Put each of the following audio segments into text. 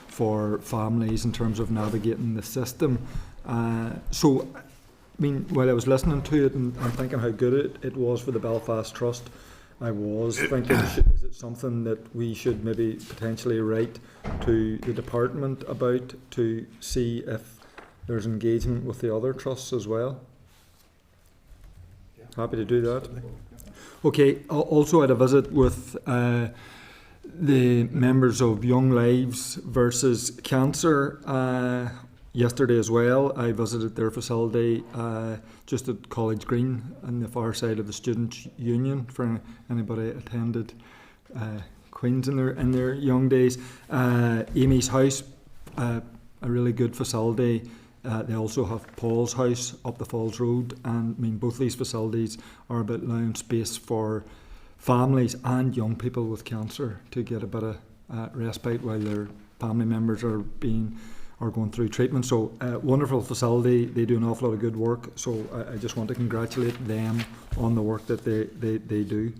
for families in terms of navigating the system. So, I mean, while I was listening to it and thinking how good it was for the Belfast Trust, I was thinking, is it something that we should maybe potentially write to the department about to see if there's engagement with the other trusts as well? Yeah. Happy to do that. Okay, also I had a visit with the members of Young Lives versus Cancer yesterday as well. I visited their facility just at College Green on the far side of the Students' Union for anybody attended Queen's in their young days. Amy's House, a really good facility. They also have Paul's House up the Falls Road, and I mean both these facilities are about allowing space for families and young people with cancer to get a bit of respite while their family members are going through treatment. So wonderful facility. They do an awful lot of good work. So I just want to congratulate them on the work that they do.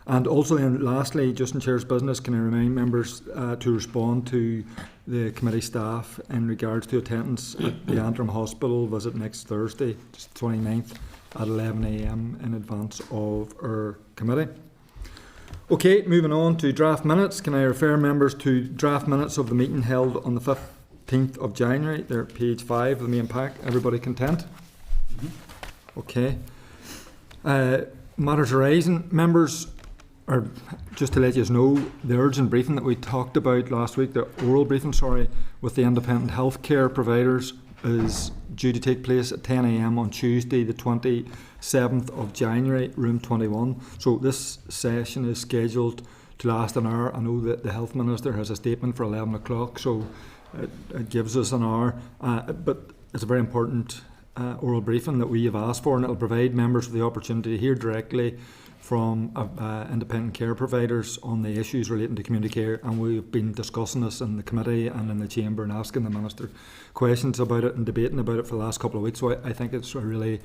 And also then lastly, just in Chair's business, can I remind members to respond to the committee staff in regards to attendance at the Antrim Hospital visit next Thursday, 29th at 11 a.m. in advance of our committee. Okay, moving on to draft minutes. Can I refer members to draft minutes of the meeting held on the 15th of January? They're page 5 of the main pack. Everybody content? Mm-hmm. Okay. Matters arising. Members, or just to let you know, the urgent briefing that we talked about last week, the oral briefing, with the independent healthcare providers is due to take place at 10 a.m. on Tuesday, the 27th of January, room 21. So this session is scheduled to last an hour. I know that the Health Minister has a statement for 11 o'clock, so it gives us an hour. But it's a very important oral briefing that we have asked for, and it will provide members with the opportunity to hear directly from independent care providers on the issues relating to community care, and we've been discussing this in the committee and in the chamber and asking the Minister questions about it and debating about it for the last couple of weeks. So I think it's a really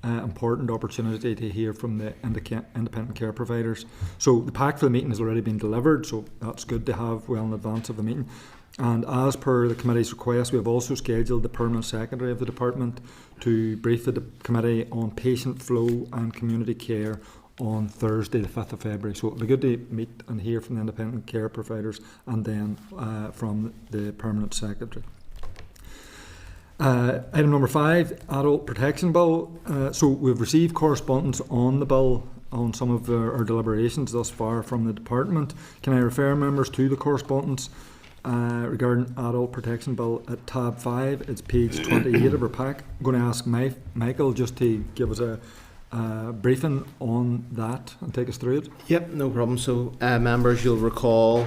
important opportunity to hear from the independent care providers. So the pack for the meeting has already been delivered, so that's good to have well in advance of the meeting. And as per the committee's request, we have also scheduled the Permanent Secretary of the Department to brief the committee on patient flow and community care on Thursday the 5th of February. So it'll be good to meet and hear from the independent care providers and then from the Permanent Secretary. Item number 5, Adult Protection Bill. So we've received correspondence on the bill on some of our deliberations thus far from the Department. Can I refer members to the correspondence regarding Adult Protection Bill at tab 5? It's page 28 of our pack. I'm going to ask Michael just to give us a briefing on that and take us through it. Yep, no problem. So members, you'll recall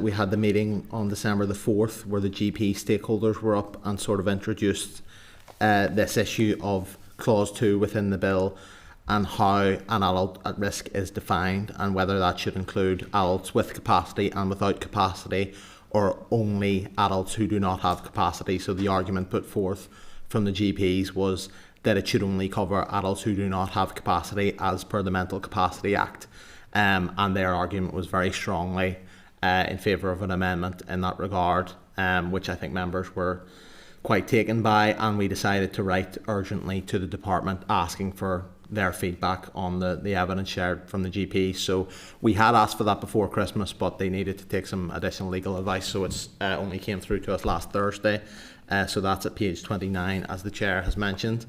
we had the meeting on December the 4th where the GP stakeholders were up and sort of introduced this issue of clause 2 within the bill and how an adult at risk is defined and whether that should include adults with capacity and without capacity or only adults who do not have capacity. So the argument put forth from the GPs was that it should only cover adults who do not have capacity as per the Mental Capacity Act. And their argument was very strongly in favour of an amendment in that regard, which I think members were quite taken by, and we decided to write urgently to the department asking for their feedback on the evidence shared from the GP. So we had asked for that before Christmas, but they needed to take some additional legal advice, so it's only came through to us last Thursday. So that's at page 29, as the Chair has mentioned.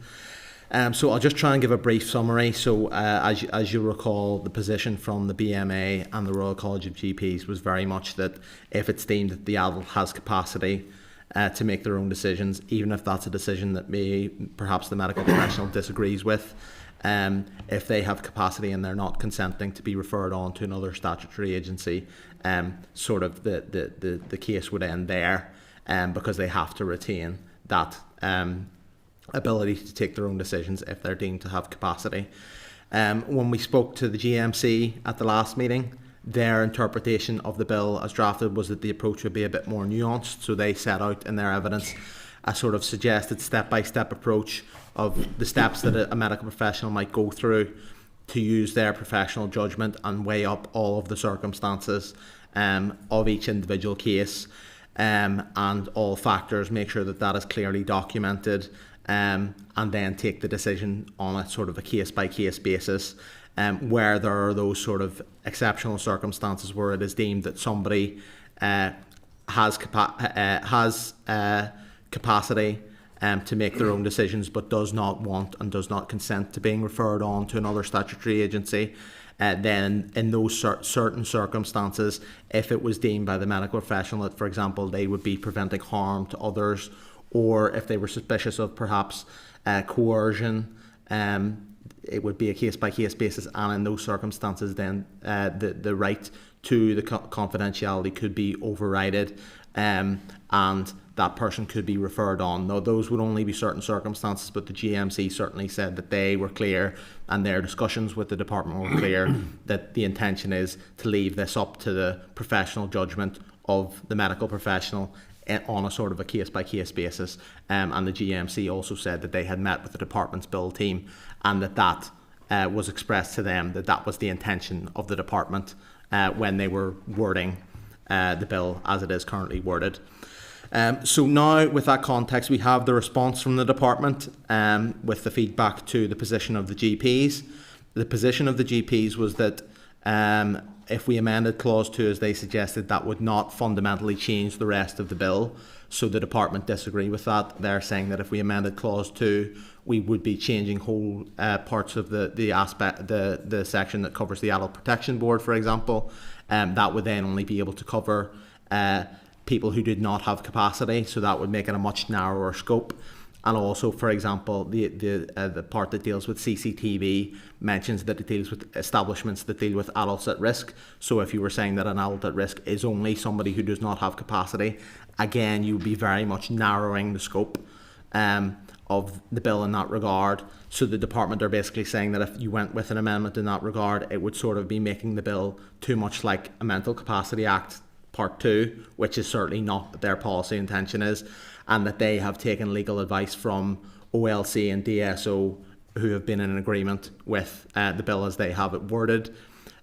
So I'll just try and give a brief summary. So as you recall, the position from the BMA and the Royal College of GPs was very much that if it's deemed that the adult has capacity to make their own decisions, even if that's a decision that perhaps the medical professional disagrees with, if they have capacity and they're not consenting to be referred on to another statutory agency, sort of the case would end there. Because they have to retain that ability to take their own decisions if they're deemed to have capacity. When we spoke to the GMC at the last meeting, their interpretation of the bill as drafted was that the approach would be a bit more nuanced. So they set out in their evidence a sort of suggested step-by-step approach of the steps that a medical professional might go through to use their professional judgment and weigh up all of the circumstances of each individual case. and all factors, make sure that that is clearly documented, and then take the decision on a sort of a case-by-case basis. Where there are those sort of exceptional circumstances where it is deemed that somebody has capacity to make their own decisions but does not want and does not consent to being referred on to another statutory agency, then in those certain circumstances, if it was deemed by the medical professional that, for example, they would be preventing harm to others, or if they were suspicious of perhaps coercion, it would be a case-by-case basis, and in those circumstances then the right to the confidentiality could be overridden, and that person could be referred on. Now, those would only be certain circumstances, but the GMC certainly said that they were clear, and their discussions with the department were clear, that the intention is to leave this up to the professional judgment of the medical professional on a sort of a case-by-case basis. And the GMC also said that they had met with the department's bill team, and that was expressed to them that that was the intention of the department when they were wording the bill as it is currently worded. So now, with that context, we have the response from the department with the feedback to the position of the GPs. The position of the GPs was that if we amended Clause 2 as they suggested, that would not fundamentally change the rest of the bill. So the department disagree with that. They're saying that if we amended Clause 2, we would be changing whole parts of the section that covers the Adult Protection Board, for example. That would then only be able to cover people who did not have capacity, so that would make it a much narrower scope. And also, for example, the part that deals with CCTV mentions that it deals with establishments that deal with adults at risk. So if you were saying that an adult at risk is only somebody who does not have capacity, again, you would be very much narrowing the scope of the bill in that regard. So the department are basically saying that if you went with an amendment in that regard, it would sort of be making the bill too much like a Mental Capacity Act Part 2, which is certainly not what their policy intention is, and that they have taken legal advice from OLC and DSO, who have been in agreement with the bill as they have it worded,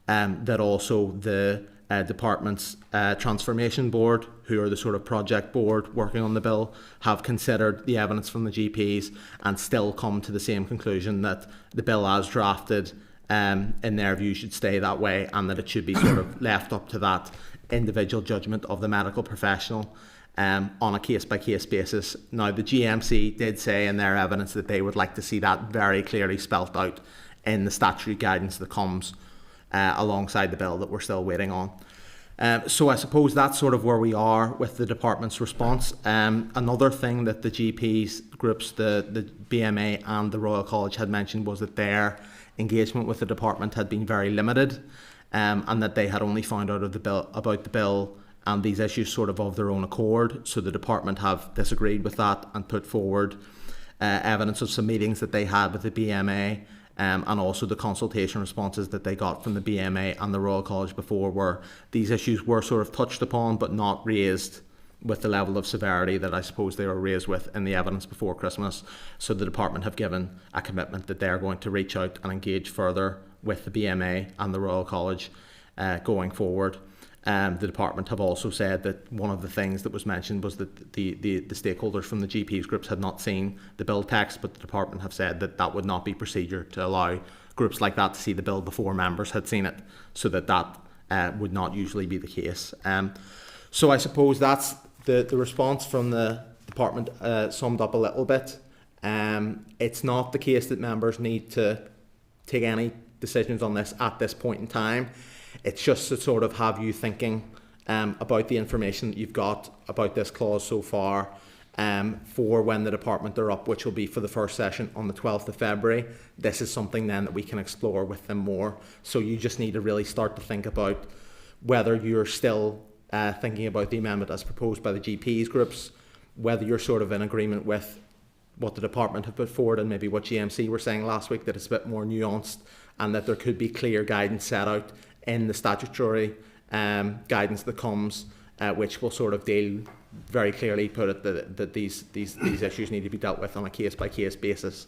that also the department's transformation board, who are the sort of project board working on the bill, have considered the evidence from the GPs and still come to the same conclusion that the bill as drafted, in their view, should stay that way, and that it should be sort of left up to that individual judgment of the medical professional on a case-by-case basis. Now, the GMC did say in their evidence that they would like to see that very clearly spelt out in the statutory guidance that comes alongside the bill that we're still waiting on. So I suppose that's sort of where we are with the department's response. Another thing that the GPs groups, the BMA and the Royal College had mentioned, was that their engagement with the department had been very limited, and that they had only found out about the bill and these issues sort of their own accord. So the department have disagreed with that and put forward evidence of some meetings that they had with the BMA, and also the consultation responses that they got from the BMA and the Royal College before, where these issues were sort of touched upon but not raised with the level of severity that I suppose they were raised with in the evidence before Christmas. So the department have given a commitment that they're going to reach out and engage further with the BMA and the Royal College going forward. The department have also said that one of the things that was mentioned was that the stakeholders from the GPs groups had not seen the bill text, but the department have said that that would not be procedure to allow groups like that to see the bill before members had seen it, so that would not usually be the case. So I suppose that's the response from the department summed up a little bit. It's not the case that members need to take any decisions on this at this point in time. It's just to sort of have you thinking about the information that you've got about this clause so far for when the department are up, which will be for the first session on the 12th of February. This is something then that we can explore with them more. So you just need to really start to think about whether you're still thinking about the amendment as proposed by the GPs groups, whether you're sort of in agreement with what the department have put forward and maybe what GMC were saying last week, that it's a bit more nuanced and that there could be clear guidance set out in the statutory guidance that comes, which will sort of deal very clearly, put it that these issues need to be dealt with on a case-by-case basis.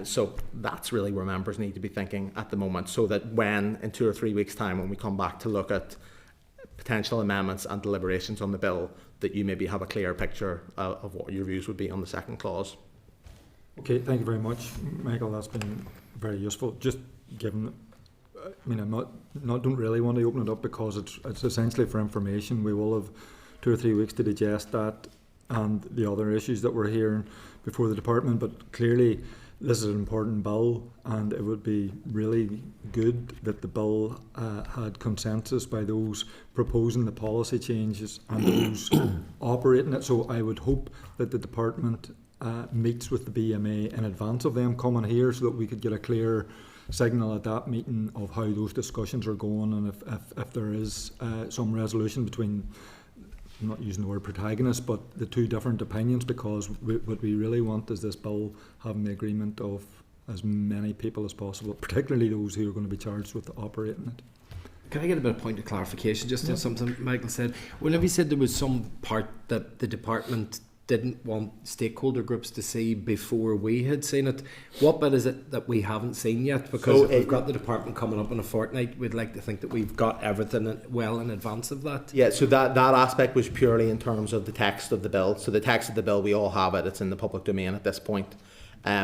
So that's really where members need to be thinking at the moment, so that when in 2 or 3 weeks' time, when we come back to look at potential amendments and deliberations on the bill, that you maybe have a clear picture of what your views would be on the second clause. Okay, thank you very much, Michael. That's been very useful. Just given, I mean, don't really want to open it up because it's essentially for information. We will have 2 or 3 weeks to digest that and the other issues that we're hearing before the department. But clearly, this is an important bill, and it would be really good that the bill had consensus by those proposing the policy changes and those operating it. So I would hope that the department meets with the BMA in advance of them coming here, so that we could get a clear signal at that meeting of how those discussions are going, and if there is some resolution between, I'm not using the word protagonist, but the two different opinions, because what we really want is this bill having the agreement of as many people as possible, particularly those who are going to be charged with operating it. Can I get a bit of point of clarification just on something Michael said? Whenever he said there was some part that the department didn't want stakeholder groups to see before we had seen it, what bit is it that we haven't seen yet? Because So if we've got the department coming up in a fortnight, we'd like to think that we've got everything well in advance of that. Yeah, so that aspect was purely in terms of the text of the bill. So the text of the bill, we all have it. It's in the public domain at this point.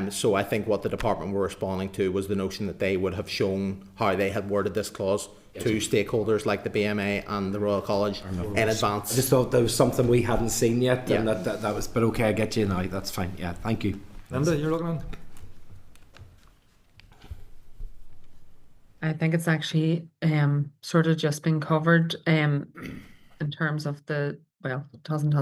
So I think what the department were responding to was the notion that they would have shown how they had worded this clause to stakeholders like the BMA and the Royal College in advance. I just thought there was something we hadn't seen yet, and Yeah. that was, but okay, I get you now, that's fine. Yeah, thank you. Linda, you're looking on? I think it's actually sort of just been covered in terms of the, well, it doesn't.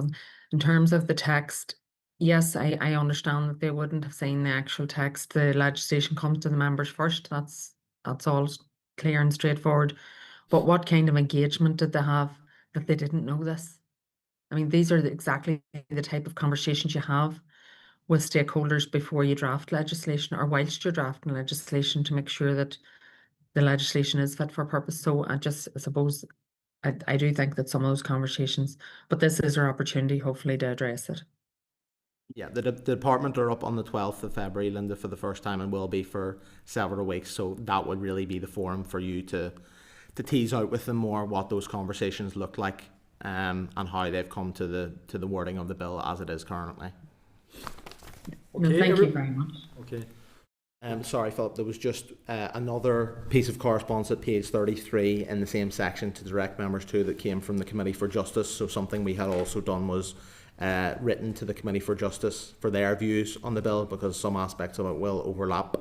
In terms of the text, yes, I understand that they wouldn't have seen the actual text. The legislation comes to the members first. That's all clear and straightforward. But what kind of engagement did they have that they didn't know this? I mean, these are exactly the type of conversations you have with stakeholders before you draft legislation, or whilst you're drafting legislation, to make sure that the legislation is fit for purpose. So I suppose I do think that some of those conversations, but this is our opportunity, hopefully, to address it. Yeah, the department are up on the 12th of February, Linda, for the first time, and will be for several weeks. So that would really be the forum for you to tease out with them more what those conversations look like, and how they've come to the wording of the bill as it is currently. No, thank you very much. Okay. Sorry, Philip, there was just another piece of correspondence at page 33 in the same section to direct members to, that came from the Committee for Justice. So something we had also done was written to the Committee for Justice for their views on the bill, because some aspects of it will overlap.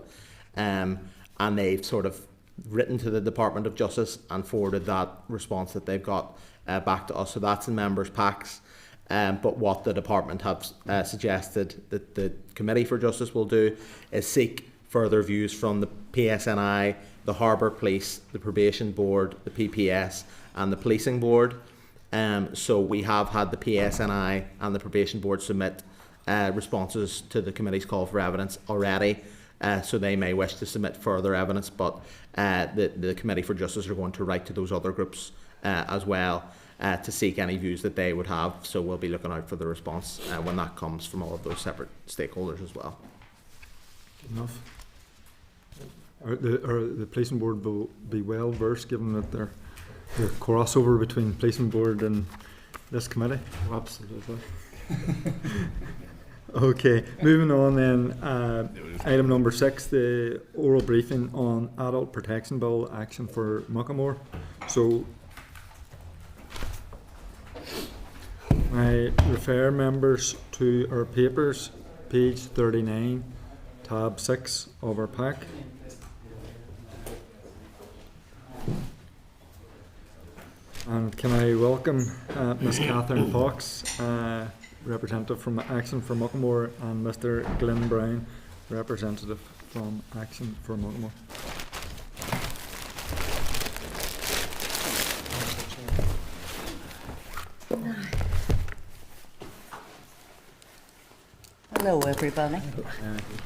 And they've sort of written to the Department of Justice and forwarded that response that they've got back to us. So that's in members' packs. But what the department have suggested that the Committee for Justice will do is seek further views from the PSNI, the Harbour Police, the Probation Board, the PPS and the Policing Board. So we have had the PSNI and the Probation Board submit responses to the committee's call for evidence already. So they may wish to submit further evidence, but the Committee for Justice are going to write to those other groups as well to seek any views that they would have. So we'll be looking out for the response when that comes from all of those separate stakeholders as well. Good enough. Are the Policing Board will be well versed, given that they're crossover between Policing Board and this committee? Absolutely. Okay, moving on then. Item number 6, the oral briefing on Adult Protection Bill action for Muckamore. So I refer members to our papers, page 39, tab 6 of our pack. And can I welcome Miss Catherine Fox, representative from Action for Muckamore, and Mr. Glynn Brown, representative from Action for Muckamore. Hello, everybody.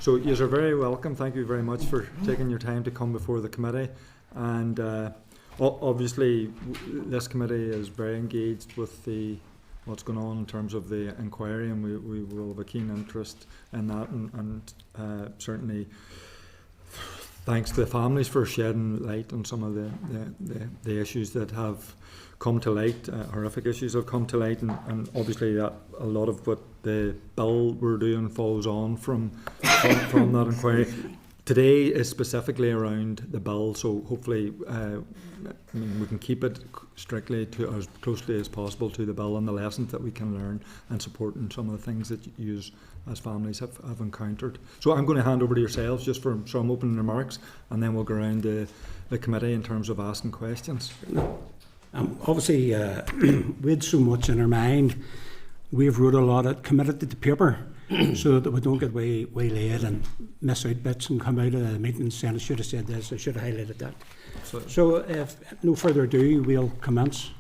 So you are very welcome. Thank you very much for taking your time to come before the committee. And obviously, this committee is very engaged with what's going on in terms of the inquiry, and we will have a keen interest in that, and certainly thanks to the families for shedding light on some of the issues that have come to light, horrific issues have come to light, and obviously that a lot of what the bill we're doing falls on from that inquiry. Today is specifically around the bill, so hopefully we can keep it strictly to as closely as possible to the bill and the lessons that we can learn and supporting some of the things that you as families have encountered. So I'm going to hand over to yourselves just for some opening remarks, and then we'll go around the committee in terms of asking questions. Obviously, we had so much in our mind. We've wrote a lot, committed to the paper, so that we don't get way late and miss out bits and come out of the meeting saying I should have said this, I should have highlighted that. So if no further ado, we'll commence.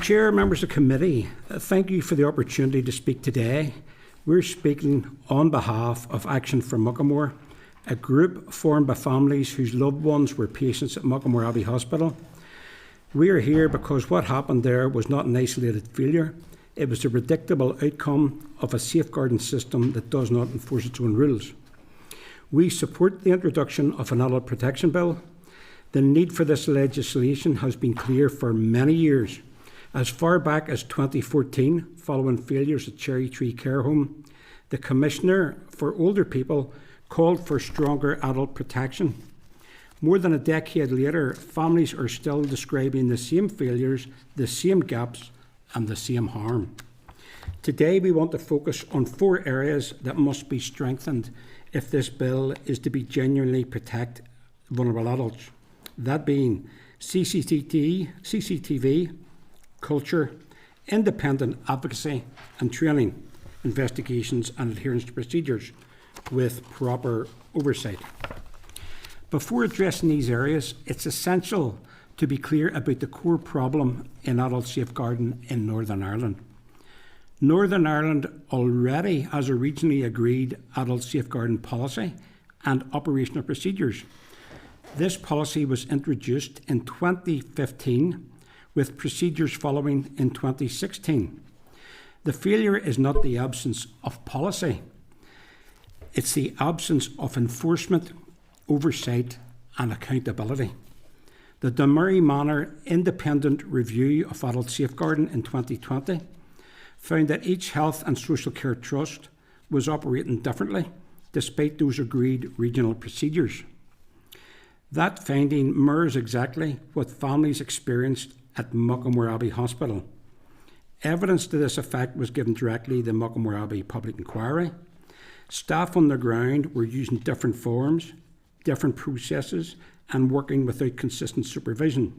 Chair, members of the committee, thank you for the opportunity to speak today. We're speaking on behalf of Action for Muckamore, a group formed by families whose loved ones were patients at Muckamore Abbey Hospital. We are here because what happened there was not an isolated failure. It was a predictable outcome of a safeguarding system that does not enforce its own rules. We support the introduction of an adult protection bill. The need for this legislation has been clear for many years. As far back as 2014, following failures at Cherry Tree Care Home, the Commissioner for Older People called for stronger adult protection. More than a decade later, families are still describing the same failures, the same gaps, and the same harm. Today, we want to focus on 4 areas that must be strengthened if this bill is to be genuinely protect vulnerable adults. That being CCTV, culture, independent advocacy and training, investigations and adherence to procedures with proper oversight. Before addressing these areas, it's essential to be clear about the core problem in adult safeguarding in Northern Ireland. Northern Ireland already has a regionally agreed adult safeguarding policy and operational procedures. This policy was introduced in 2015 with procedures following in 2016. The failure is not the absence of policy, it's the absence of enforcement, oversight and accountability. The Dunmurry Manor Independent Review of Adult Safeguarding in 2020 found that each health and social care trust was operating differently despite those agreed regional procedures. That finding mirrors exactly what families experienced at Muckamore Abbey Hospital. Evidence to this effect was given directly to the Muckamore Abbey Public Inquiry. Staff on the ground were using different forms, different processes, and working without consistent supervision.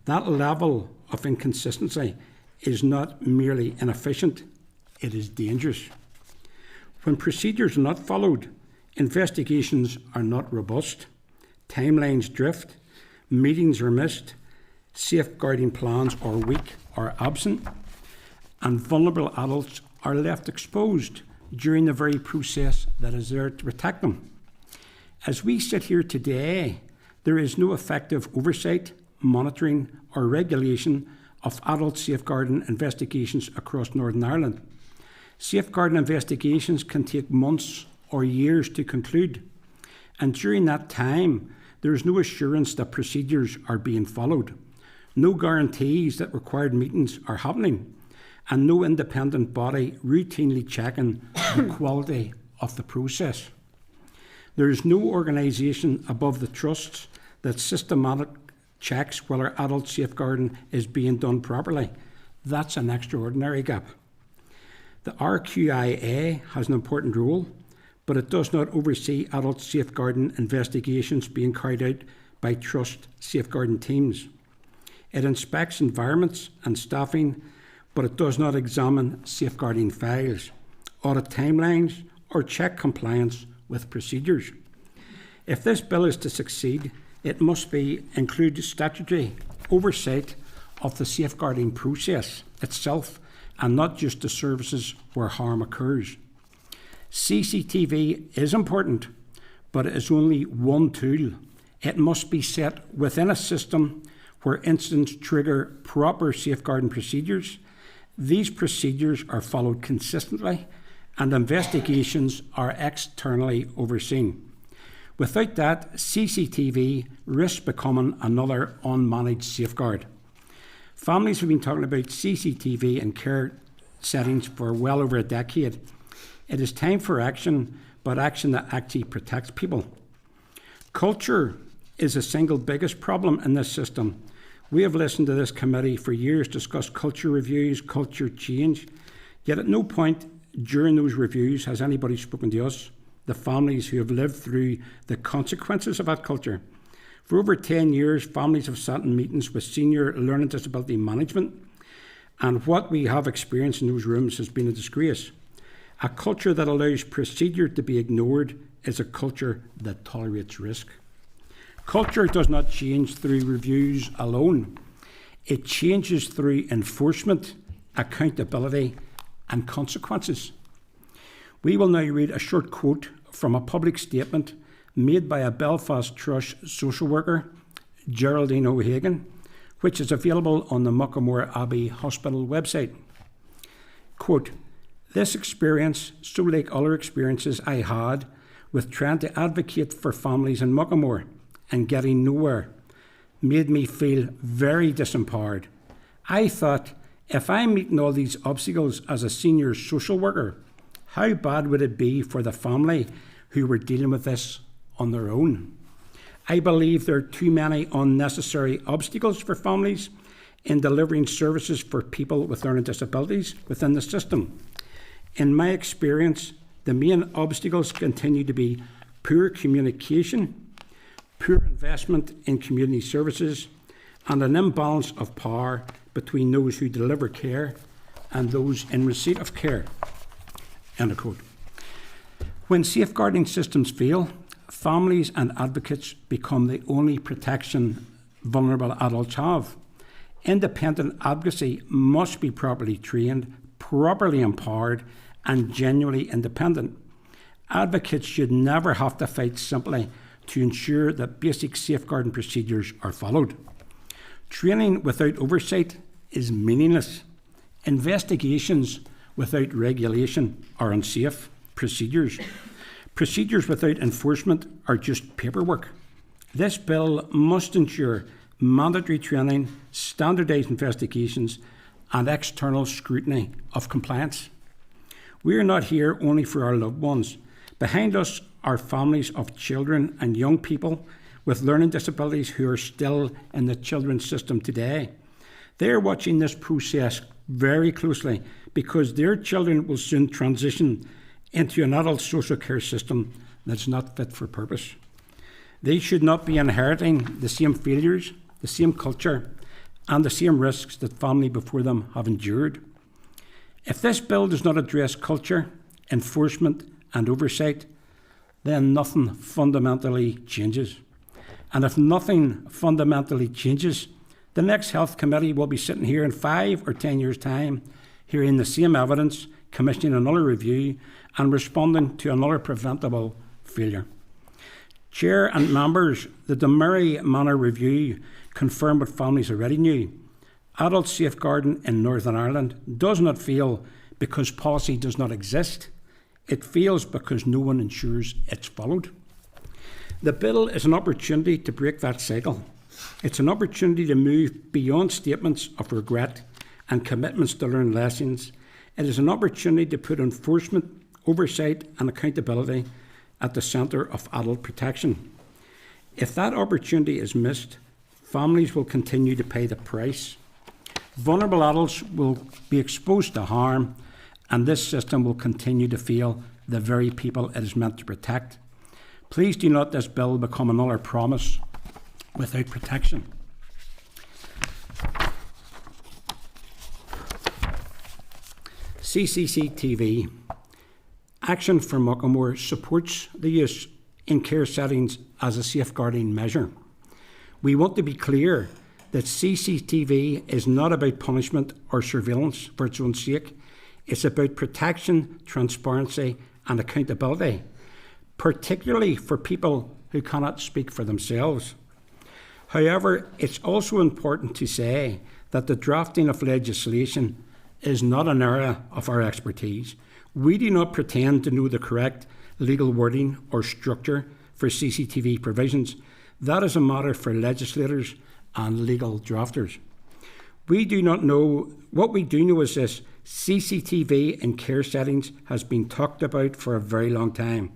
That level of inconsistency is not merely inefficient, it is dangerous. When procedures are not followed, investigations are not robust, timelines drift, meetings are missed, safeguarding plans are weak or absent, and vulnerable adults are left exposed during the very process that is there to protect them. As we sit here today, there is no effective oversight, monitoring or regulation of adult safeguarding investigations across Northern Ireland. Safeguarding investigations can take months or years to conclude, and during that time, there is no assurance that procedures are being followed, no guarantees that required meetings are happening, and no independent body routinely checking the quality of the process. There is no organisation above the trusts that systematic checks whether adult safeguarding is being done properly. That's an extraordinary gap. The RQIA has an important role, but it does not oversee adult safeguarding investigations being carried out by trust safeguarding teams. It inspects environments and staffing, but it does not examine safeguarding files, audit timelines, or check compliance with procedures. If this bill is to succeed, it must include statutory oversight of the safeguarding process itself and not just the services where harm occurs. CCTV is important, but it is only one tool. It must be set within a system where incidents trigger proper safeguarding procedures. These procedures are followed consistently and investigations are externally overseen. Without that, CCTV risks becoming another unmanaged safeguard. Families have been talking about CCTV in care settings for well over a decade. It is time for action, but action that actually protects people. Culture is the single biggest problem in this system. We have listened to this committee for years discuss culture reviews, culture change, yet at no point during those reviews has anybody spoken to us, the families who have lived through the consequences of that culture. For over 10 years, families have sat in meetings with senior learning disability management, and what we have experienced in those rooms has been a disgrace. A culture that allows procedure to be ignored is a culture that tolerates risk. Culture does not change through reviews alone. It changes through enforcement, accountability, and consequences. We will now read a short quote from a public statement made by a Belfast Trust social worker, Geraldine O'Hagan, which is available on the Muckamore Abbey Hospital website. Quote, "This experience, so like other experiences I had with trying to advocate for families in Muckamore and getting nowhere, made me feel very disempowered. I thought, if I'm meeting all these obstacles as a senior social worker, how bad would it be for the family who were dealing with this on their own? I believe there are too many unnecessary obstacles for families in delivering services for people with learning disabilities within the system. In my experience, the main obstacles continue to be poor communication, poor investment in community services, and an imbalance of power between those who deliver care and those in receipt of care." End of quote. When safeguarding systems fail, families and advocates become the only protection vulnerable adults have. Independent advocacy must be properly trained, properly empowered, and genuinely independent. Advocates should never have to fight simply to ensure that basic safeguarding procedures are followed. Training without oversight is meaningless. Investigations without regulation are unsafe procedures. Procedures without enforcement are just paperwork. This bill must ensure mandatory training, standardised investigations, and external scrutiny of compliance. We are not here only for our loved ones. Behind us are families of children and young people with learning disabilities who are still in the children's system today. They are watching this process very closely because their children will soon transition into an adult social care system that's not fit for purpose. They should not be inheriting the same failures, the same culture, and the same risks that family before them have endured. If this bill does not address culture, enforcement, and oversight, then nothing fundamentally changes. And if nothing fundamentally changes, the next Health Committee will be sitting here in 5 or 10 years' time, hearing the same evidence, commissioning another review, and responding to another preventable failure. Chair and members, the Dunmurry Manor Review confirmed what families already knew. Adult safeguarding in Northern Ireland does not fail because policy does not exist. It fails because no one ensures it's followed. The bill is an opportunity to break that cycle. It's an opportunity to move beyond statements of regret and commitments to learn lessons. It is an opportunity to put enforcement, oversight and accountability at the centre of adult protection. If that opportunity is missed, families will continue to pay the price. Vulnerable adults will be exposed to harm, and this system will continue to fail the very people it is meant to protect. Please do not let this bill become another promise without protection. CCTV. Action for Muckamore supports the use in care settings as a safeguarding measure. We want to be clear that CCTV is not about punishment or surveillance for its own sake. It's about protection, transparency and accountability, particularly for people who cannot speak for themselves. However, it's also important to say that the drafting of legislation is not an area of our expertise. We do not pretend to know the correct legal wording or structure for CCTV provisions. That is a matter for legislators and legal drafters. We do not know. What we do know is this: CCTV in care settings has been talked about for a very long time.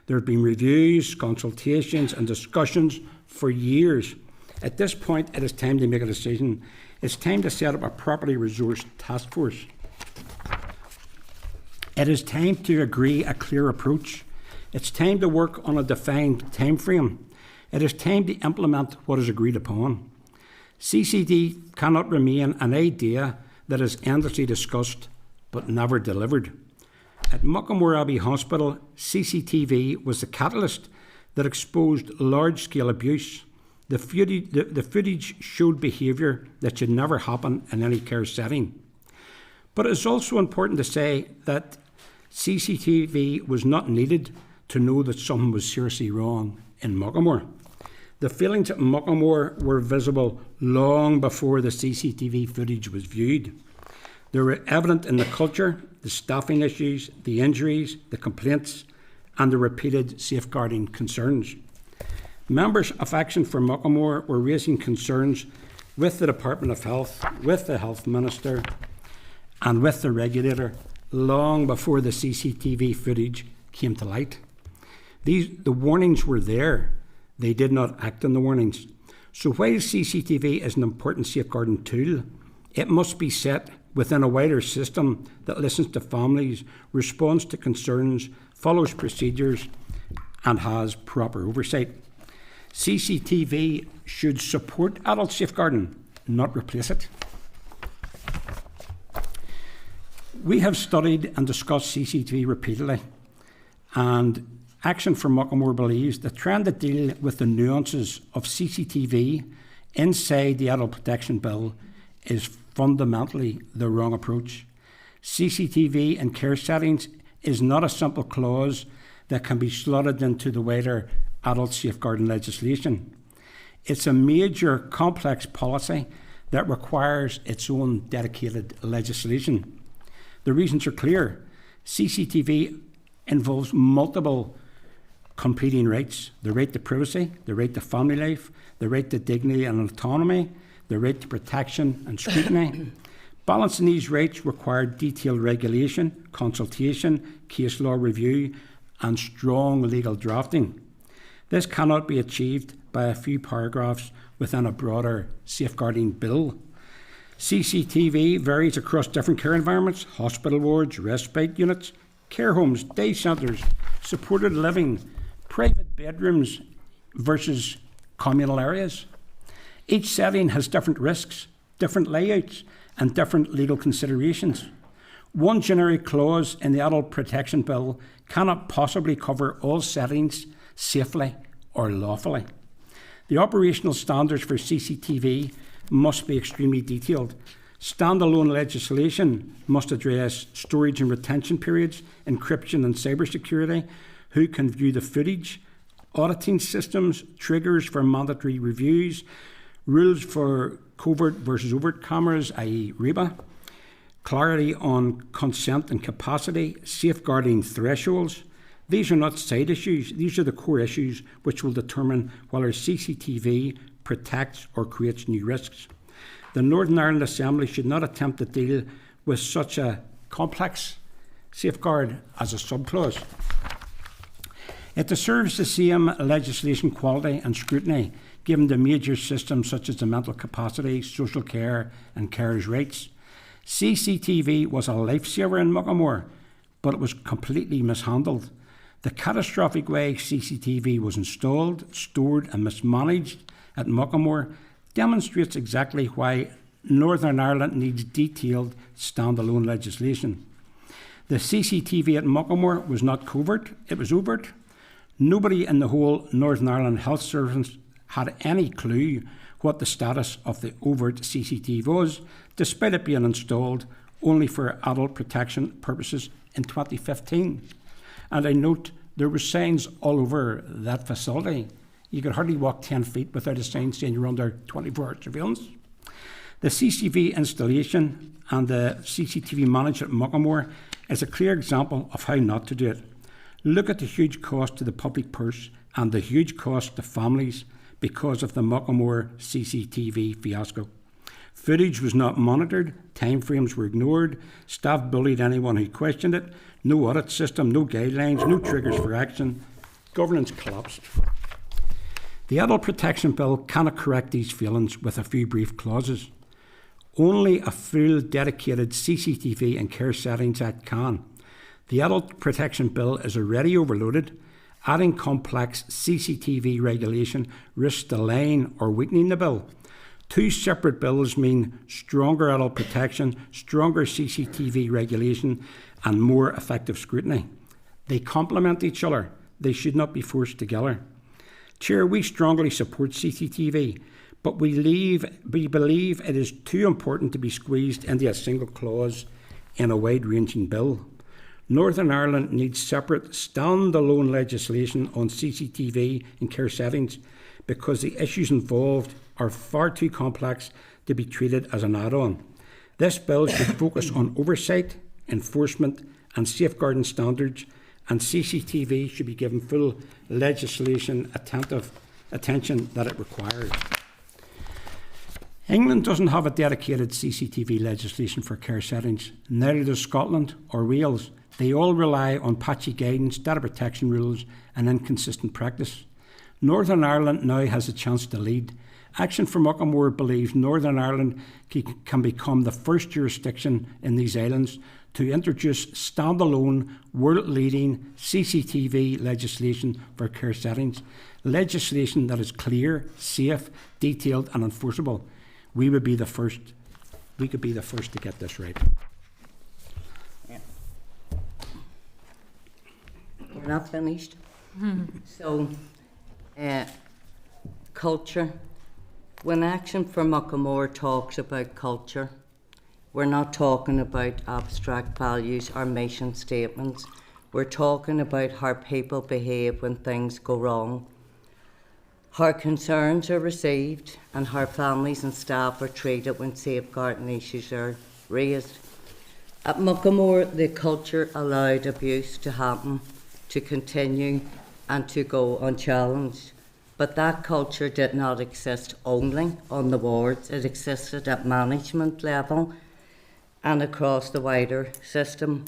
There have been reviews, consultations and discussions for years. At this point, it is time to make a decision. It's time to set up a properly resourced task force. It is time to agree a clear approach. It's time to work on a defined time frame. It is time to implement what is agreed upon. CCD cannot remain an idea that is endlessly discussed but never delivered. At Muckamore Abbey Hospital, CCTV was the catalyst that exposed large-scale abuse. The footage showed behaviour that should never happen in any care setting. But it is also important to say that CCTV was not needed to know that something was seriously wrong in Muckamore. The failings at Muckamore were visible long before the CCTV footage was viewed. They were evident in the culture, the staffing issues, the injuries, the complaints, and the repeated safeguarding concerns. Members of Action for Muckamore were raising concerns with the Department of Health, with the Health Minister, and with the regulator long before the CCTV footage came to light. The warnings were there. They did not act on the warnings. So while CCTV is an important safeguarding tool, it must be set within a wider system that listens to families, responds to concerns, follows procedures, and has proper oversight. CCTV should support adult safeguarding, not replace it. We have studied and discussed CCTV repeatedly, and Action for Muckamore believes that trying to deal with the nuances of CCTV inside the Adult Protection Bill is fundamentally the wrong approach. CCTV in care settings is not a simple clause that can be slotted into the wider adult safeguarding legislation. It's a major complex policy that requires its own dedicated legislation. The reasons are clear. CCTV involves multiple competing rights: the right to privacy, the right to family life, the right to dignity and autonomy, the right to protection and scrutiny. Balancing these rights require detailed regulation, consultation, case law review, and strong legal drafting. This cannot be achieved by a few paragraphs within a broader safeguarding bill. CCTV varies across different care environments: hospital wards, respite units, care homes, day centres, supported living, private bedrooms versus communal areas. Each setting has different risks, different layouts, and different legal considerations. One generic clause in the Adult Protection Bill cannot possibly cover all settings safely or lawfully. The operational standards for CCTV must be extremely detailed. Standalone legislation must address storage and retention periods, encryption and cybersecurity, who can view the footage, auditing systems, triggers for mandatory reviews, rules for covert versus overt cameras, i.e. REBA, clarity on consent and capacity, safeguarding thresholds. These are not side issues. These are the core issues which will determine whether CCTV protects or creates new risks. The Northern Ireland Assembly should not attempt to deal with such a complex safeguard as a subclause. It deserves the same legislation quality and scrutiny given the major systems such as the mental capacity, social care and carers' rights. CCTV was a lifesaver in Muckamore, but it was completely mishandled. The catastrophic way CCTV was installed, stored and mismanaged at Muckamore demonstrates exactly why Northern Ireland needs detailed standalone legislation. The CCTV at Muckamore was not covert, it was overt. Nobody in the whole Northern Ireland Health Service had any clue what the status of the overt CCTV was, despite it being installed only for adult protection purposes in 2015. And I note there were signs all over that facility. You could hardly walk 10 feet without a sign saying you're under 24-hour surveillance. The CCTV installation and the CCTV management at Muckamore is a clear example of how not to do it. Look at the huge cost to the public purse and the huge cost to families because of the Muckamore CCTV fiasco. Footage was not monitored, timeframes were ignored, staff bullied anyone who questioned it, no audit system, no guidelines, no triggers for action. Governance collapsed. The Adult Protection Bill cannot correct these failings with a few brief clauses. Only a full dedicated CCTV and Care Settings Act can. The Adult Protection Bill is already overloaded. Adding complex CCTV regulation risks delaying or weakening the bill. Two separate bills mean stronger adult protection, stronger CCTV regulation, and more effective scrutiny. They complement each other. They should not be forced together. Chair, we strongly support CCTV, but we believe it is too important to be squeezed into a single clause in a wide-ranging bill. Northern Ireland needs separate, stand-alone legislation on CCTV and care settings because the issues involved are far too complex to be treated as an add-on. This bill should focus on oversight, enforcement and safeguarding standards, and CCTV should be given full legislation attention that it requires. England doesn't have a dedicated CCTV legislation for care settings, neither does Scotland or Wales. They all rely on patchy guidance, data protection rules and inconsistent practice. Northern Ireland now has a chance to lead. Action for Muckamore believes Northern Ireland can become the first jurisdiction in these islands to introduce standalone, world-leading CCTV legislation for care settings, legislation that is clear, safe, detailed and enforceable. We could be the first to get this right. Yeah. We're not finished. So, culture. When Action for Muckamore talks about culture, we're not talking about abstract values or mission statements. We're talking about how people behave when things go wrong, how concerns are received, and how families and staff are treated when safeguarding issues are raised. At Muckamore, the culture allowed abuse to happen, to continue, and to go unchallenged. But that culture did not exist only on the wards. It existed at management level and across the wider system.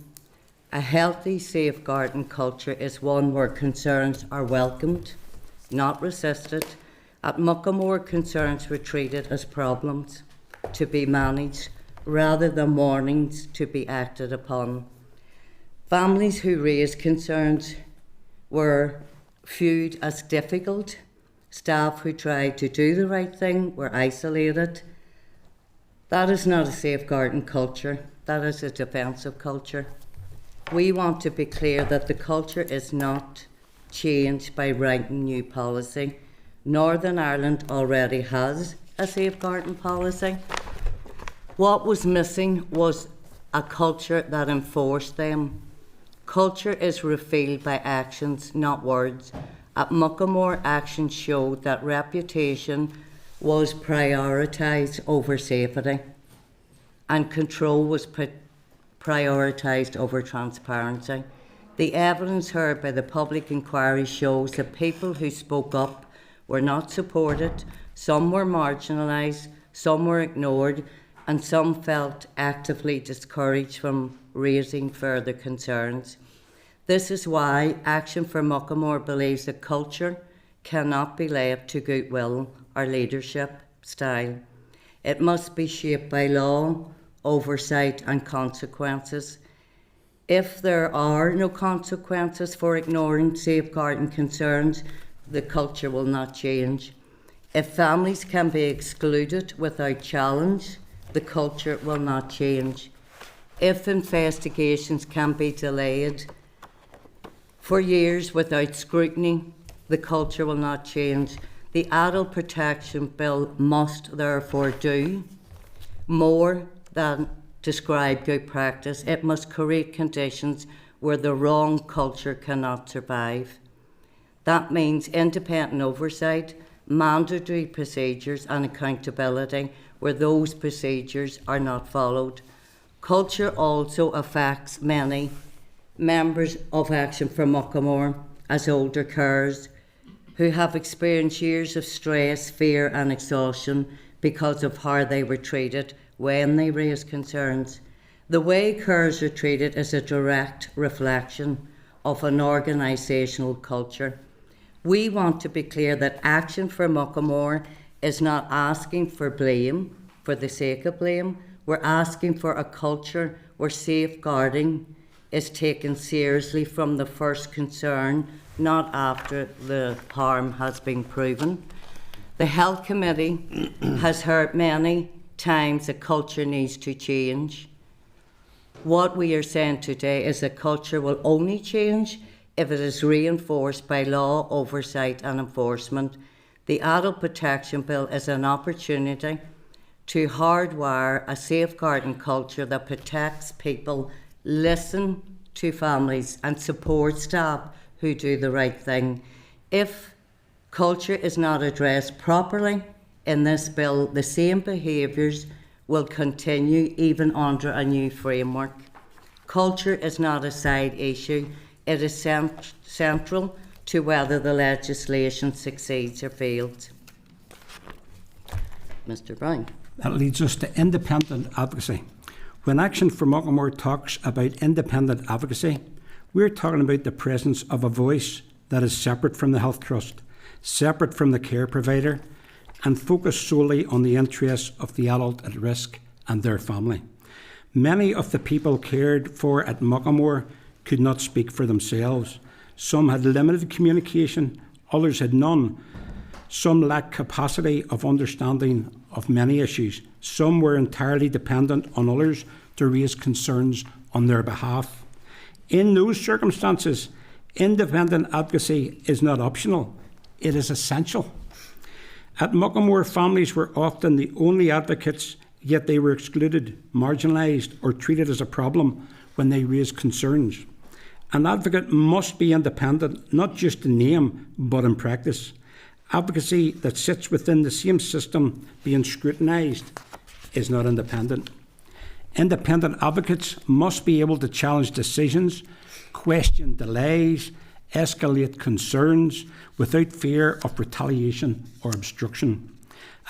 A healthy safeguarding culture is one where concerns are welcomed, not resisted. At Muckamore, concerns were treated as problems to be managed rather than warnings to be acted upon. Families who raised concerns were viewed as difficult. Staff who tried to do the right thing were isolated. That is not a safeguarding culture, that is a defensive culture. We want to be clear that the culture is not changed by writing new policy. Northern Ireland already has a safeguarding policy. What was missing was a culture that enforced them. Culture is revealed by actions, not words. At Muckamore, actions showed that reputation was prioritised over safety and control was prioritised over transparency. The evidence heard by the public inquiry shows that people who spoke up were not supported, some were marginalised, some were ignored, and some felt actively discouraged from raising further concerns. This is why Action for Muckamore believes that culture cannot be left to goodwill or leadership style. It must be shaped by law, oversight and consequences. If there are no consequences for ignoring safeguarding concerns, the culture will not change. If families can be excluded without challenge, the culture will not change. If investigations can be delayed for years without scrutiny, the culture will not change. The Adult Protection Bill must therefore do more than describe good practice. It must create conditions where the wrong culture cannot survive. That means independent oversight, mandatory procedures and accountability where those procedures are not followed. Culture also affects many members of Action for Muckamore as older carers who have experienced years of stress, fear and exhaustion because of how they were treated when they raised concerns. The way carers are treated is a direct reflection of an organisational culture. We want to be clear that Action for Muckamore is not asking for blame for the sake of blame. We're asking for a culture where safeguarding is taken seriously from the first concern, not after the harm has been proven. The Health Committee has heard many times that culture needs to change. What we are saying today is that culture will only change if it is reinforced by law, oversight and enforcement. The Adult Protection Bill is an opportunity to hardwire a safeguarding culture that protects people, listen to families and support staff who do the right thing. If culture is not addressed properly in this bill, the same behaviours will continue even under a new framework. Culture is not a side issue. It is central to whether the legislation succeeds or fails. Mr. Brown. That leads us to independent advocacy. When Action for Muckamore talks about independent advocacy, we're talking about the presence of a voice that is separate from the health trust, separate from the care provider, and focused solely on the interests of the adult at risk and their family. Many of the people cared for at Muckamore could not speak for themselves. Some had limited communication, others had none. Some lacked capacity of understanding of many issues. Some were entirely dependent on others to raise concerns on their behalf. In those circumstances, independent advocacy is not optional, it is essential. At Muckamore, families were often the only advocates, yet they were excluded, marginalised or treated as a problem when they raised concerns. An advocate must be independent, not just in name, but in practice. Advocacy that sits within the same system being scrutinised is not independent. Independent advocates must be able to challenge decisions, question delays, escalate concerns without fear of retaliation or obstruction.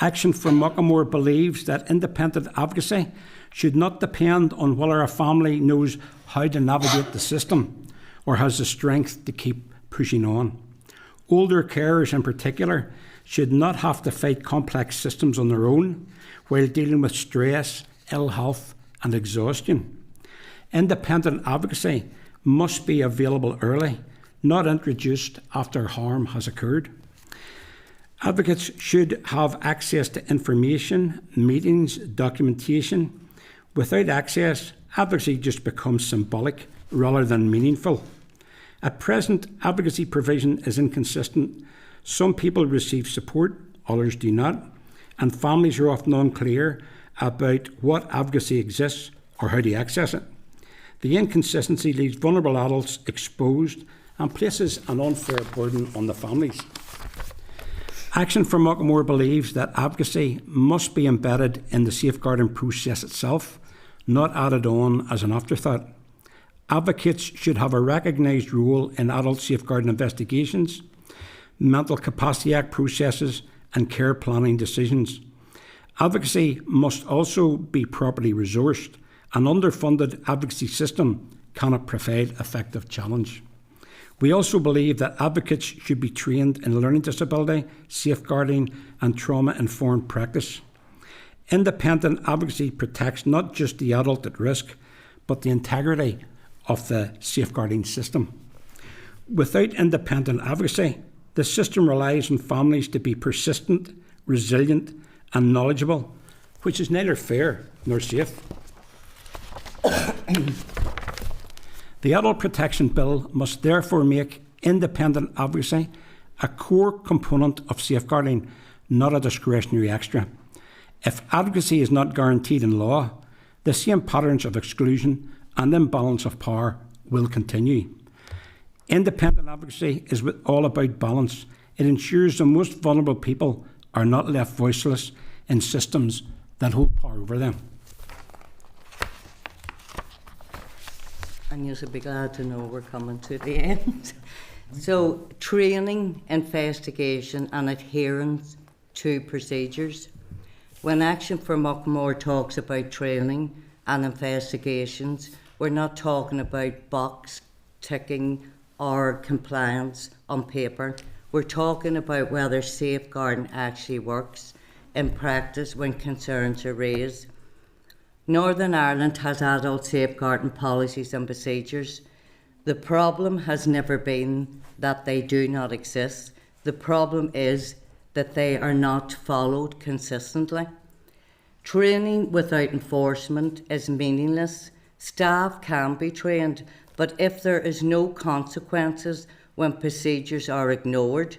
Action for Muckamore believes that independent advocacy should not depend on whether a family knows how to navigate the system or has the strength to keep pushing on. Older carers in particular should not have to fight complex systems on their own while dealing with stress, ill health and exhaustion. Independent advocacy must be available early, not introduced after harm has occurred. Advocates should have access to information, meetings, documentation. Without access, advocacy just becomes symbolic rather than meaningful. At present, advocacy provision is inconsistent. Some people receive support, others do not, and families are often unclear about what advocacy exists or how to access it. The inconsistency leaves vulnerable adults exposed and places an unfair burden on the families. Action for Muckamore believes that advocacy must be embedded in the safeguarding process itself, not added on as an afterthought. Advocates should have a recognised role in adult safeguarding investigations, Mental Capacity Act processes and care planning decisions. Advocacy must also be properly resourced. An underfunded advocacy system cannot provide effective challenge. We also believe that advocates should be trained in learning disability, safeguarding and trauma-informed practice. Independent advocacy protects not just the adult at risk, but the integrity of the safeguarding system. Without independent advocacy, the system relies on families to be persistent, resilient and knowledgeable, which is neither fair nor safe. The Adult Protection Bill must therefore make independent advocacy a core component of safeguarding, not a discretionary extra. If advocacy is not guaranteed in law, the same patterns of exclusion and imbalance of power will continue. Independent advocacy is all about balance. It ensures the most vulnerable people are not left voiceless in systems that hold power over them. and you'll be glad to know we're coming to the end. So, training, investigation and adherence to procedures. When Action for Muckamore talks about training and investigations, we're not talking about box ticking or compliance on paper. We're talking about whether safeguarding actually works in practice when concerns are raised. Northern Ireland has adult safeguarding policies and procedures. The problem has never been that they do not exist. The problem is that they are not followed consistently. Training without enforcement is meaningless. Staff can be trained, but if there is no consequences when procedures are ignored,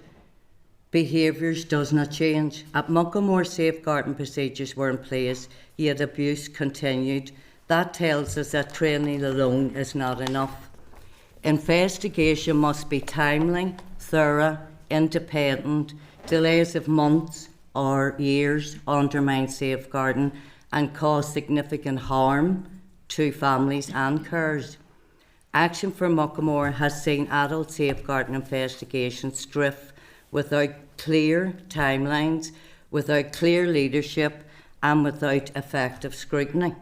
behaviours does not change. At Muckamore, safeguarding procedures were in place, yet abuse continued. That tells us that training alone is not enough. Investigation must be timely, thorough, independent. Delays of months or years undermine safeguarding and cause significant harm to families and carers. Action for Muckamore has seen adult safeguarding investigations drift without clear timelines, without clear leadership, and without effective scrutiny.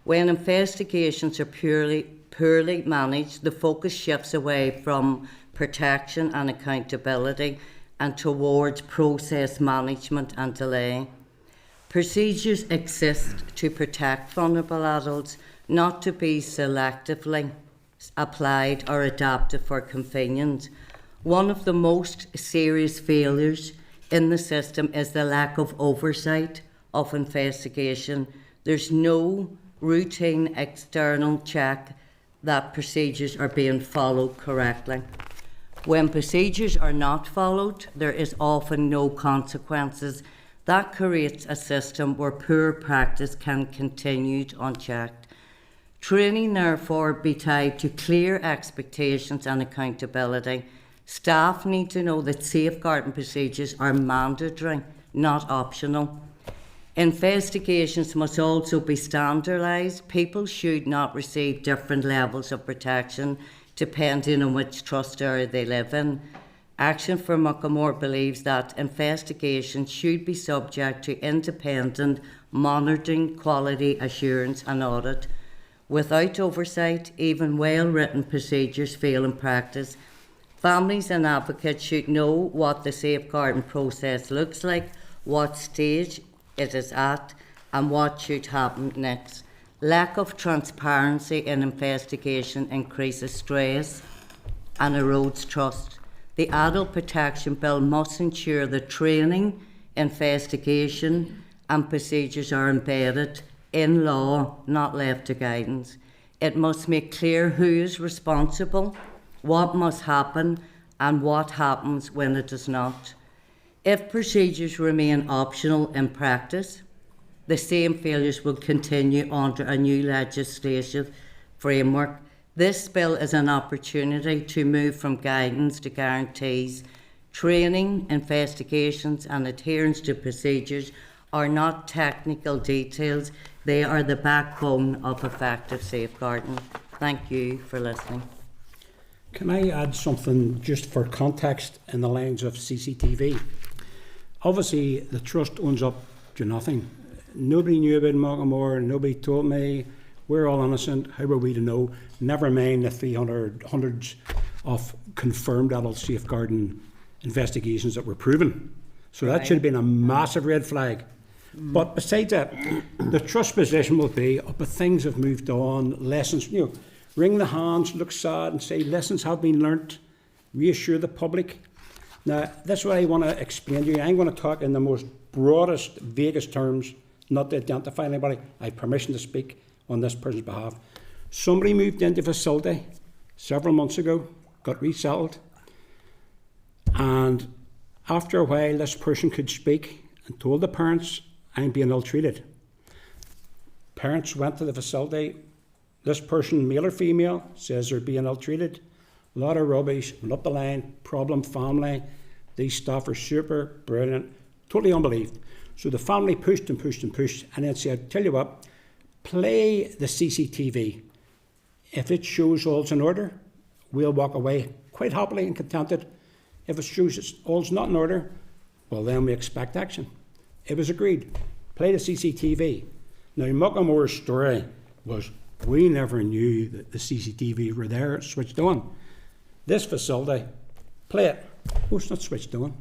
When investigations are poorly managed, the focus shifts away from protection and accountability and towards process management and delay. Procedures exist to protect vulnerable adults, not to be selectively applied or adapted for convenience. One of the most serious failures in the system is the lack of oversight of investigation. There's no routine external check that procedures are being followed correctly. When procedures are not followed, there is often no consequences. That creates a system where poor practice can continue unchecked. Training, therefore, be tied to clear expectations and accountability. Staff need to know that safeguarding procedures are mandatory, not optional. Investigations must also be standardised. People should not receive different levels of protection depending on which trust area they live in. Action for Muckamore believes that investigations should be subject to independent monitoring, quality assurance and audit. Without oversight, even well-written procedures fail in practice. Families and advocates should know what the safeguarding process looks like, what stage it is at, and what should happen next. Lack of transparency in investigation increases stress and erodes trust. The Adult Protection Bill must ensure that training, investigation and procedures are embedded in law, not left to guidance. It must make clear who is responsible, what must happen and what happens when it does not. If procedures remain optional in practice, the same failures will continue under a new legislative framework. This bill is an opportunity to move from guidance to guarantees. Training, investigations and adherence to procedures are not technical details, they are the backbone of effective safeguarding. Thank you for listening. Can I add something just for context in the lines of CCTV? Obviously, the trust owns up to nothing. Nobody knew about Muckamore, nobody told me. We're all innocent. How were we to know? Never mind the hundreds of confirmed adult safeguarding investigations that were proven. So that should have been a massive red flag. But besides that, the trust position will be, but things have moved on, lessons, wring the hands, look sad and say lessons have been learnt, reassure the public. Now, this is what I want to explain to you. I'm going to talk in the most broadest, vaguest terms, not to identify anybody. I have permission to speak on this person's behalf. Somebody moved into the facility several months ago, got resettled, and after a while this person could speak and told the parents, I'm being ill-treated. Parents went to the facility. This person, male or female, says they're being ill-treated. A lot of rubbish, went up the line, problem family. These staff are super, brilliant, totally unbelieved. So the family pushed and pushed and pushed and then said, tell you what, play the CCTV. If it shows all's in order, we'll walk away quite happily and contented. If it shows all's not in order, well, then we expect action. It was agreed. Play the CCTV. Now, Muckamore's story was, we never knew that the CCTV were there, switched on. This facility, play it. Oh, it's not switched on.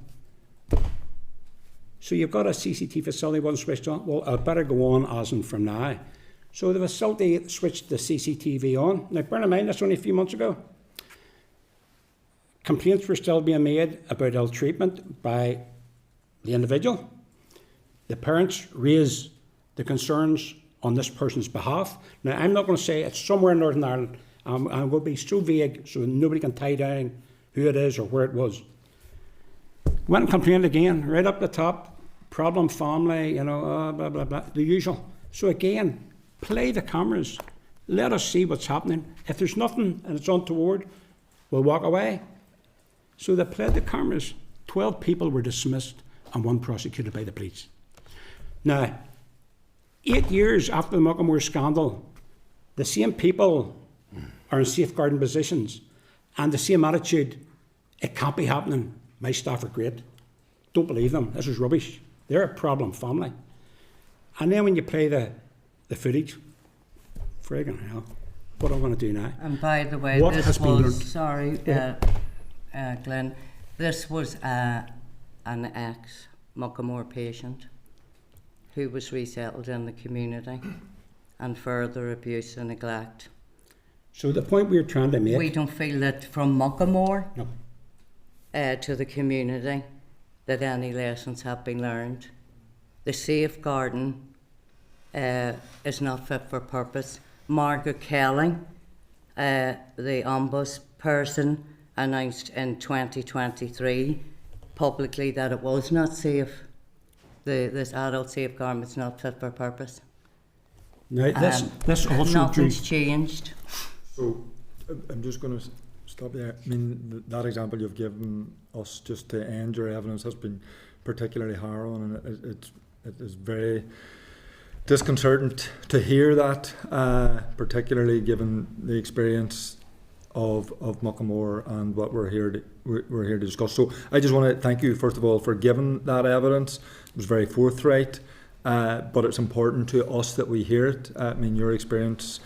So you've got a CCTV facility, wasn't switched on. Well, I better go on as in from now. So the facility switched the CCTV on. Now, bear in mind, that's only a few months ago. Complaints were still being made about ill treatment by the individual. The parents raised the concerns on this person's behalf. Now, I'm not going to say it's somewhere in Northern Ireland. I'm going to be so vague so nobody can tie down who it is or where it was. Went and complained again, right up the top. Problem family, blah, blah, blah, the usual. So again, play the cameras. Let us see what's happening. If there's nothing and it's untoward, we'll walk away. So they played the cameras. 12 people were dismissed and 1 prosecuted by the police. Now, 8 years after the Muckamore scandal, the same people are in safeguarding positions and the same attitude, it can't be happening. My staff are great. Don't believe them. This is rubbish. They're a problem family. And then when you play the footage, friggin' hell, what am I going to do now? And by the way, What this has been was, learned? sorry, Yeah. Glynn, this was an ex-Muckamore patient who was resettled in the community and further abuse and neglect. So the point we're trying to make... We don't feel that from Muckamore No. To the community that any lessons have been learned. The safeguarding is not fit for purpose. Margaret Kelly, the ombudsperson, announced in 2023 publicly that it was not safe. This adult safeguarding is not fit for purpose. Now, this also Nothing's drew... changed. So I'm just going to stop there. I mean, that example you've given us just to end your evidence has been particularly harrowing, and it is very disconcerting to hear that, particularly given the experience of Muckamore and what we're here to discuss. So I just want to thank you first of all for giving that evidence. It was very forthright, but it's important to us that we hear it. I mean, your experience,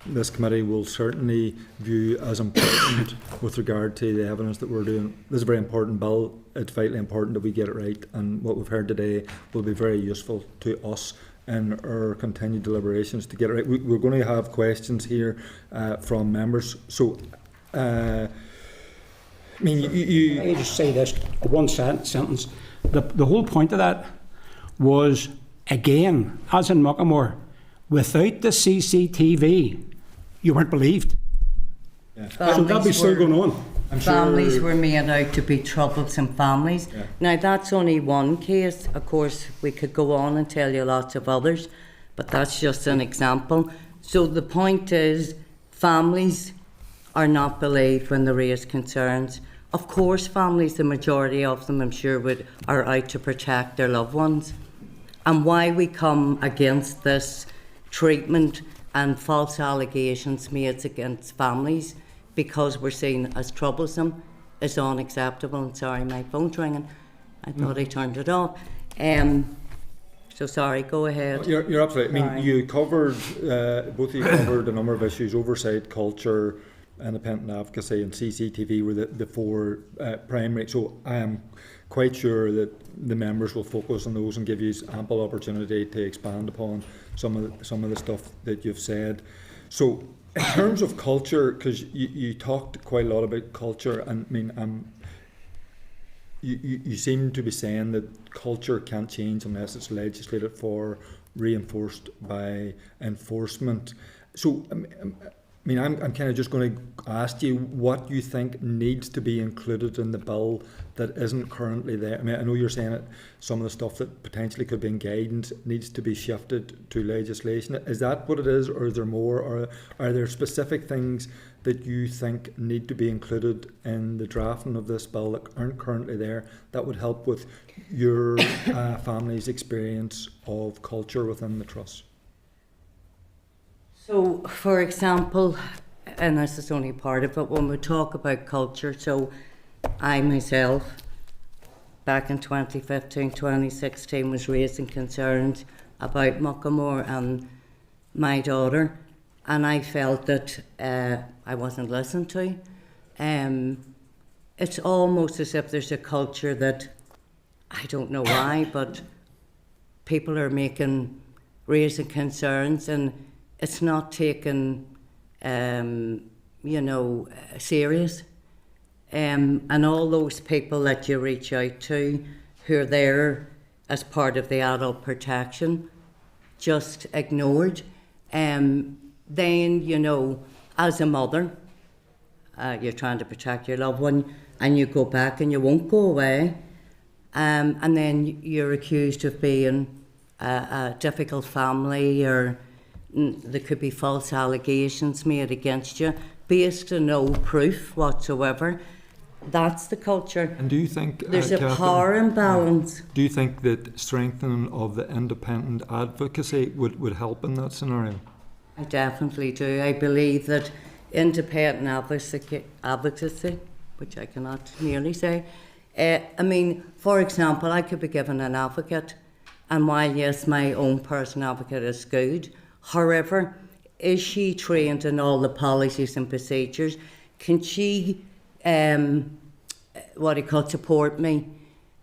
this committee will certainly view as important with regard to the evidence that we're doing. This is a very important bill. It's vitally important that we get it right, and what we've heard today will be very useful to us in our continued deliberations to get it right. We're going to have questions here from members. So, I mean, Let me just say this, one sentence. The whole point of that was, again, as in Muckamore, without the CCTV, you weren't believed. Yeah. So that'll be still going on. Families were made out to be troublesome families. Yeah. Now that's only one case. Of course, we could go on and tell you lots of others, but that's just an example. So the point is, families are not believed when they raise concerns. Of course, families, the majority of them, I'm sure, are out to protect their loved ones. And why we come against this treatment and false allegations made against families, because we're seen as troublesome, is unacceptable. And sorry, my phone's ringing. I thought I turned it off. So sorry, go ahead. You're absolutely. I mean, Sorry. you covered, both of you covered a number of issues: oversight, culture, independent advocacy, and CCTV were the 4 primary. So I am quite sure that the members will focus on those and give you ample opportunity to expand upon some of the stuff that you've said. So in terms of culture, because you talked quite a lot about culture, and I mean, you seem to be saying that culture can't change unless it's legislated for, reinforced by enforcement. So I mean, I'm kind of just going to ask you what you think needs to be included in the bill that isn't currently there. I mean, I know you're saying that some of the stuff that potentially could be in guidance needs to be shifted to legislation. Is that what it is, or is there more? Or are there specific things that you think need to be included in the drafting of this bill that aren't currently there that would help with your family's experience of culture within the trust? So, for example, and this is only part of it, when we talk about culture, so I myself, back in 2015, 2016, was raising concerns about Muckamore and my daughter, and I felt that I wasn't listened to. It's almost as if there's a culture that, I don't know why, but people are raising concerns, and it's not taken, serious. And all those people that you reach out to who are there as part of the adult protection, just ignored. Then, as a mother, you're trying to protect your loved one, and you go back and you won't go away. And then you're accused of being a difficult family, or there could be false allegations made against you based on no proof whatsoever. That's the culture. And do you think there's a Catherine, power imbalance? Do you think that strengthening of the independent advocacy would help in that scenario? I definitely do. I believe that independent advocacy, which I cannot nearly say, for example, I could be given an advocate, and while yes, my own personal advocate is good, however, is she trained in all the policies and procedures? Can she support me?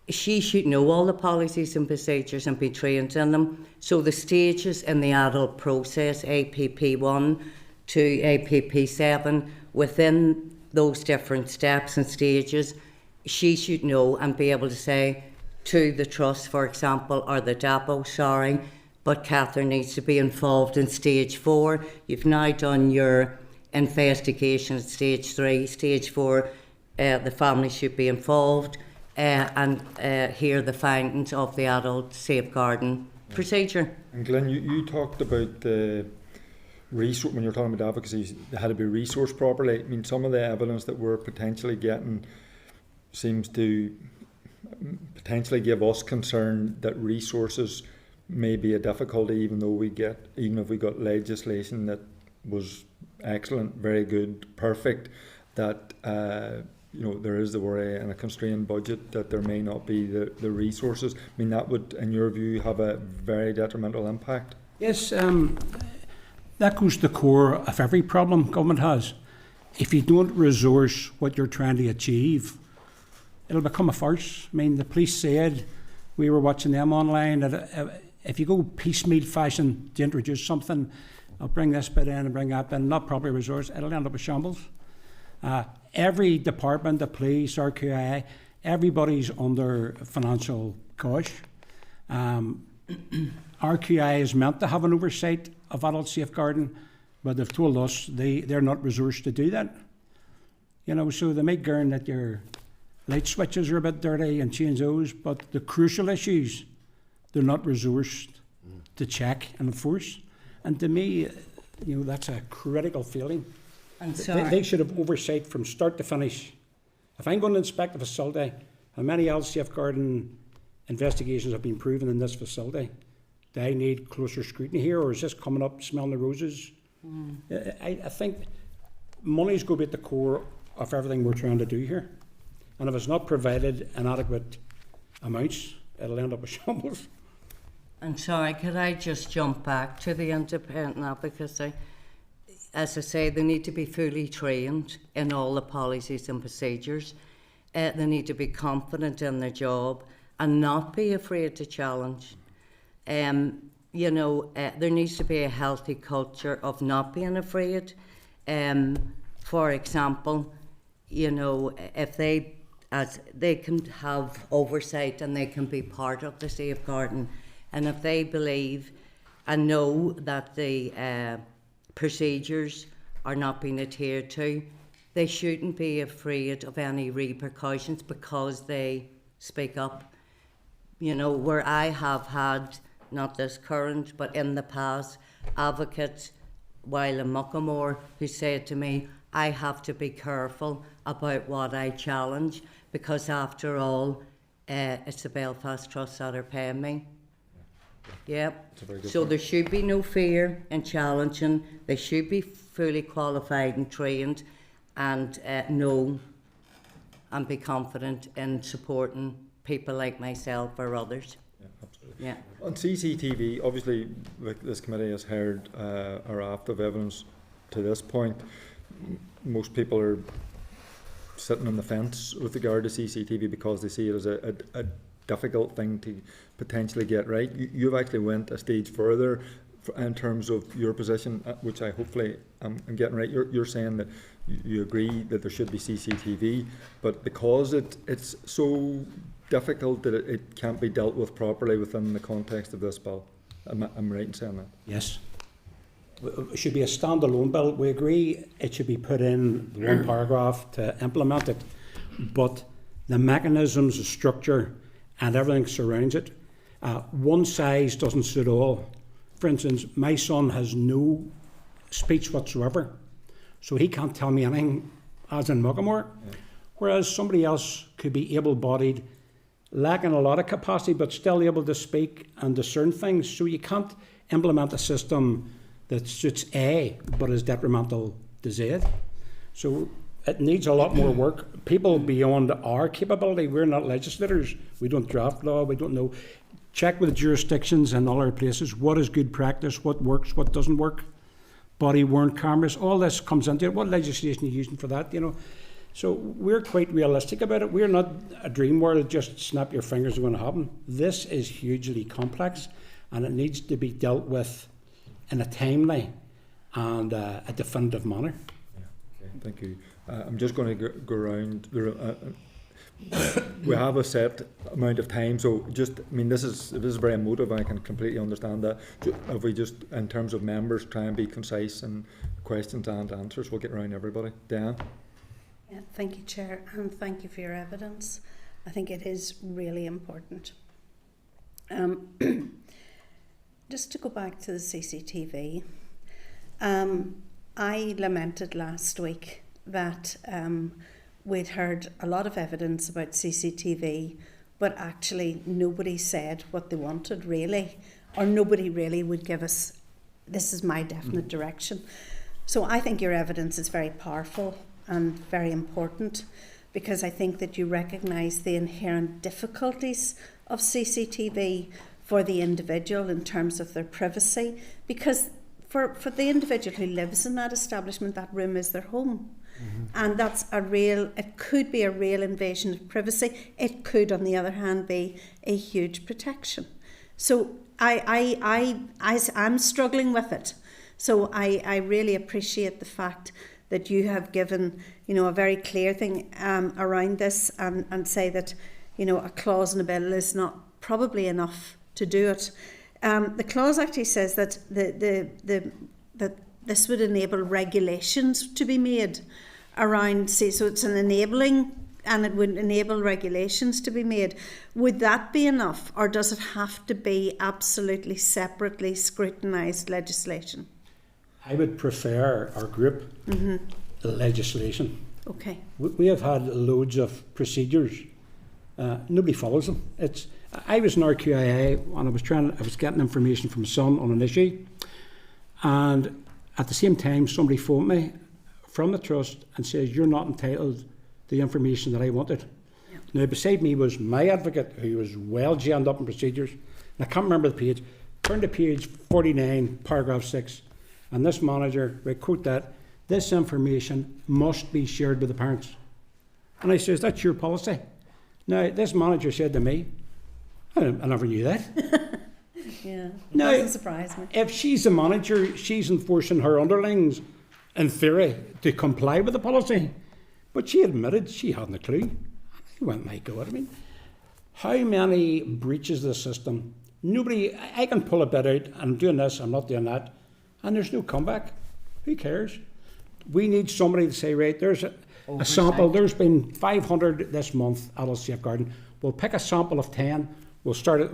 She should know all the policies and procedures and be trained in them. So the stages in the adult process, APP1 to APP7, within those different steps and stages, she should know and be able to say to the trust, for example, or the depot, sorry, but Catherine needs to be involved in stage 4. You've now done your investigation at stage 3. Stage 4, the family should be involved and hear the findings of the adult safeguarding procedure. And Glynn, you talked about the resource, when you're talking about advocacy, they had to be resourced properly. I mean, some of the evidence that we're potentially getting seems to potentially give us concern that resources may be a difficulty, even if we got legislation that was excellent, very good, perfect, that there is the worry in a constrained budget that there may not be the resources. I mean, that would, in your view, have a very detrimental impact. Yes, that goes to the core of every problem government has. If you don't resource what you're trying to achieve, it'll become a farce. I mean, the police said, we were watching them online, that if you go piecemeal fashion to introduce something, I'll bring this bit in and bring that bit in, not properly resourced, it'll end up a shambles. Every department, the police, RQI, everybody's under financial cosh. RQI is meant to have an oversight of adult safeguarding, but they've told us they're not resourced to do that. So they make gurn that your light switches are a bit dirty and change those, but the crucial issues, they're not resourced to check and enforce. And to me, that's a critical feeling. They should have oversight from start to finish. If I'm going to inspect a facility, how many adult safeguarding investigations have been proven in this facility? Do I need closer scrutiny here, or is this coming up smelling the roses? I think money's going to be at the core of everything we're trying to do here. And if it's not provided in adequate amounts, it'll end up with shambles. And sorry, could I just jump back to the independent advocacy? As I say, they need to be fully trained in all the policies and procedures. They need to be confident in their job and not be afraid to challenge. There needs to be a healthy culture of not being afraid. For example, if they can have oversight and they can be part of the safeguarding, and if they believe and know that the procedures are not being adhered to, they shouldn't be afraid of any repercussions because they speak up. Where I have had, not this current, but in the past, advocates while in Muckamore who said to me, I have to be careful about what I challenge because after all, it's the Belfast Trust that are paying me. Yep. That's a very good So point. there should be no fear in challenging. They should be fully qualified and trained, and know and be confident in supporting people like myself or others. Yeah, absolutely. Yeah. On CCTV, obviously, like this committee has heard a raft of evidence to this point. Most people are sitting on the fence with regard to CCTV because they see it as a difficult thing to potentially get right. You've actually went a stage further in terms of your position, which I hopefully I'm getting right. You're saying that you agree that there should be CCTV, but because it's so difficult that it can't be dealt with properly within the context of this bill. I'm right in saying that? Yes. It should be a standalone bill. We agree it should be put in one paragraph to implement it, but the mechanisms, the structure, and everything surrounds it, one size doesn't suit all. For instance, my son has no speech whatsoever, so he can't tell me anything, as in Muckamore, whereas somebody else could be able-bodied, lacking a lot of capacity, but still able to speak and discern things. So you can't implement a system that suits A, but is detrimental to Z. So it needs a lot more work. People beyond our capability, we're not legislators, we don't draft law, we don't know. Check with jurisdictions and other places, what is good practice, what works, what doesn't work. Body-worn cameras, all this comes into it. What legislation are you using for that, you know? So we're quite realistic about it. We're not a dream world, just snap your fingers, it's going to happen. This is hugely complex, and it needs to be dealt with in a timely and a definitive manner. Yeah. Okay. Thank you. I'm just going to go around. We have a set amount of time, so just, I mean, this is very emotive. I can completely understand that. If we just, in terms of members, try and be concise in questions and answers, we'll get around everybody. Dan? Yeah, thank you, Chair, and thank you for your evidence. I think it is really important. Just to go back to the CCTV, I lamented last week that we'd heard a lot of evidence about CCTV, but actually nobody said what they wanted really, or nobody really would give us, this is my definite direction. So I think your evidence is very powerful and very important, because I think that you recognise the inherent difficulties of CCTV for the individual in terms of their privacy, because for the individual who lives in that establishment, that room is their home. And that's it could be a real invasion of privacy. It could, on the other hand, be a huge protection. So I'm struggling with it. So I really appreciate the fact that you have given, a very clear thing around this, and say that, a clause in a bill is not probably enough to do it. The clause actually says that that this would enable regulations to be made around, so it's an enabling, and it would enable regulations to be made. Would that be enough, or does it have to be absolutely separately scrutinised legislation? I would prefer our group legislation. Okay. We have had loads of procedures. Nobody follows them. I was in RQIA and I was getting information from my son on an issue, and at the same time somebody phoned me from the trust and says, you're not entitled to the information that I wanted. Yep. Now beside me was my advocate, who was well jammed up in procedures, and I can't remember the page. Turn to page 49, paragraph 6, and this manager, I quote that, this information must be shared with the parents. And I says, that's your policy. Now this manager said to me, I never knew that. Yeah, it now, doesn't surprise me. If she's the manager, she's enforcing her underlings, in theory, to comply with the policy. But she admitted she hadn't a clue. I went, my God, I mean, how many breaches of the system? Nobody, I can pull a bit out, I'm doing this, I'm not doing that, and there's no comeback. Who cares? We need somebody to say, right, there's a sample, there's been 500 this month, adult safeguarding. We'll pick a sample of 10, we'll start at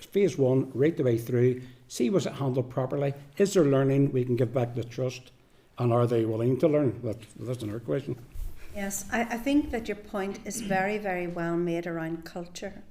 phase 1, right the way through, see was it handled properly, is there learning we can give back to trust, and are they willing to learn? That's another question. Yes, I think that your point is very, very well made around culture.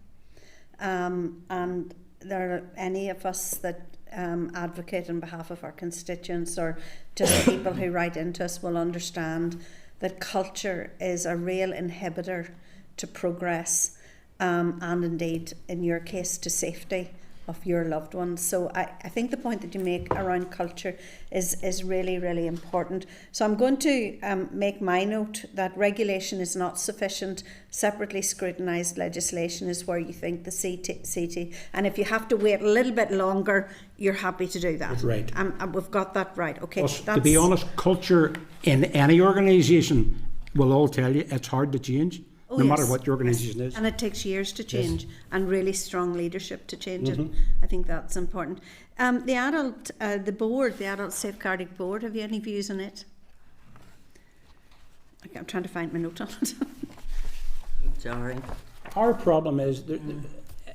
And there are any of us that advocate on behalf of our constituents or just people who write into us will understand that culture is a real inhibitor to progress and indeed, in your case, to safety of your loved ones. So I think the point that you make around culture is really, really important. So I'm going to make my note that regulation is not sufficient. Separately scrutinised legislation is where you think the CT, and if you have to wait a little bit longer, you're happy to do that. Right. We've got that right. Okay. Well, to be honest, culture in any organisation will all tell you it's hard to change. Oh, no yes. matter what your organisation is. And it takes years to change, and really strong leadership to change it. I think that's important. The Adult Safeguarding Board, have you any views on it? Okay, I'm trying to find my note on it. Sorry. Our problem is,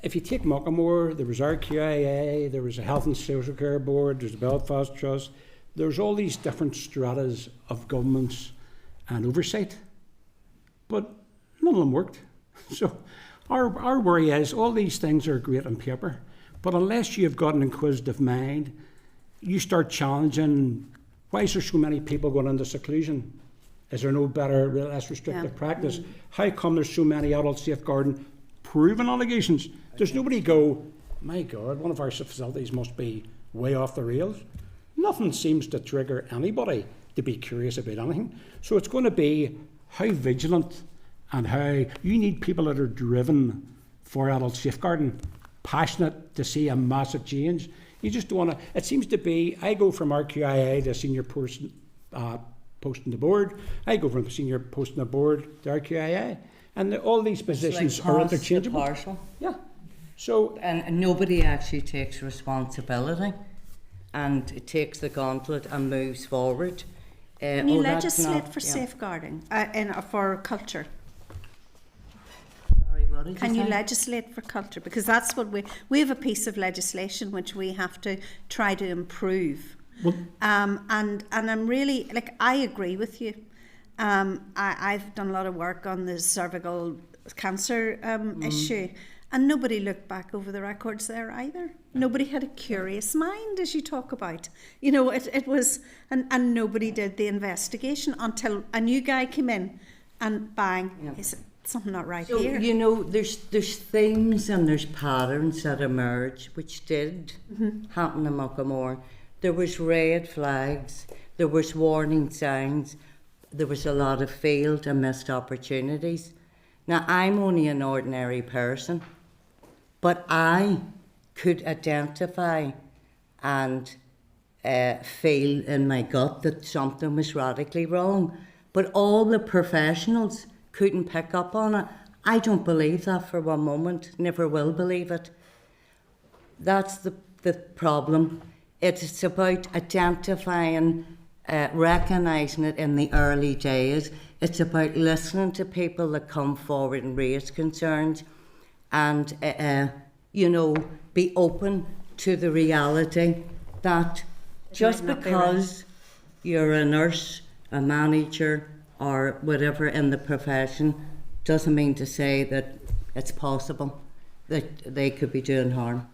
if you take Muckamore, there was RQIA, there was a Health and Social Care Board, there's the Belfast Trust, there's all these different stratas of governments and oversight. But none of them worked. So our worry is all these things are great on paper, but unless you've got an inquisitive mind, you start challenging, why is there so many people going into seclusion? Is there no better, less restrictive practice? How come there's so many adult safeguarding proven allegations? Does nobody go, my God, one of our facilities must be way off the rails? Nothing seems to trigger anybody to be curious about anything. So it's going to be how vigilant and how you need people that are driven for adult safeguarding, passionate to see a massive change. You just don't want to. It seems to be, I go from RQIA to senior person post on the board, I go from the senior post on the board to RQIA, and all these positions are interchangeable. Partial. Yeah. So and nobody actually takes responsibility and takes the gauntlet and moves forward. Can you legislate for safeguarding and for culture? Can you legislate for culture? Because that's what we have a piece of legislation which we have to try to improve. Well, and I'm really, I agree with you. I've done a lot of work on the cervical cancer issue, and nobody looked back over the records there either. Nobody had a curious mind, as you talk about. You know, it was, and nobody did the investigation until a new guy came in and bang, he said, something not right so, here. You know, there's themes and there's patterns that emerge, which did happen in Muckamore. There was red flags, there was warning signs, there was a lot of failed and missed opportunities. Now, I'm only an ordinary person, but I could identify and feel in my gut that something was radically wrong. But all the professionals couldn't pick up on it. I don't believe that for one moment, never will believe it. That's the problem. It's about identifying, recognising it in the early days. It's about listening to people that come forward and raise concerns and, you know, be open to the reality that just because you're a nurse, a manager, or whatever in the profession doesn't mean to say that it's possible that they could be doing harm.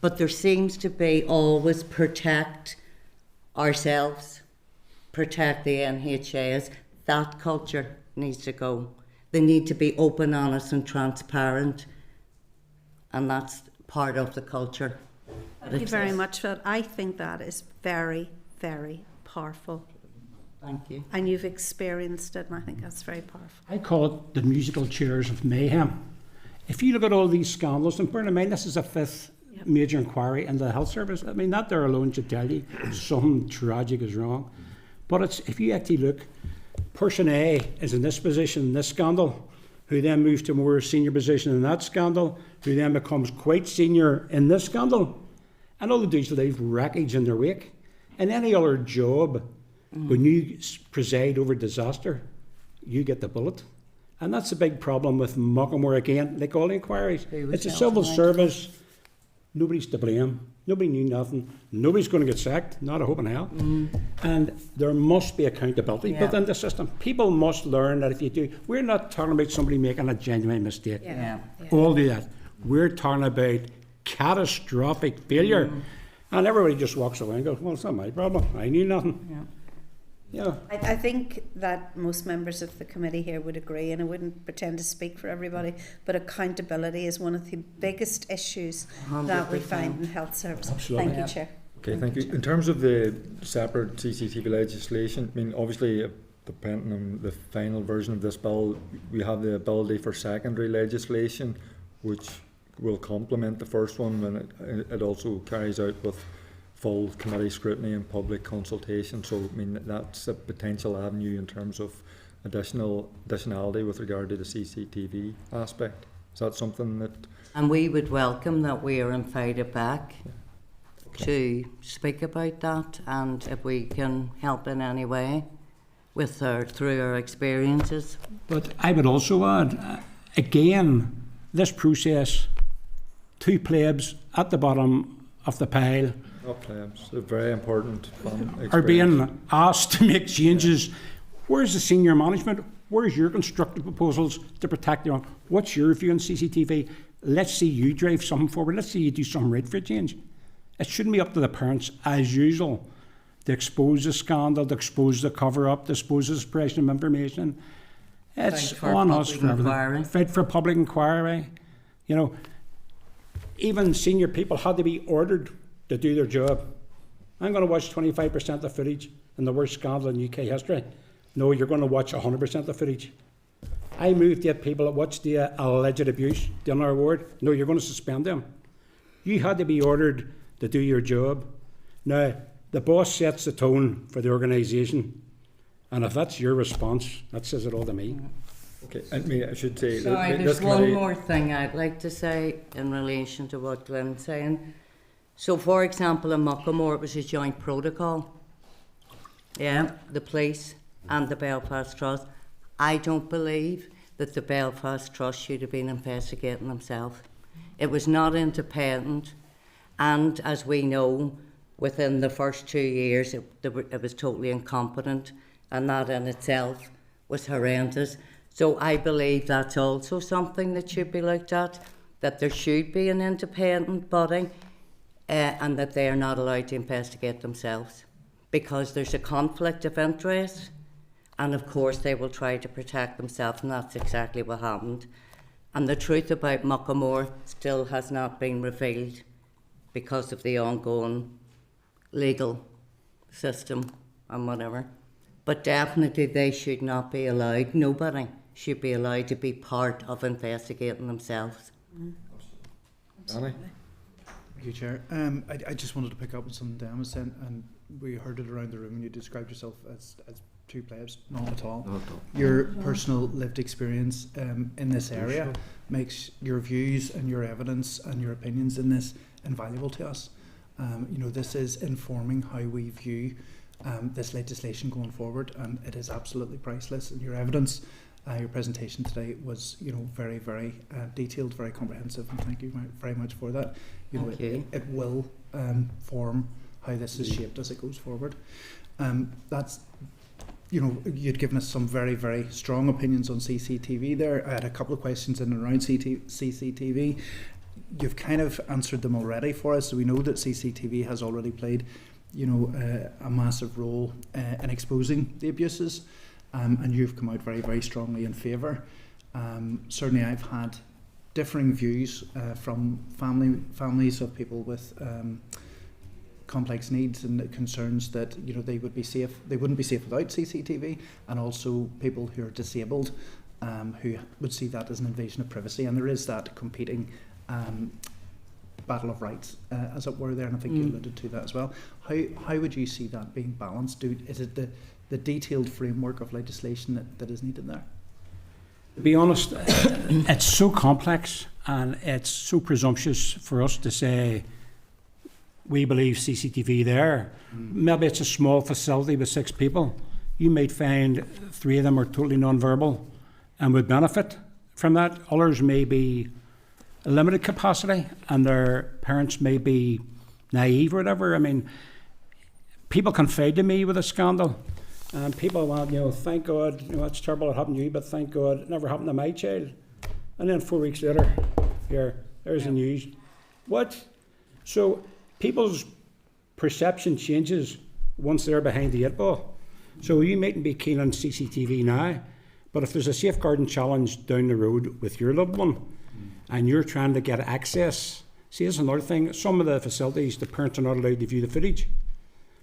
But there seems to be always protect ourselves, protect the NHS. That culture needs to go. They need to be open, honest and transparent, and that's part of the culture. Thank you very much for that. I think that is very, very powerful. Thank you. And you've experienced it, and I think that's very powerful. I call it the musical chairs of mayhem. If you look at all these scandals, and bear in mind this is a fifth major inquiry into the health service, I mean that there alone should tell you something tragic is wrong. But it's, if you actually look, person A is in this position in this scandal, who then moves to a more senior position in that scandal, who then becomes quite senior in this scandal, and all they do is leave wreckage in their wake. In any other job, when you preside over disaster, you get the bullet. And that's a big problem with Muckamore again, like all inquiries. It's a civil service, nobody's to blame, nobody knew nothing, nobody's going to get sacked, not a hope in hell. And there must be accountability built into the system. People must learn that if you do, we're not talking about somebody making a genuine mistake. All do that. We're talking about catastrophic failure. And everybody just walks away and goes, well, it's not my problem. I knew nothing. Yeah. Yeah. I think that most members of the committee here would agree, and I wouldn't pretend to speak for everybody, but accountability is one of the biggest issues that we 100%. find in health services. Absolutely. Thank you, Chair. Okay, thank you. In terms of the separate CCTV legislation, I mean, obviously, depending on the final version of this bill, we have the ability for secondary legislation, which will complement the first one, and it also carries out with full committee scrutiny and public consultation. So, I mean, that's a potential avenue in terms of additionality with regard to the CCTV aspect. Is that something that... And we would welcome that we are invited back to speak about that, and if we can help in any way with through our experiences. But I would also add, again, this process, two plebs at the bottom of the pile Not plebs, a very important are being asked to make changes. Where's the senior management? Where's your constructive proposals to protect their own? What's your view on CCTV? Let's see you drive something forward. Let's see you do something right for a change. It shouldn't be up to the parents, as usual, to expose the scandal, to expose the cover-up, to expose the suppression of information. It's Fight for on us public for everything. inquiry. Fight for public inquiry. You know, even senior people had to be ordered to do their job. I'm going to watch 25% of the footage in the worst scandal in UK history. No, you're going to watch 100% of the footage. I moved to get people that watched the alleged abuse in our ward. No, you're going to suspend them. You had to be ordered to do your job. Now, the boss sets the tone for the organisation, and if that's your response, that says it all to me. Okay, I should say... Sorry, this there's one committee- more thing I'd like to say in relation to what Glynn's saying. So, for example, in Muckamore, it was a joint protocol. Yeah, the police and the Belfast Trust. I don't believe that the Belfast Trust should have been investigating themselves. It was not independent, and as we know, within the first 2 years, it was totally incompetent, and that in itself was horrendous. So I believe that's also something that should be looked at, that there should be an independent body, and that they are not allowed to investigate themselves, because there's a conflict of interest, and of course they will try to protect themselves, and that's exactly what happened. And the truth about Muckamore still has not been revealed because of the ongoing legal system and whatever. But definitely they should not be allowed, nobody should be allowed to be part of investigating themselves. Danny? Thank you, Chair. I just wanted to pick up on something Dan was saying, and we heard it around the room, and you described yourself as two plebs. Not at all. Not at all. Your personal lived experience in this area makes your views and your evidence and your opinions in this invaluable to us. You know, this is informing how we view this legislation going forward, and it is absolutely priceless. And your evidence, your presentation today was, you know, very, very detailed, very comprehensive, and thank you very much for that. You know, Thank you. it will form how this is shaped as it goes forward. That's, you know, you'd given us some very, very strong opinions on CCTV there. I had a couple of questions in and around CCTV. You've kind of answered them already for us. So we know that CCTV has already played, you know, a massive role in exposing the abuses, and you've come out very, very strongly in favour. Certainly I've had differing views from families of people with complex needs and concerns that, you know, they wouldn't be safe without CCTV, and also people who are disabled who would see that as an invasion of privacy, and there is that competing battle of rights, as it were there, and I think you alluded to that as well. How would you see that being balanced? Is it the detailed framework of legislation that is needed there? To be honest, it's so complex and it's so presumptuous for us to say we believe CCTV there. Maybe it's a small facility with 6 people. You might find 3 of them are totally non-verbal and would benefit from that. Others may be a limited capacity and their parents may be naive or whatever. I mean, people confide to me with a scandal, and people want, you know, thank God, you know, it's terrible it happened to you, but thank God it never happened to my child. And then 4 weeks later, there's the news. What? So people's perception changes once they're behind the 8 ball. So you mightn't be keen on CCTV now, but if there's a safeguarding challenge down the road with your loved one and you're trying to get access, see, this is another thing. Some of the facilities, the parents are not allowed to view the footage.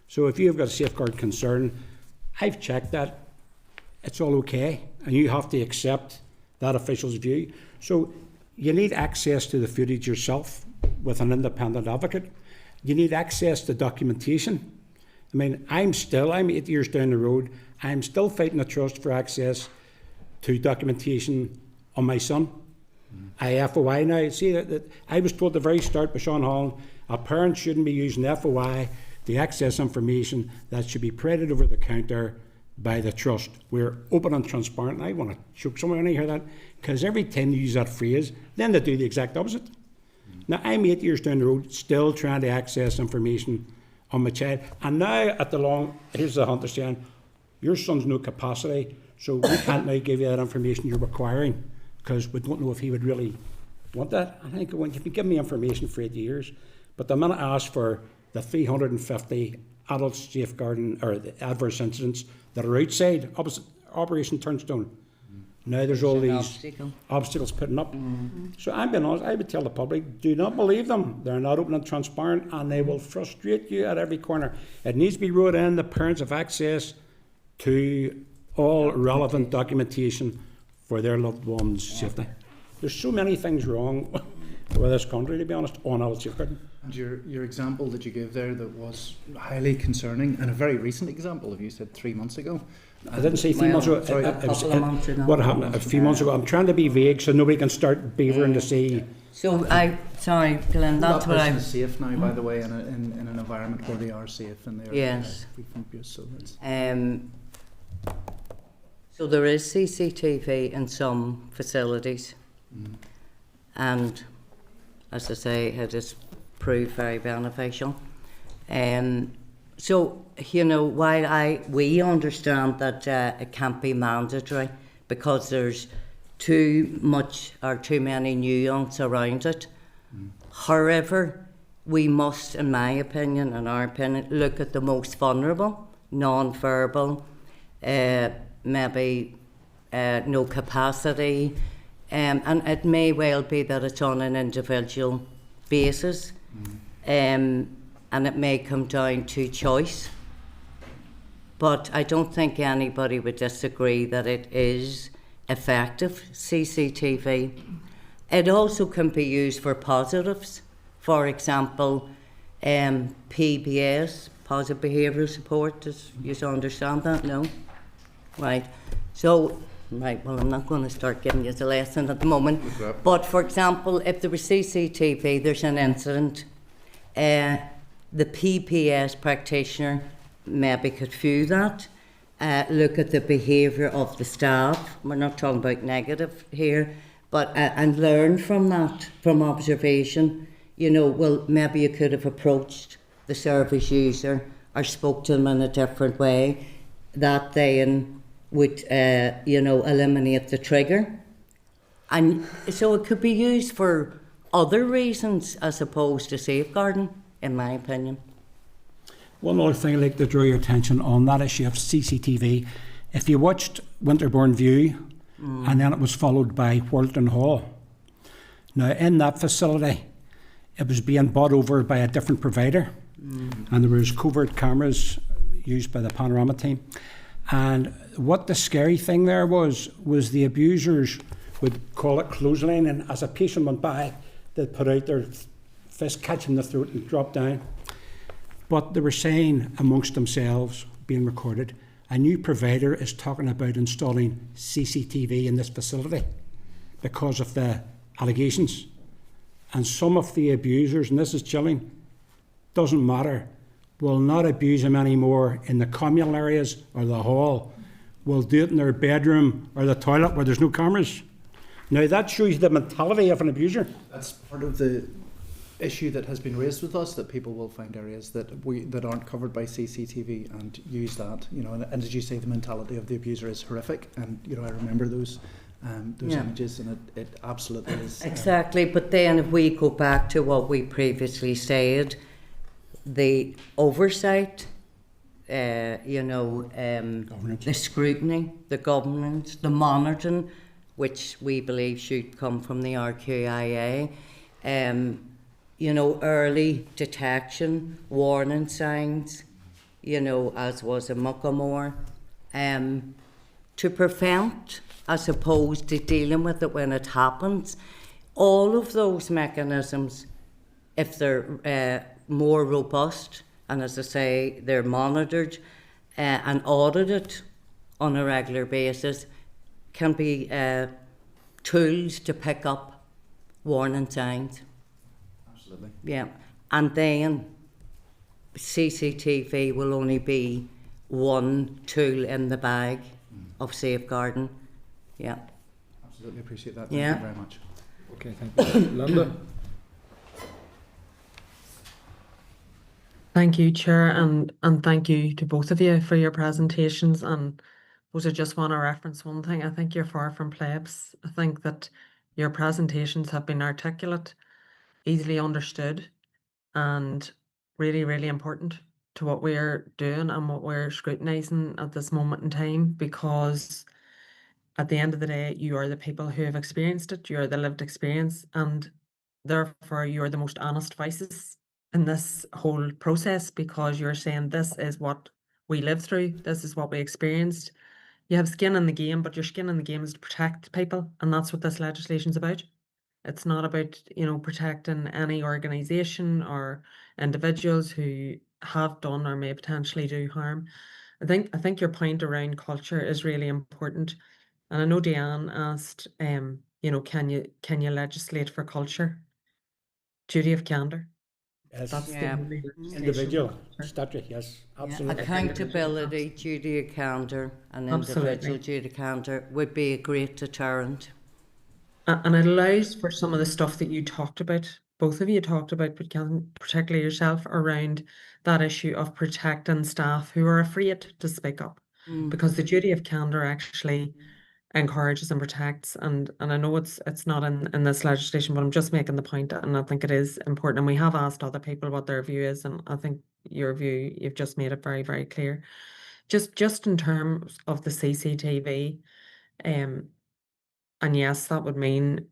So if you've got a safeguard concern, I've checked that, it's all okay, and you have to accept that official's view. So you need access to the footage yourself with an independent advocate. You need access to documentation. I mean, I'm 8 years down the road, I'm still fighting the trust for access to documentation on my son. I FOI now. See, that I was told at the very start by Sean Holland, a parent shouldn't be using FOI to access information that should be provided over the counter by the trust. We're open and transparent. And I want to choke someone when I hear that, because every time you use that phrase, then they do the exact opposite. Now, I'm 8 years down the road, still trying to access information on my child. And now, here's the hunter saying, your son's no capacity, so we can't now give you that information you're requiring, because we don't know if he would really want that. I think, well, you've been giving me information for 8 years, but the minute I ask for the 350 adult safeguarding or the adverse incidents that are outside Operation Turnstone, now there's all these obstacles putting up. So I'm being honest, I would tell the public, do not believe them. They're not open and transparent, and they will frustrate you at every corner. It needs to be wrote in, the parents have access to all relevant documentation for their loved ones' safety. There's so many things wrong with this country, to be honest, on adult safeguarding. And your example that you gave there that was highly concerning, and a very recent example, you said 3 months ago. I didn't say 3 months ago. What happened a few months ago? I'm trying to be vague so nobody can start beavering to see. So sorry, Glynn, that's what I'm. Safe now, by the way, in an environment where they are safe and they are free from abuse. So that's. So there is CCTV in some facilities, and as I say, it has proved very beneficial. So, you know, while we understand that it can't be mandatory because there's too many nuance around it. However, we must, in my opinion, look at the most vulnerable, non-verbal, maybe no capacity, and it may well be that it's on an individual basis, and it may come down to choice. But I don't think anybody would disagree that it is effective, CCTV. It also can be used for positives. For example, PBS, positive behavioural support, does you understand that? No? Right. So, well, I'm not going to start giving you the lesson at the moment. But for example, if there was CCTV, there's an incident, the PPS practitioner maybe could view that, look at the behaviour of the staff. We're not talking about negative here, but and learn from that, from observation. You know, well, maybe you could have approached the service user or spoke to them in a different way. That then would, eliminate the trigger. And so it could be used for other reasons as opposed to safeguarding, in my opinion. One other thing I'd like to draw your attention on that issue of CCTV. If you watched Winterbourne View, and then it was followed by Wharton Hall. Now, in that facility, it was being bought over by a different provider, and there was covert cameras used by the panorama team. And what the scary thing there was the abusers would call it clothesline, and as a patient went by, they'd put out their fist, catch him in the throat and drop down. But they were saying amongst themselves, being recorded, a new provider is talking about installing CCTV in this facility because of the allegations. And some of the abusers, and this is chilling, doesn't matter, will not abuse him anymore in the communal areas or the hall, will do it in their bedroom or the toilet where there's no cameras. Now that shows the mentality of an abuser. That's part of the issue that has been raised with us, that people will find areas that aren't covered by CCTV and use that, and as you say, the mentality of the abuser is horrific, and I remember those those Yeah. images, and it absolutely is. Exactly, but then if we go back to what we previously said, the oversight, the scrutiny, the governance, the monitoring, which we believe should come from the RQIA, early detection, warning signs, as was in Muckamore, to prevent as opposed to dealing with it when it happens. All of those mechanisms, if they're more robust, and as I say, they're monitored and audited on a regular basis, can be tools to pick up warning signs. Absolutely. Yeah, and then CCTV will only be one tool in the bag of safeguarding. Yeah. Absolutely appreciate that. Yeah. Thank you very much. Okay, thank you. Linda? Thank you, Chair, and thank you to both of you for your presentations. And I just want to reference one thing. I think you're far from plebs. I think that your presentations have been articulate, easily understood, and really, really important to what we're doing and what we're scrutinising at this moment in time, because at the end of the day, you are the people who have experienced it, you are the lived experience, and therefore you are the most honest voices in this whole process, because you're saying this is what we lived through, this is what we experienced. You have skin in the game, but your skin in the game is to protect people, and that's what this legislation's about. It's not about, protecting any organisation or individuals who have done or may potentially do harm. I think your point around culture is really important. And I know Diane asked, can you legislate for culture? Duty of candor. Yes. That's Yeah. the only legislation Individual for culture. statute, yes, Yeah, absolutely. accountability, duty of candor, and individual Absolutely. duty of candor would be a great deterrent. And it allows for some of the stuff that you talked about, both of you talked about, but particularly yourself, around that issue of protecting staff who are afraid to speak up. Because the duty of candor actually encourages and protects, and I know it's not in this legislation, but I'm just making the point, and I think it is important. And we have asked other people what their view is, and I think your view, you've just made it very, very clear. Just in terms of the CCTV, and yes, that would mean,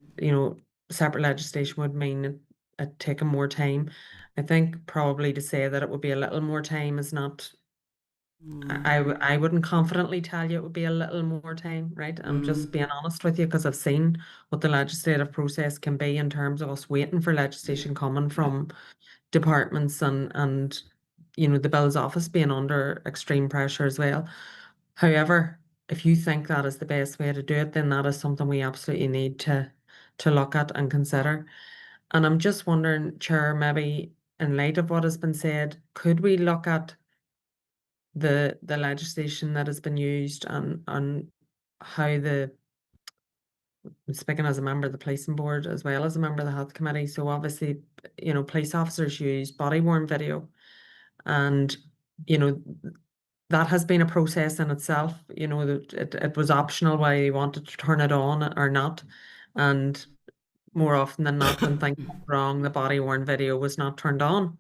separate legislation would mean it taking more time. I think probably to say that it would be a little more time is not. I wouldn't confidently tell you it would be a little more time, right? I'm just being honest with you, because I've seen what the legislative process can be in terms of us waiting for legislation coming from departments and the Bill's office being under extreme pressure as well. However, if you think that is the best way to do it, then that is something we absolutely need to look at and consider. And I'm just wondering, Chair, maybe in light of what has been said, could we look at the legislation that has been used and how I'm speaking as a member of the policing board as well as a member of the health committee. So obviously, police officers use body-worn video, and that has been a process in itself. It was optional whether you wanted to turn it on or not, and more often than not, when things went wrong, the body-worn video was not turned on,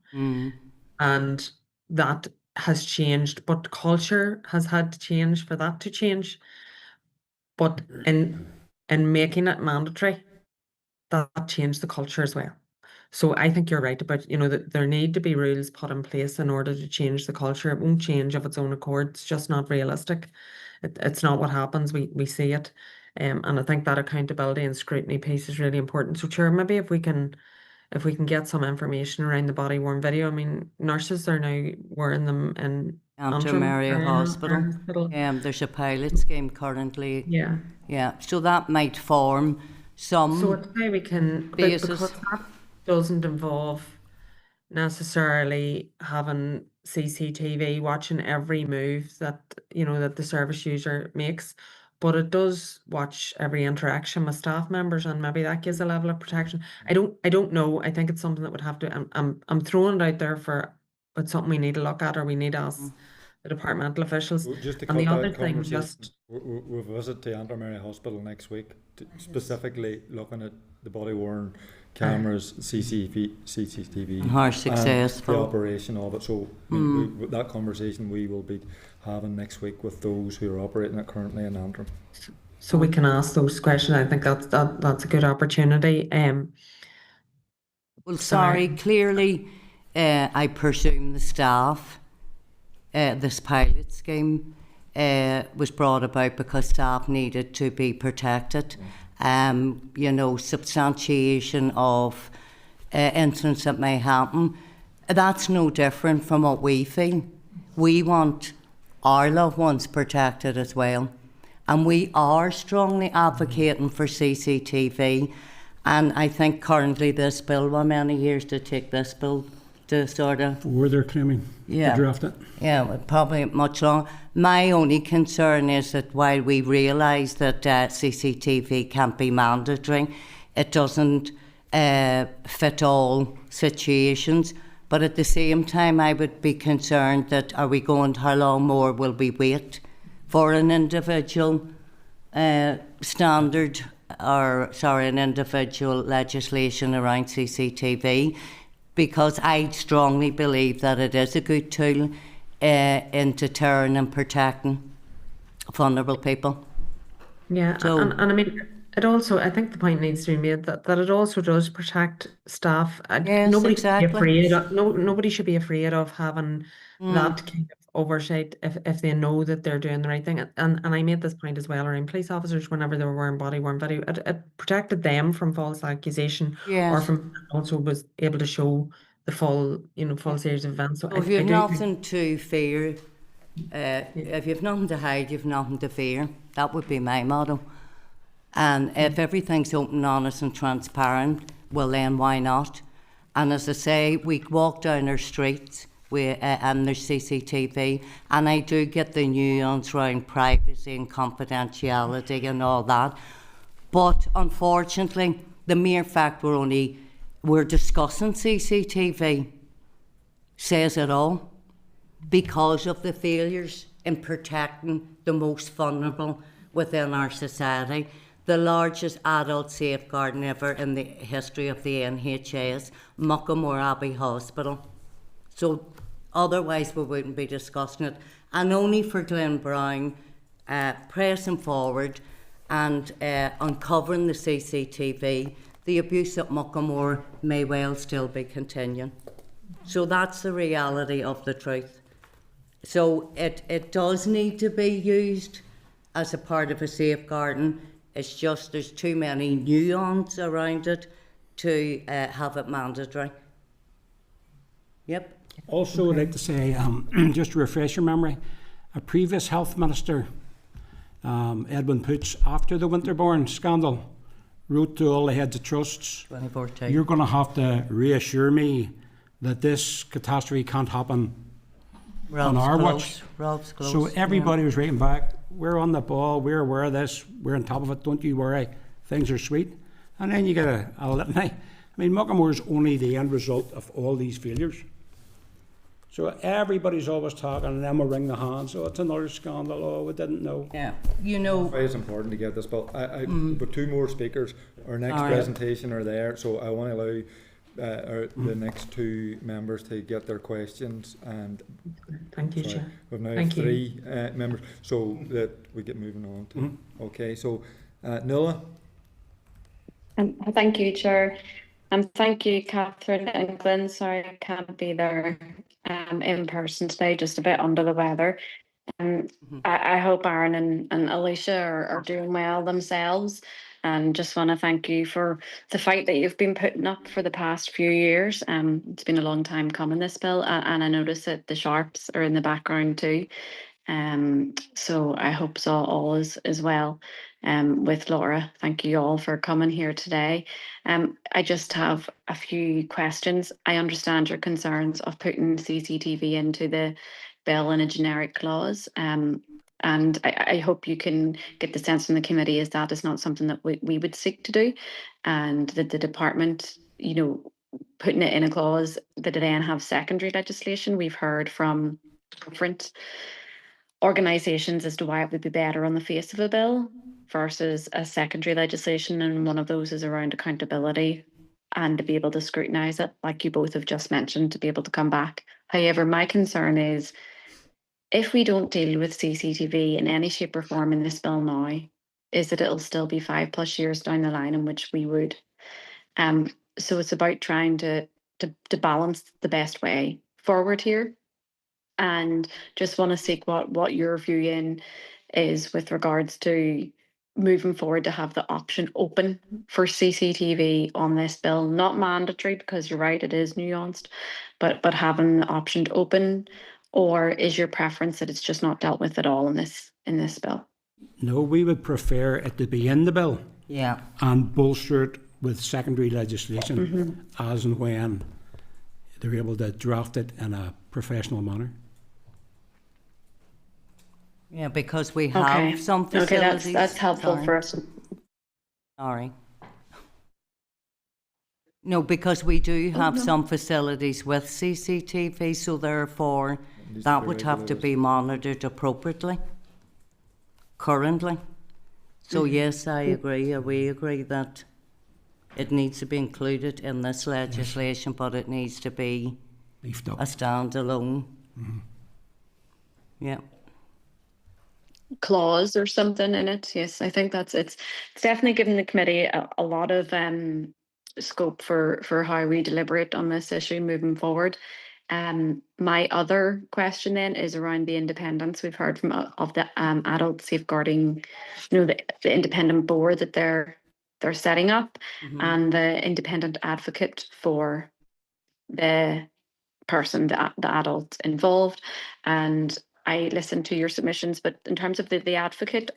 and that has changed, but culture has had to change for that to change. But in making it mandatory, that changed the culture as well. So I think you're right about, that there need to be rules put in place in order to change the culture. It won't change of its own accord. It's just not realistic. It's not what happens. We see it. And I think that accountability and scrutiny piece is really important. So Chair, maybe if we can get some information around the body worn video. I mean, nurses are now wearing them in Anne-Marie Hospital. There's a pilot scheme currently. Yeah. So that might form some. So it's how we can, basis. Because that doesn't involve necessarily having CCTV watching every move that that the service user makes, but it does watch every interaction with staff members, and maybe that gives a level of protection. I don't know. I think it's something that would have to. I'm throwing it out there for. It's something we need to look at, or we need to ask the departmental officials. Just to And cut the that other thing, conversation We'll visit to Anne-Marie Hospital next week, specifically looking at the body worn cameras, CCTV, How and the successful. operation of it. So that conversation we will be having next week with those who are operating it currently in Antrim. So we can ask those questions. I think that's a good opportunity. Well, Sorry. sorry, clearly, I presume the staff, this pilot scheme was brought about because staff needed to be protected. You know, substantiation of incidents that may happen. That's no different from what we feel. We want our loved ones protected as well. And we are strongly advocating for CCTV. And I think currently this bill, how many years to take this bill to sort of... Where they're claiming to draft it. Yeah, well, probably much longer. My only concern is that while we realise that CCTV can't be mandatory, it doesn't fit all situations. But at the same time, I would be concerned that how long more will we wait for an individual an individual legislation around CCTV, because I strongly believe that it is a good tool in deterring and protecting vulnerable people. Yeah, So- and I mean, it also, I think the point needs to be made that it also does protect staff. Yes, Nobody exactly. should be afraid of, nobody should be afraid of having that kind of oversight if they know that they're doing the right thing. And I made this point as well around police officers whenever they were wearing body-worn video. It protected them from false accusation, or Yes. from also was able to show the full series of events. So Well, if I you've do think- nothing to fear, if you've nothing to hide, you've nothing to fear. That would be my motto. And if everything's open, honest and transparent, well then why not? And as I say, we walk down our streets and there's CCTV, and I do get the nuance around privacy and confidentiality and all that. But unfortunately, the mere fact we're discussing CCTV says it all, because of the failures in protecting the most vulnerable within our society. The largest adult safeguarding ever in the history of the NHS, Muckamore Abbey Hospital. So otherwise we wouldn't be discussing it. And only for Glynn Brown pressing forward and uncovering the CCTV, the abuse at Muckamore may well still be continuing. So that's the reality of the truth. So it does need to be used as a part of a safeguarding. It's just there's too many nuance around it to have it mandatory. Yep. Also, I'd like to say, just to refresh your memory, a previous health minister, Edwin Poots, after the Winterbourne scandal, wrote to all the heads of trusts, 2014. you're going to have to reassure me that this catastrophe can't happen on our watch. Rob's close. So everybody was writing back, we're on the ball, we're aware of this, we're on top of it, don't you worry, things are sweet. And then you get a litany. I mean, Muckamore is only the end result of all these failures. So everybody's always talking, and then we'll wring the hands, oh, it's another scandal, oh, we didn't know. Yeah, you know. Why it's important to get this bill. But two more speakers. Our next All right. presentation are there, so I want to allow the next two members to get their questions. And Thank you, sorry, Chair. we've now Thank you. three members, so that we get moving on to. Okay, so Nuala. Thank you, Chair. Thank you, Catherine and Glynn. Sorry I can't be there in person today, just a bit under the weather. I hope Aaron and Alicia are doing well themselves, and just want to thank you for the fight that you've been putting up for the past few years. It's been a long time coming, this bill, and I notice that the Sharps are in the background too. So I hope all is well with Laura. Thank you all for coming here today. I just have a few questions. I understand your concerns of putting CCTV into the bill in a generic clause. And I hope you can get the sense from the committee is that is not something that we would seek to do, and that the department, putting it in a clause that it then have secondary legislation. We've heard from different organisations as to why it would be better on the face of a bill versus a secondary legislation, and one of those is around accountability and to be able to scrutinise it, like you both have just mentioned, to be able to come back. However, my concern is if we don't deal with CCTV in any shape or form in this bill now, is that it'll still be 5+ years down the line in which we would. So it's about trying to balance the best way forward here. And just want to seek what your view in is with regards to moving forward to have the option open for CCTV on this bill, not mandatory, because you're right, it is nuanced, but having the option to open, or is your preference that it's just not dealt with at all in this bill? No, we would prefer it to be in the bill Yeah. and bolster it with secondary legislation as and when they're able to draft it in a professional manner. Yeah, because we have some facilities. Okay, that's helpful for us. Sorry. No, because we do have some facilities with CCTV, so therefore that would have to be monitored appropriately currently. So yes, I agree. We agree that it needs to be included in this legislation, but it needs to be Beefed up. a standalone. Yeah. Clause or something in it. Yes, I think it's definitely given the committee a lot of scope for how we deliberate on this issue moving forward. My other question then is around the independence. We've heard from of the adult safeguarding, the independent board that they're setting up, and the independent advocate for the person, the adult involved. And I listened to your submissions, but in terms of the advocate,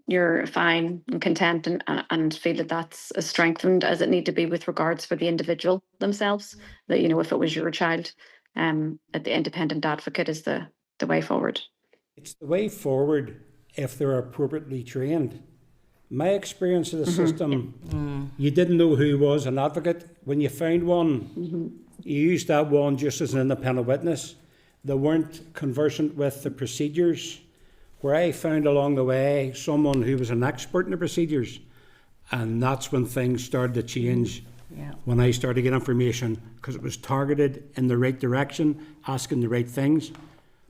you're fine and content and feel that that's as strengthened as it need to be with regards for the individual themselves, that if it was your child, that the independent advocate is the way forward. It's the way forward if they're appropriately trained. My experience of the system, you didn't know who was an advocate. When you found one, you used that one just as an independent witness. They weren't conversant with the procedures. Where I found along the way someone who was an expert in the procedures, and that's when things started to change. Yeah. When I started to get information, because it was targeted in the right direction, asking the right things. But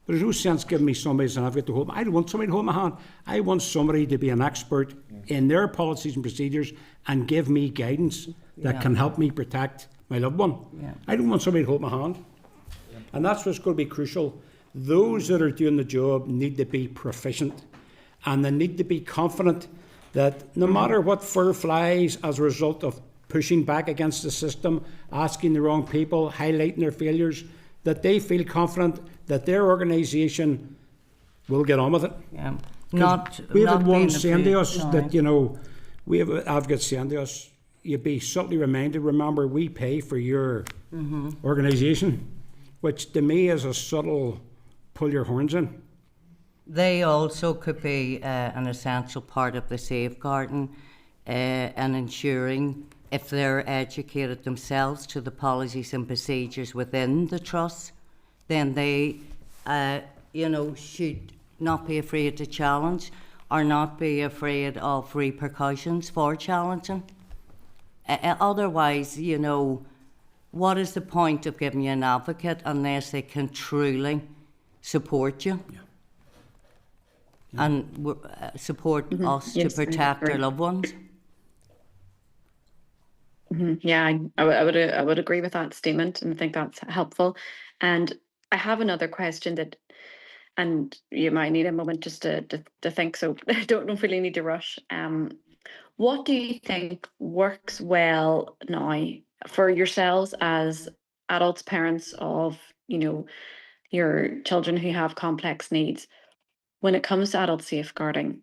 there's no sense giving me somebody as an advocate to hold. I don't want somebody to hold my hand. I want somebody to be an expert in their policies and procedures and give me guidance that can help me protect my loved one. Yeah. I don't want somebody to hold my hand. And that's what's going to be crucial. Those that are doing the job need to be proficient, and they need to be confident that no matter what fur flies as a result of pushing back against the system, asking the wrong people, highlighting their failures, that they feel confident that their organisation will get on with it. Yeah. We have not one being saying to us afraid, that, we have advocates saying to us, you'd be subtly reminded, remember, we pay for your organisation, which to me is a subtle pull your horns in. They also could be an essential part of the safeguarding and ensuring, if they're educated themselves to the policies and procedures within the trust, then they, should not be afraid to challenge or not be afraid of repercussions for challenging. Otherwise, what is the point of giving you an advocate unless they can truly support you and support us Yes, to I protect our agree. loved ones? Yeah, I would agree with that statement, and I think that's helpful. And I have another question and you might need a moment just to think, so I don't really need to rush. What do you think works well now for yourselves as adults, parents of, your children who have complex needs, when it comes to adult safeguarding?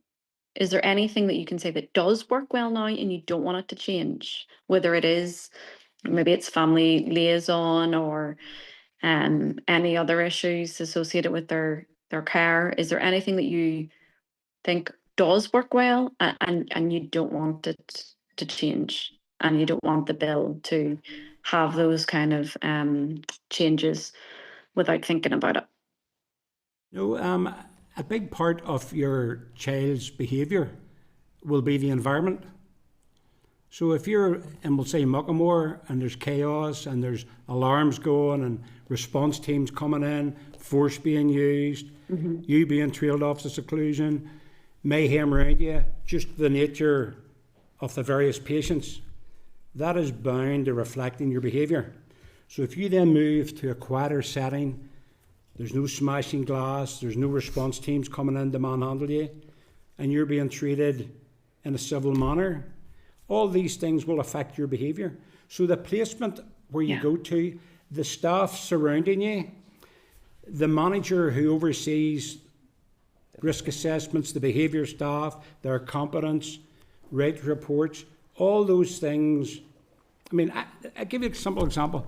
Is there anything that you can say that does work well now and you don't want it to change? Whether it is, maybe it's family liaison or any other issues associated with their care. Is there anything that you think does work well and you don't want it to change, and you don't want the bill to have those kind of changes without thinking about it? A big part of your child's behaviour will be the environment. So if you're in, we'll say, Muckamore, and there's chaos and there's alarms going and response teams coming in, force being used, you being trailed off to seclusion, mayhem around you, just the nature of the various patients, that is bound to reflect in your behaviour. So if you then move to a quieter setting, there's no smashing glass, there's no response teams coming in to manhandle you, and you're being treated in a civil manner, all these things will affect your behaviour. So the placement where you go to, the staff surrounding you, the manager who oversees risk assessments, the behaviour staff, their competence, rate reports, all those things. I mean, I'll give you a simple example.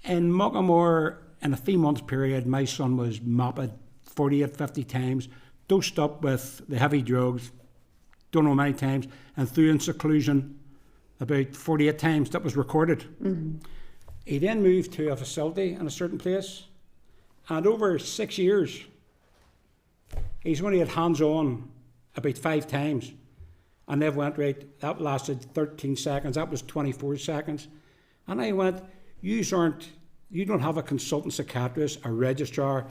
In Muckamore, in a 3 month period, my son was mopped 48, 50 times, dosed up with the heavy drugs, don't know how many times, and threw in seclusion about 48 times. That was recorded. He then moved to a facility in a certain place, and over 6 years, he's only had hands-on about 5 times. And they went, right, that lasted 13 seconds, that was 24 seconds. And I went, you don't have a consultant psychiatrist, a registrar,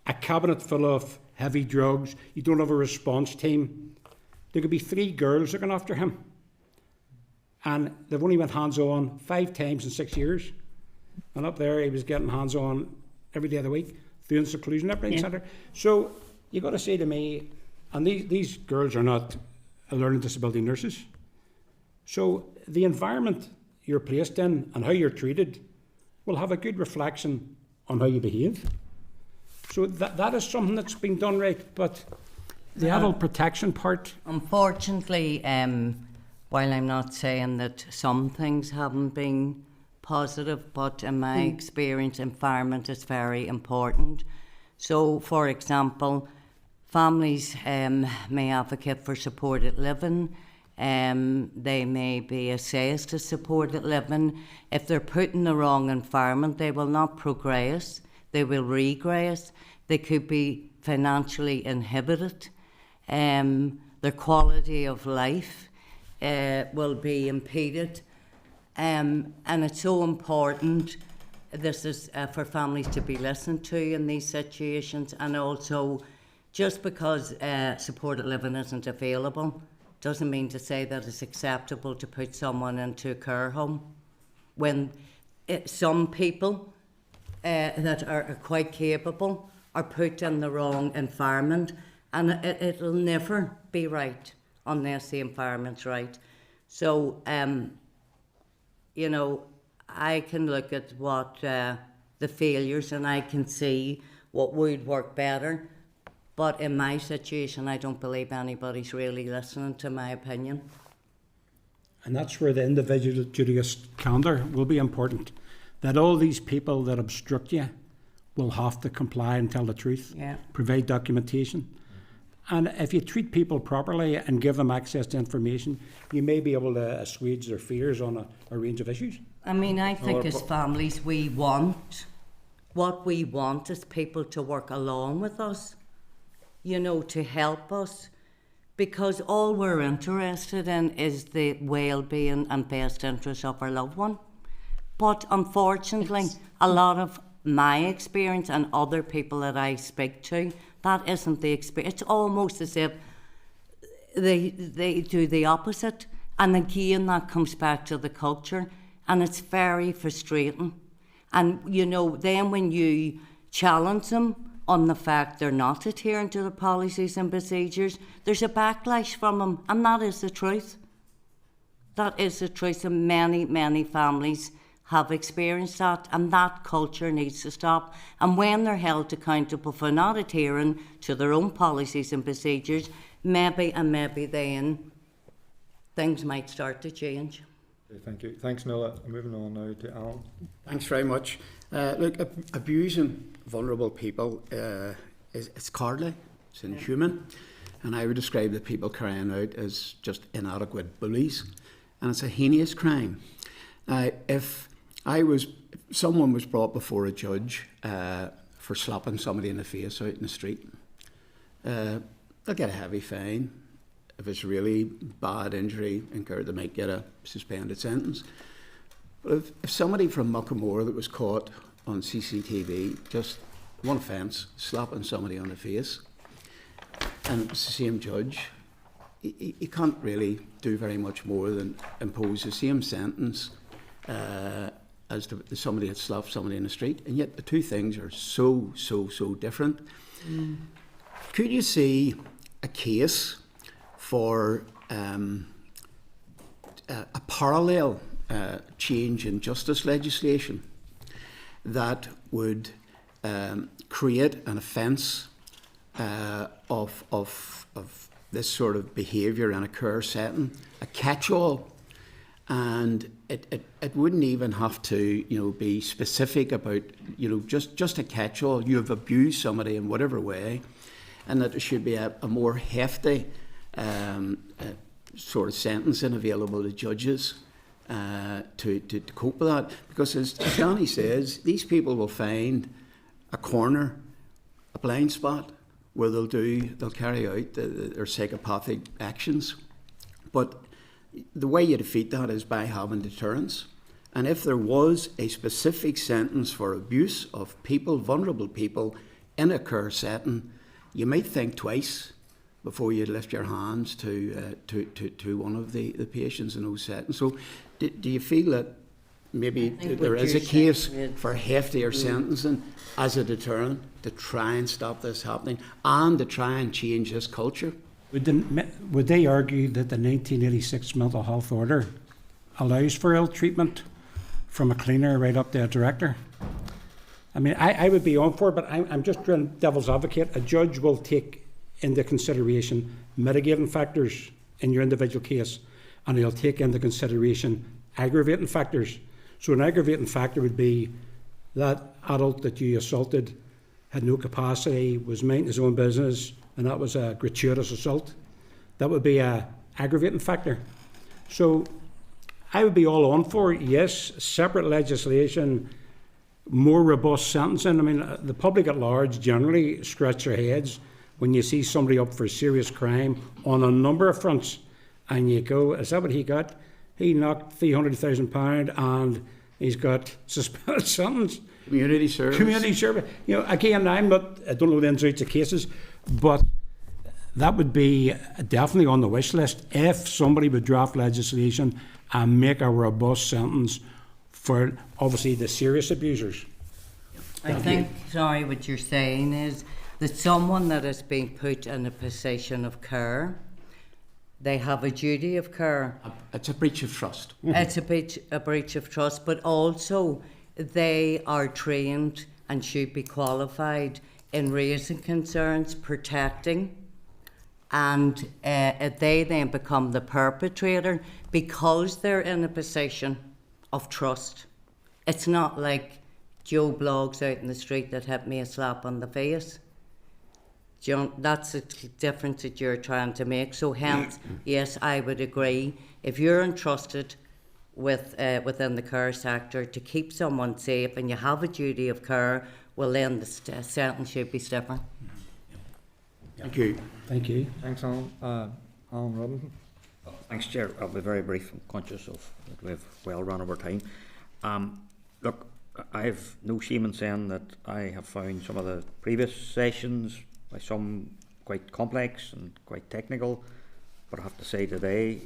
a cabinet full of heavy drugs, you don't have a response team. There could be 3 girls looking after him. And they've only went hands-on 5 times in 6 years. And up there, he was getting hands-on every day of the week, through in seclusion, everything, etc. So you got to say to me, and these girls are not learning disability nurses. So the environment you're placed in and how you're treated will have a good reflection on how you behave. So that is something that's been done right, but the adult protection part... Unfortunately, while I'm not saying that some things haven't been positive, but in my experience, environment is very important. So, for example, families may advocate for supported living. They may be assessed as supported living. If they're put in the wrong environment, they will not progress. They will regress. They could be financially inhibited. Their quality of life will be impeded. And it's so important, this is for families to be listened to in these situations, and also just because supported living isn't available doesn't mean to say that it's acceptable to put someone into a care home when some people that are quite capable are put in the wrong environment, and it'll never be right unless the environment's right. So, you know, I can look at what the failures and I can see what would work better. But in my situation, I don't believe anybody's really listening to my opinion. And that's where the individualist calendar will be important. That all these people that obstruct you will have to comply and tell the truth, provide documentation. And if you treat people properly and give them access to information, you may be able to assuage their fears on a range of issues. I mean, I think as families, what we want is people to work along with us, you know, to help us, because all we're interested in is the well-being and best interests of our loved one. But unfortunately, a lot of my experience and other people that I speak to, that isn't the experience. It's almost as if they do the opposite. And again, that comes back to the culture, and it's very frustrating. And, you know, then when you challenge them on the fact they're not adhering to the policies and procedures, there's a backlash from them, and that is the truth. That is the truth, and many, many families have experienced that, and that culture needs to stop. And when they're held accountable for not adhering to their own policies and procedures, maybe then things might start to change. Okay, thank you. Thanks, Nola. Moving on now to Alan. Thanks very much. Look, abusing vulnerable people it's cowardly, it's inhuman, and I would describe the people carrying out as just inadequate bullies, and it's a heinous crime. Now, if someone was brought before a judge for slapping somebody in the face out in the street, they'll get a heavy fine. If it's really bad injury incurred, they might get a suspended sentence. But if somebody from Muckamore that was caught on CCTV, just one offence, slapping somebody on the face, and it's the same judge, you can't really do very much more than impose the same sentence as to somebody had slapped somebody in the street, and yet the two things are so different. Could you see a case for a parallel change in justice legislation that would create an offence of this sort of behaviour in a care setting, a catch-all, and it wouldn't even have to be specific about just a catch-all. You have abused somebody in whatever way, and that there should be a more hefty sort of sentencing available to judges to cope with that. Because as Danny says, these people will find a corner, a blind spot, where they'll carry out their psychopathic actions. But the way you defeat that is by having deterrence. And if there was a specific sentence for abuse of people, vulnerable people, in a care setting, you might think twice before you lift your hands to one of the patients in those settings. So do you feel that maybe there is a case for heftier sentencing as a deterrent to try and stop this happening and to try and change this culture? Would they argue that the 1986 mental health order allows for ill treatment from a cleaner right up to a director? I mean, I would be on for it, but I'm just doing devil's advocate. A judge will take into consideration mitigating factors in your individual case, and he'll take into consideration aggravating factors. So an aggravating factor would be that adult that you assaulted had no capacity, was minding his own business, and that was a gratuitous assault. That would be a aggravating factor. So I would be all on for, yes, separate legislation, more robust sentencing. I mean, the public at large generally scratch their heads when you see somebody up for serious crime on a number of fronts, and you go, is that what he got? He knocked £300,000 and he's got suspended sentence. Community service. Community service. Again, I don't know the ins and outs of cases, but that would be definitely on the wish list if somebody would draft legislation and make a robust sentence for obviously the serious abusers. I think, sorry, what you're saying is that someone that has been put in a position of care, they have a duty of care. It's a breach of trust. It's a breach of trust, but also they are trained and should be qualified in raising concerns, protecting, and they then become the perpetrator because they're in a position of trust. It's not like Joe Blogs out in the street that hit me a slap on the face. That's the difference that you're trying to make. So hence, yes, I would agree. If you're entrusted with within the care sector to keep someone safe and you have a duty of care, well then the sentence should be stiffer. Thank you. Thank you. Thanks, Alan. Alan Robinson. Thanks, Chair. I'll be very brief. I'm conscious of that we've well run over time. Look, I have no shame in saying that I have found some of the previous sessions by some quite complex and quite technical, but I have to say today,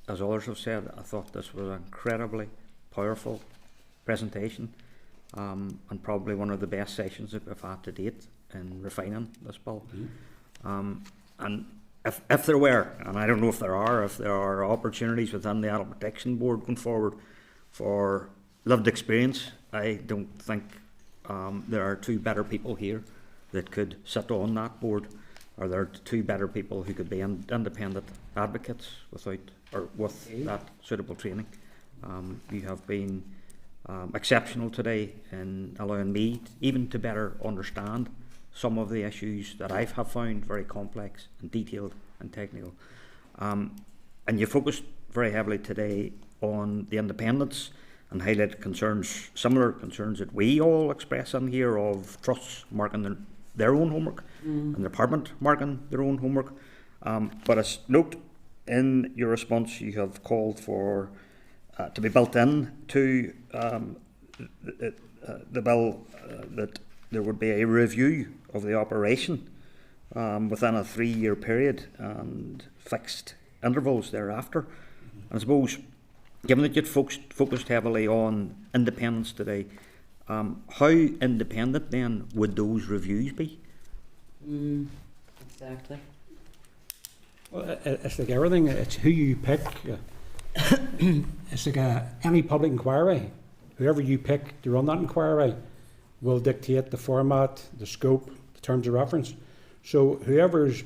as others have said, I thought this was an incredibly powerful presentation, and probably one of the best sessions that we've had to date in refining this bill. And if there were, and I don't know if there are opportunities within the Adult Protection Board going forward for lived experience, I don't think there are two better people here that could sit on that board, or there are two better people who could be independent advocates with that suitable training. You have been exceptional today in allowing me even to better understand some of the issues that I have found very complex and detailed and technical. And you focused very heavily today on the independence and highlighted similar concerns that we all express in here of trusts marking their own homework and the department marking their own homework. But as note in your response, you have called for to be built in to the bill that there would be a review of the operation within a 3-year period and fixed intervals thereafter. And I suppose, given that you'd focused heavily on independence today, how independent then would those reviews be? Exactly. Well, it's like everything, it's who you pick. It's like any public inquiry. Whoever you pick to run that inquiry will dictate the format, the scope, the terms of reference. So whoever's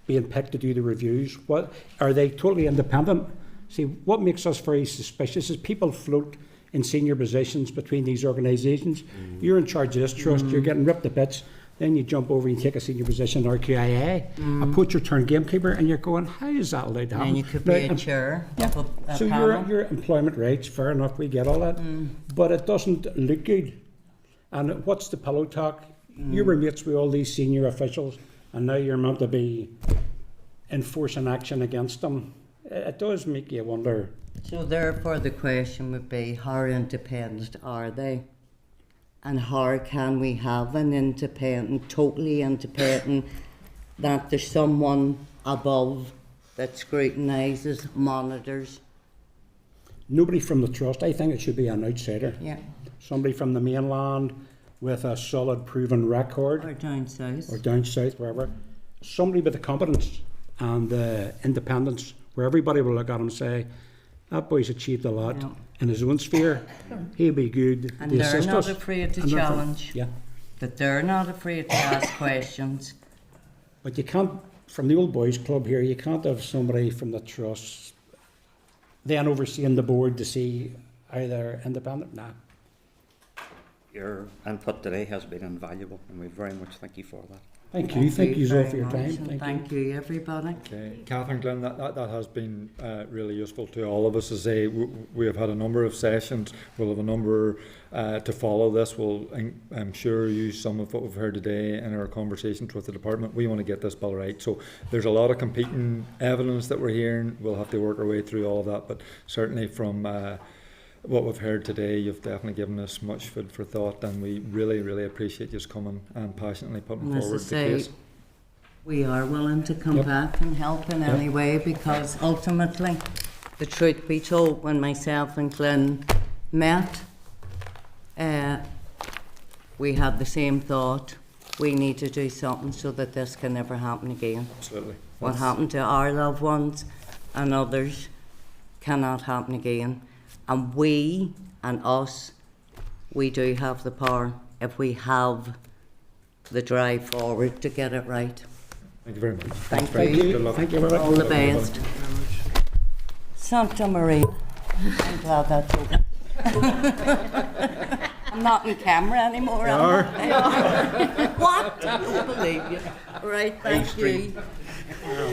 being picked to do the reviews, what are they totally independent? See, what makes us very suspicious is people float in senior positions between these organisations. You're in charge of this trust, you're getting ripped to bits, then you jump over and you take a senior position in RQIA, a poacher turned gamekeeper, and you're going, how is that allowed to happen? And you could be a chair of a so panel. your employment rights, fair enough, we get all that, but it doesn't look good. And what's the pillow talk? You were mates with all these senior officials, and now you're meant to be enforcing action against them. It does make you wonder. So therefore the question would be, how independent are they? And how can we have an independent, totally independent, that there's someone above that scrutinises, monitors? Nobody from the trust. I think it should be an outsider. Yeah. Somebody from the mainland with a solid proven record. Or down south. Or down south, wherever. Somebody with the competence and the independence where everybody will look at him and say, that boy's achieved a lot in his own sphere. He'll be good. And they're not afraid to challenge. Yeah. That they're not afraid to ask questions. But you can't, from the old boys club here, you can't have somebody from the trust then overseeing the board to see how they're independent. Nah. Your input today has been invaluable, and we very much thank you for that. Thank you. Thank you all for your time. Thank you, everybody. Okay, Catherine, Glynn, that has been really useful to all of us. As I say, we have had a number of sessions. We'll have a number to follow this. We'll, I'm sure, use some of what we've heard today in our conversations with the department. We want to get this bill right. So there's a lot of competing evidence that we're hearing. We'll have to work our way through all of that. But certainly from what we've heard today, you've definitely given us much food for thought, and we really, really appreciate you coming and passionately putting forward the case. We are willing to come back and help in any way, because ultimately, the truth be told, when myself and Glynn met, we had the same thought. We need to do something so that this can never happen again. Absolutely. What happened to our loved ones and others cannot happen again. And we and us, we do have the power if we have the drive forward to get it right. Thank you very much. Thank you. Good luck. Thank you very much. All the best. Santa Maria. I'm glad that's over. I'm not in camera anymore. You am I? What? I don't believe you. Right, thank you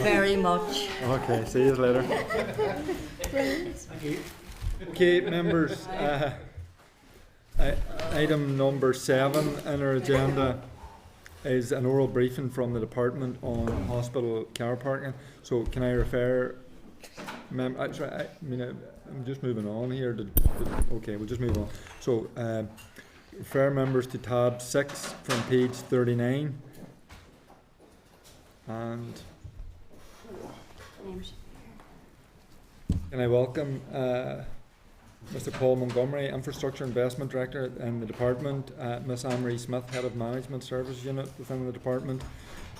very much. Okay, see you later. Okay, members, item number 7 in our agenda is an oral briefing from the department on hospital car parking. So can I refer, I'm just moving on here. Okay, we'll just move on. So refer members to tab 6 from page 39. And can I welcome Mr. Paul Montgomery, Infrastructure Investment Director in the department, Miss Anne-Marie Smyth, Head of Management Services Unit within the department,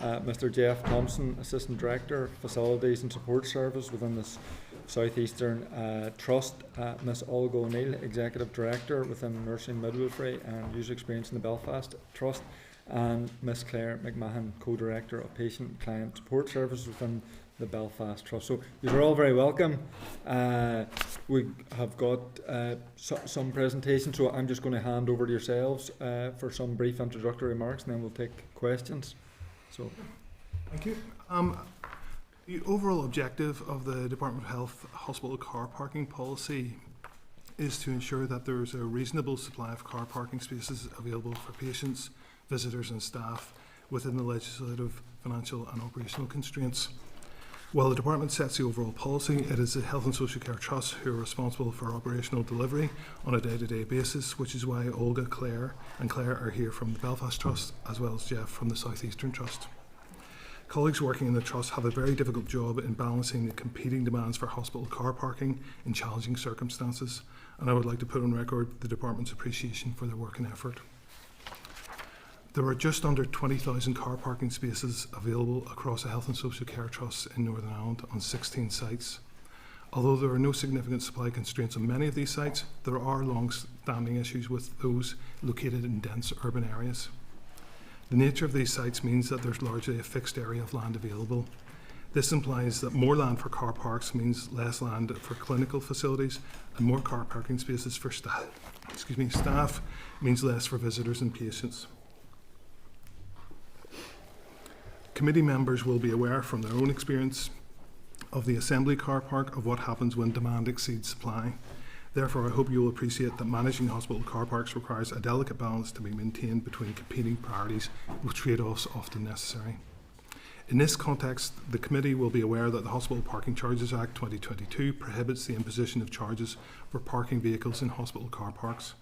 Mr. Jeff Thompson, Assistant Director, Facilities and Support Service within the South Eastern Trust, Miss Olga O'Neill, Executive Director within Nursing Midwifery and User Experience in the Belfast Trust, and Miss Clare McMahon, Co-Director of Patient Client Support Services within the Belfast Trust. So you are all very welcome. We have got some presentations, so I'm just going to hand over to yourselves for some brief introductory remarks, and then we'll take questions. So, thank you. The overall objective of the Department of Health hospital car parking policy is to ensure that there is a reasonable supply of car parking spaces available for patients, visitors and staff within the legislative, financial and operational constraints. While the Department sets the overall policy, it is the Health and Social Care Trust who are responsible for operational delivery on a day-to-day basis, which is why Olga, Clare are here from the Belfast Trust, as well as Jeff from the South Eastern Trust. Colleagues working in the Trust have a very difficult job in balancing the competing demands for hospital car parking in challenging circumstances, and I would like to put on record the Department's appreciation for their work and effort. There are just under 20,000 car parking spaces available across the Health and Social Care Trusts in Northern Ireland on 16 sites. Although there are no significant supply constraints on many of these sites, there are long-standing issues with those located in dense urban areas. The nature of these sites means that there's largely a fixed area of land available. This implies that more land for car parks means less land for clinical facilities, and more car parking spaces for staff means less for visitors and patients. Committee members will be aware from their own experience of the Assembly car park of what happens when demand exceeds supply. Therefore, I hope you will appreciate that managing hospital car parks requires a delicate balance to be maintained between competing priorities, with trade-offs often necessary. In this context, the committee will be aware that the Hospital Parking Charges Act 2022 prohibits the imposition of charges for parking vehicles in hospital car parks.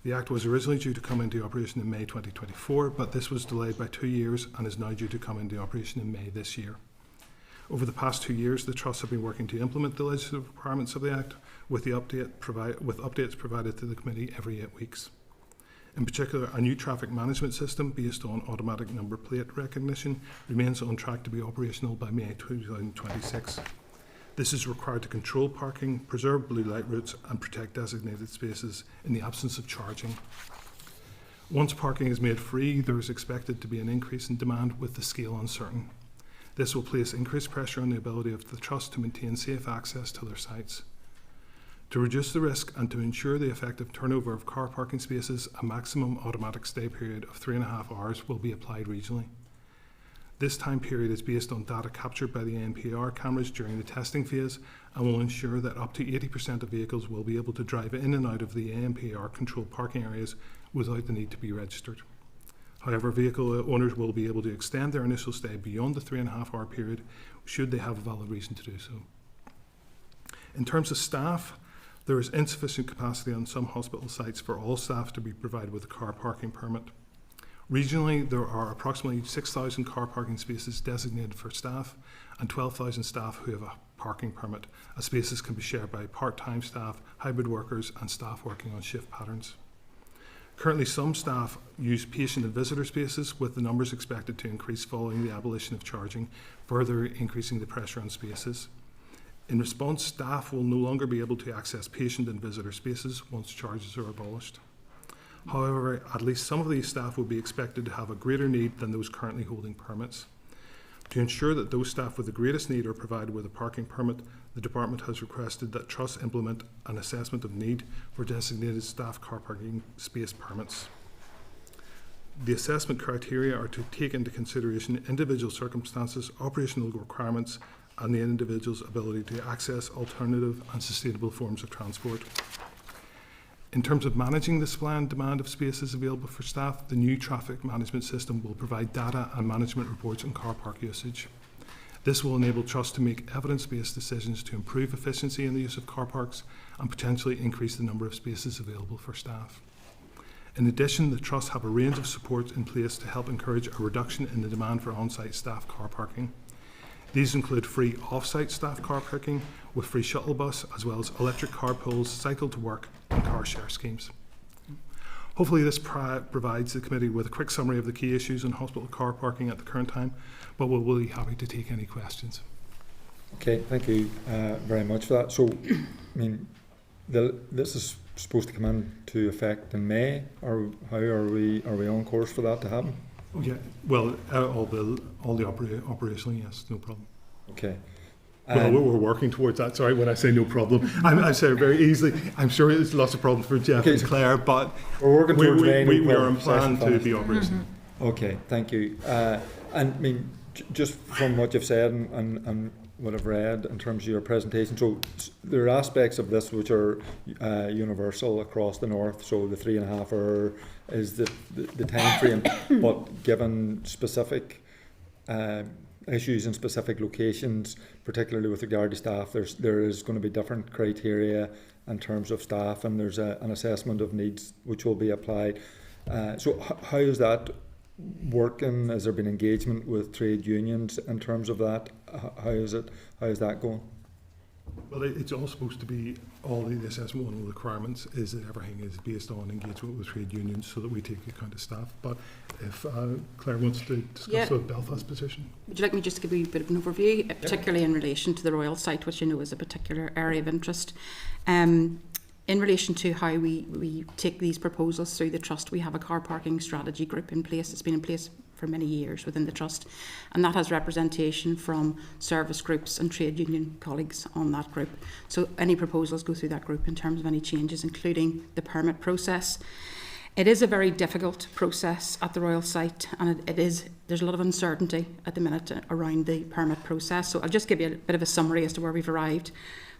The Act was originally due to come into operation in May 2024, but this was delayed by 2 years and is now due to come into operation in May this year. Over the past 2 years, the Trust have been working to implement the legislative requirements of the Act, with updates provided to the Committee every 8 weeks. In particular, a new traffic management system based on automatic number plate recognition remains on track to be operational by May 2026. This is required to control parking, preserve blue light routes and protect designated spaces in the absence of charging. Once parking is made free, there is expected to be an increase in demand with the scale uncertain. This will place increased pressure on the ability of the Trust to maintain safe access to their sites. To reduce the risk and to ensure the effective turnover of car parking spaces, a maximum automatic stay period of 3.5 hours will be applied regionally. This time period is based on data captured by the ANPR cameras during the testing phase and will ensure that up to 80% of vehicles will be able to drive in and out of the ANPR controlled parking areas without the need to be registered. However, vehicle owners will be able to extend their initial stay beyond the 3.5 hour period should they have a valid reason to do so. In terms of staff, there is insufficient capacity on some hospital sites for all staff to be provided with a car parking permit. Regionally, there are approximately 6,000 car parking spaces designated for staff and 12,000 staff who have a parking permit, as spaces can be shared by part-time staff, hybrid workers and staff working on shift patterns. Currently, some staff use patient and visitor spaces, with the numbers expected to increase following the abolition of charging, further increasing the pressure on spaces. In response, staff will no longer be able to access patient and visitor spaces once charges are abolished. However, at least some of these staff will be expected to have a greater need than those currently holding permits. To ensure that those staff with the greatest need are provided with a parking permit, the Department has requested that Trusts implement an assessment of need for designated staff car parking space permits. The assessment criteria are to take into consideration individual circumstances, operational requirements, and the individual's ability to access alternative and sustainable forms of transport. In terms of managing the supply and demand of spaces available for staff, the new traffic management system will provide data and management reports on car park usage. This will enable Trusts to make evidence-based decisions to improve efficiency in the use of car parks and potentially increase the number of spaces available for staff. In addition, the Trusts have a range of supports in place to help encourage a reduction in the demand for on-site staff car parking. These include free off-site staff car parking with free shuttle bus, as well as electric carpools, cycle to work and car share schemes. Hopefully this provides the committee with a quick summary of the key issues in hospital car parking at the current time, but we'll be happy to take any questions. Okay, thank you very much for that. So, I mean, this is supposed to come into effect in May, or how are we on course for that to happen? Oh, yeah, well, all the operational, yes, no problem. Okay. Well, we're working towards that. Sorry, when I say no problem, I say very easily. I'm sure there's lots of problems for Jeff and Clare, but we're working towards we are on plan to be operational. Okay, thank you. And I mean, just from what you've said, and what I've read in terms of your presentation. So there are aspects of this which are universal across the north. So the 3.5 hour is the time frame, but given specific issues in specific locations, particularly with regard to staff, there is going to be different criteria in terms of staff, and there's an assessment of needs which will be applied. So how is that working? Has there been engagement with trade unions in terms of that? How is that going? Well, it's all supposed to be, all the assessment, one of the requirements is that everything is based on engagement with trade unions so that we take account of staff. But if Clare wants to discuss the Belfast position. Would you like me just to give you a bit of an overview, particularly in relation to the Royal site, which you know is a particular area of interest? In relation to how we take these proposals through the Trust, we have a car parking strategy group in place. It's been in place for many years within the Trust, and that has representation from service groups and trade union colleagues on that group. So any proposals go through that group in terms of any changes, including the permit process. It is a very difficult process at the Royal site, and there's a lot of uncertainty at the minute around the permit process. So I'll just give you a bit of a summary as to where we've arrived.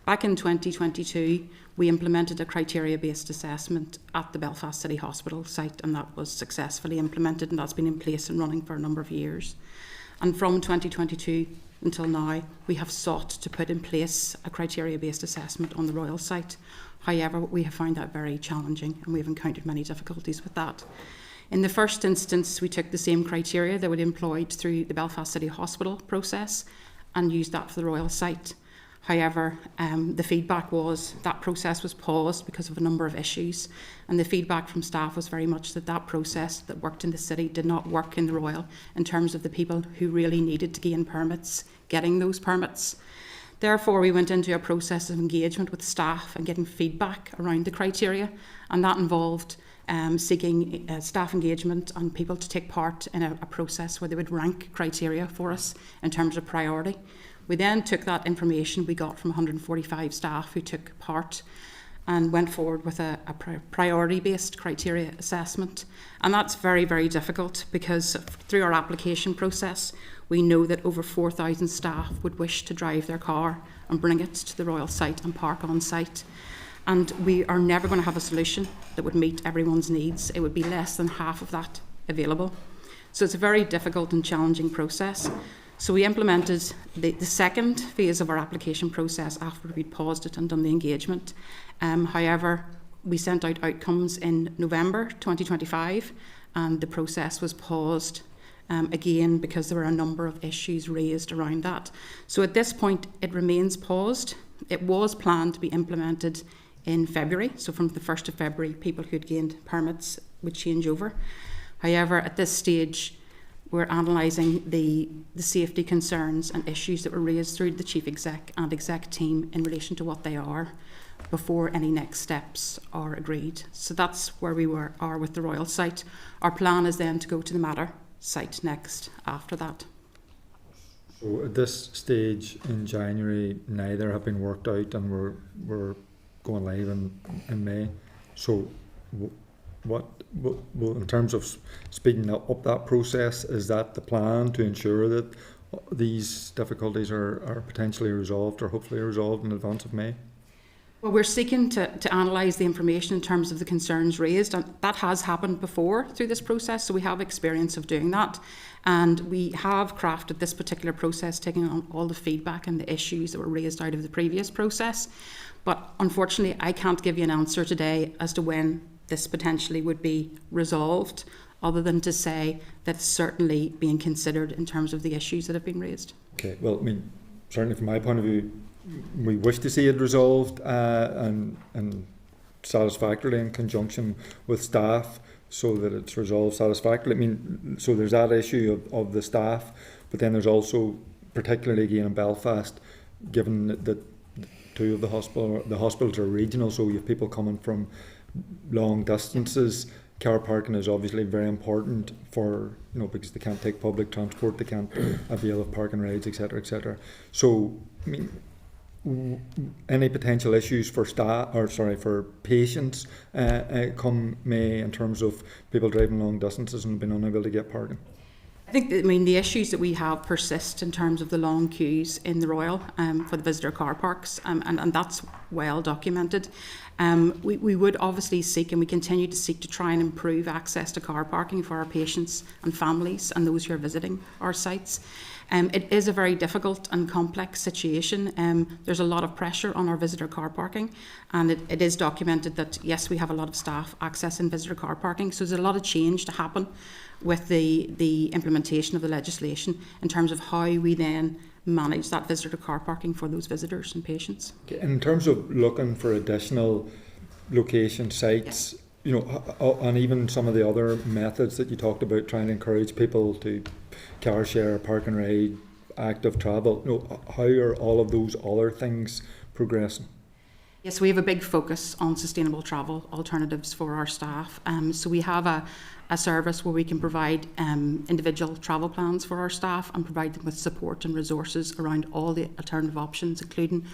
Back in 2022, we implemented a criteria-based assessment at the Belfast City Hospital site, and that was successfully implemented, and that's been in place and running for a number of years. And from 2022 until now, we have sought to put in place a criteria-based assessment on the Royal site. However, we have found that very challenging, and we've encountered many difficulties with that. In the first instance, we took the same criteria that we employed through the Belfast City Hospital process and used that for the Royal site. However, the feedback was that process was paused because of a number of issues, and the feedback from staff was very much that process that worked in the city did not work in the Royal in terms of the people who really needed to gain permits, getting those permits. Therefore, we went into a process of engagement with staff and getting feedback around the criteria, and that involved seeking staff engagement and people to take part in a process where they would rank criteria for us in terms of priority. We then took that information we got from 145 staff who took part and went forward with a priority-based criteria assessment. And that's very, very difficult because through our application process, we know that over 4,000 staff would wish to drive their car and bring it to the Royal site and park on site. And we are never going to have a solution that would meet everyone's needs. It would be less than half of that available. So it's a very difficult and challenging process. So we implemented the second phase of our application process after we'd paused it and done the engagement. However, we sent out outcomes in November 2025, and the process was paused again because there were a number of issues raised around that. So at this point, it remains paused. It was planned to be implemented in February. So from the 1st of February, people who had gained permits would change over. However, at this stage, we're analysing the safety concerns and issues that were raised through the Chief Exec and Exec team in relation to what they are before any next steps are agreed. So that's where we are with the Royal site. Our plan is then to go to the Matter site next after that. So at this stage in January, neither have been worked out, and we're going live in May. So what in terms of speeding up that process, is that the plan to ensure that these difficulties are potentially resolved or hopefully resolved in advance of May? Well, we're seeking to analyse the information in terms of the concerns raised, and that has happened before through this process, so we have experience of doing that. And we have crafted this particular process, taking on all the feedback and the issues that were raised out of the previous process. But unfortunately, I can't give you an answer today as to when this potentially would be resolved, other than to say that it's certainly being considered in terms of the issues that have been raised. Okay, well, I mean, certainly from my point of view, we wish to see it resolved and satisfactorily in conjunction with staff, so that it's resolved satisfactorily. I mean, so there's that issue of the staff, but then there's also, particularly again in Belfast, given that two of the hospitals are regional, so you have people coming from long distances. Car parking is obviously very important for, because they can't take public transport, they can't avail of parking rides, etc., etc. So, I mean, any potential issues for for patients come May in terms of people driving long distances and being unable to get parking? the issues that we have persist in terms of the long queues in the Royal for the visitor car parks, and that's well documented. We would obviously seek, and we continue to seek, to try and improve access to car parking for our patients and families and those who are visiting our sites. It is a very difficult and complex situation. There's a lot of pressure on our visitor car parking, and it is documented that, yes, we have a lot of staff accessing visitor car parking, so there's a lot of change to happen with the implementation of the legislation in terms of how we then manage that visitor car parking for those visitors and patients. In terms of looking for additional location sites, you know, and even some of the other methods that you talked about, trying to encourage people to car share, park and ride, active travel, you know, how are all of those other things progressing? Yes, we have a big focus on sustainable travel alternatives for our staff. So we have a service where we can provide individual travel plans for our staff and provide them with support and resources around all the alternative options, including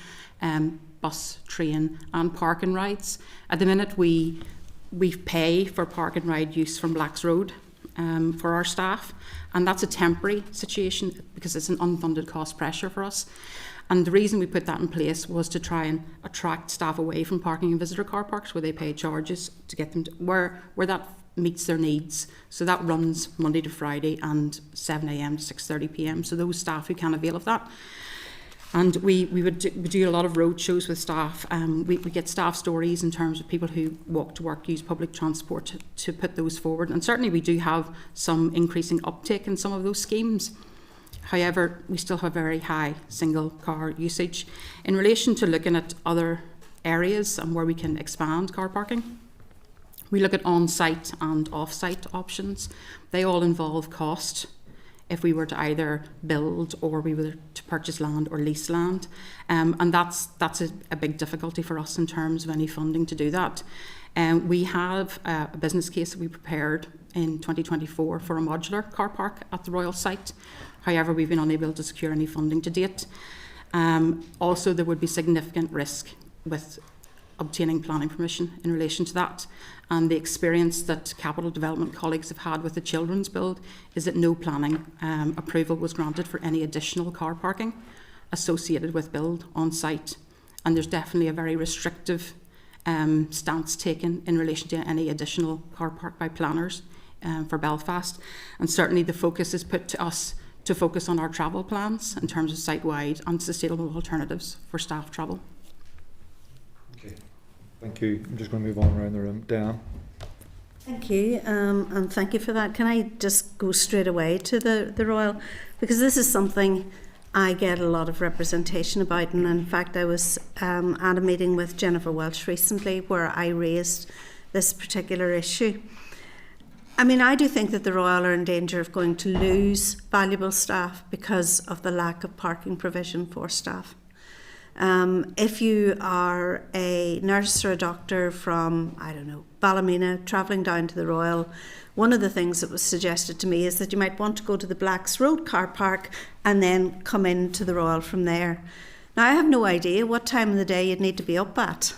bus, train and park and rides. At the minute we pay for park and ride use from Blacks Road for our staff, and that's a temporary situation because it's an unfunded cost pressure for us. And the reason we put that in place was to try and attract staff away from parking in visitor car parks where they pay charges to get them to where that meets their needs. So that runs Monday to Friday and 7 a.m. to 6:30 p.m. So those staff who can avail of that. And we would do a lot of road shows with staff. We get staff stories in terms of people who walk to work, use public transport to put those forward. And certainly we do have some increasing uptake in some of those schemes. However, we still have very high single car usage. In relation to looking at other areas and where we can expand car parking, we look at on-site and off-site options. They all involve cost. If we were to either build or we were to purchase land or lease land. And that's a big difficulty for us in terms of any funding to do that. We have a business case that we prepared in 2024 for a modular car park at the Royal site. However, we've been unable to secure any funding to date. Also, there would be significant risk with obtaining planning permission in relation to that. And the experience that capital development colleagues have had with the children's build is that no planning approval was granted for any additional car parking associated with build on site. And there's definitely a very restrictive stance taken in relation to any additional car park by planners for Belfast. And certainly the focus is put to us to focus on our travel plans in terms of site-wide and sustainable alternatives for staff travel. Okay. Thank you. I'm just going to move on around the room. Dan. Thank you, and thank you for that. Can I just go straight away to the Royal? Because this is something I get a lot of representation about, and in fact I was at a meeting with Jennifer Welch recently where I raised this particular issue. I mean, I do think that the Royal are in danger of going to lose valuable staff because of the lack of parking provision for staff. If you are a nurse or a doctor from, I don't know, Ballymena, travelling down to the Royal, one of the things that was suggested to me is that you might want to go to the Blacks Road car park and then come into the Royal from there. Now, I have no idea what time of the day you'd need to be up at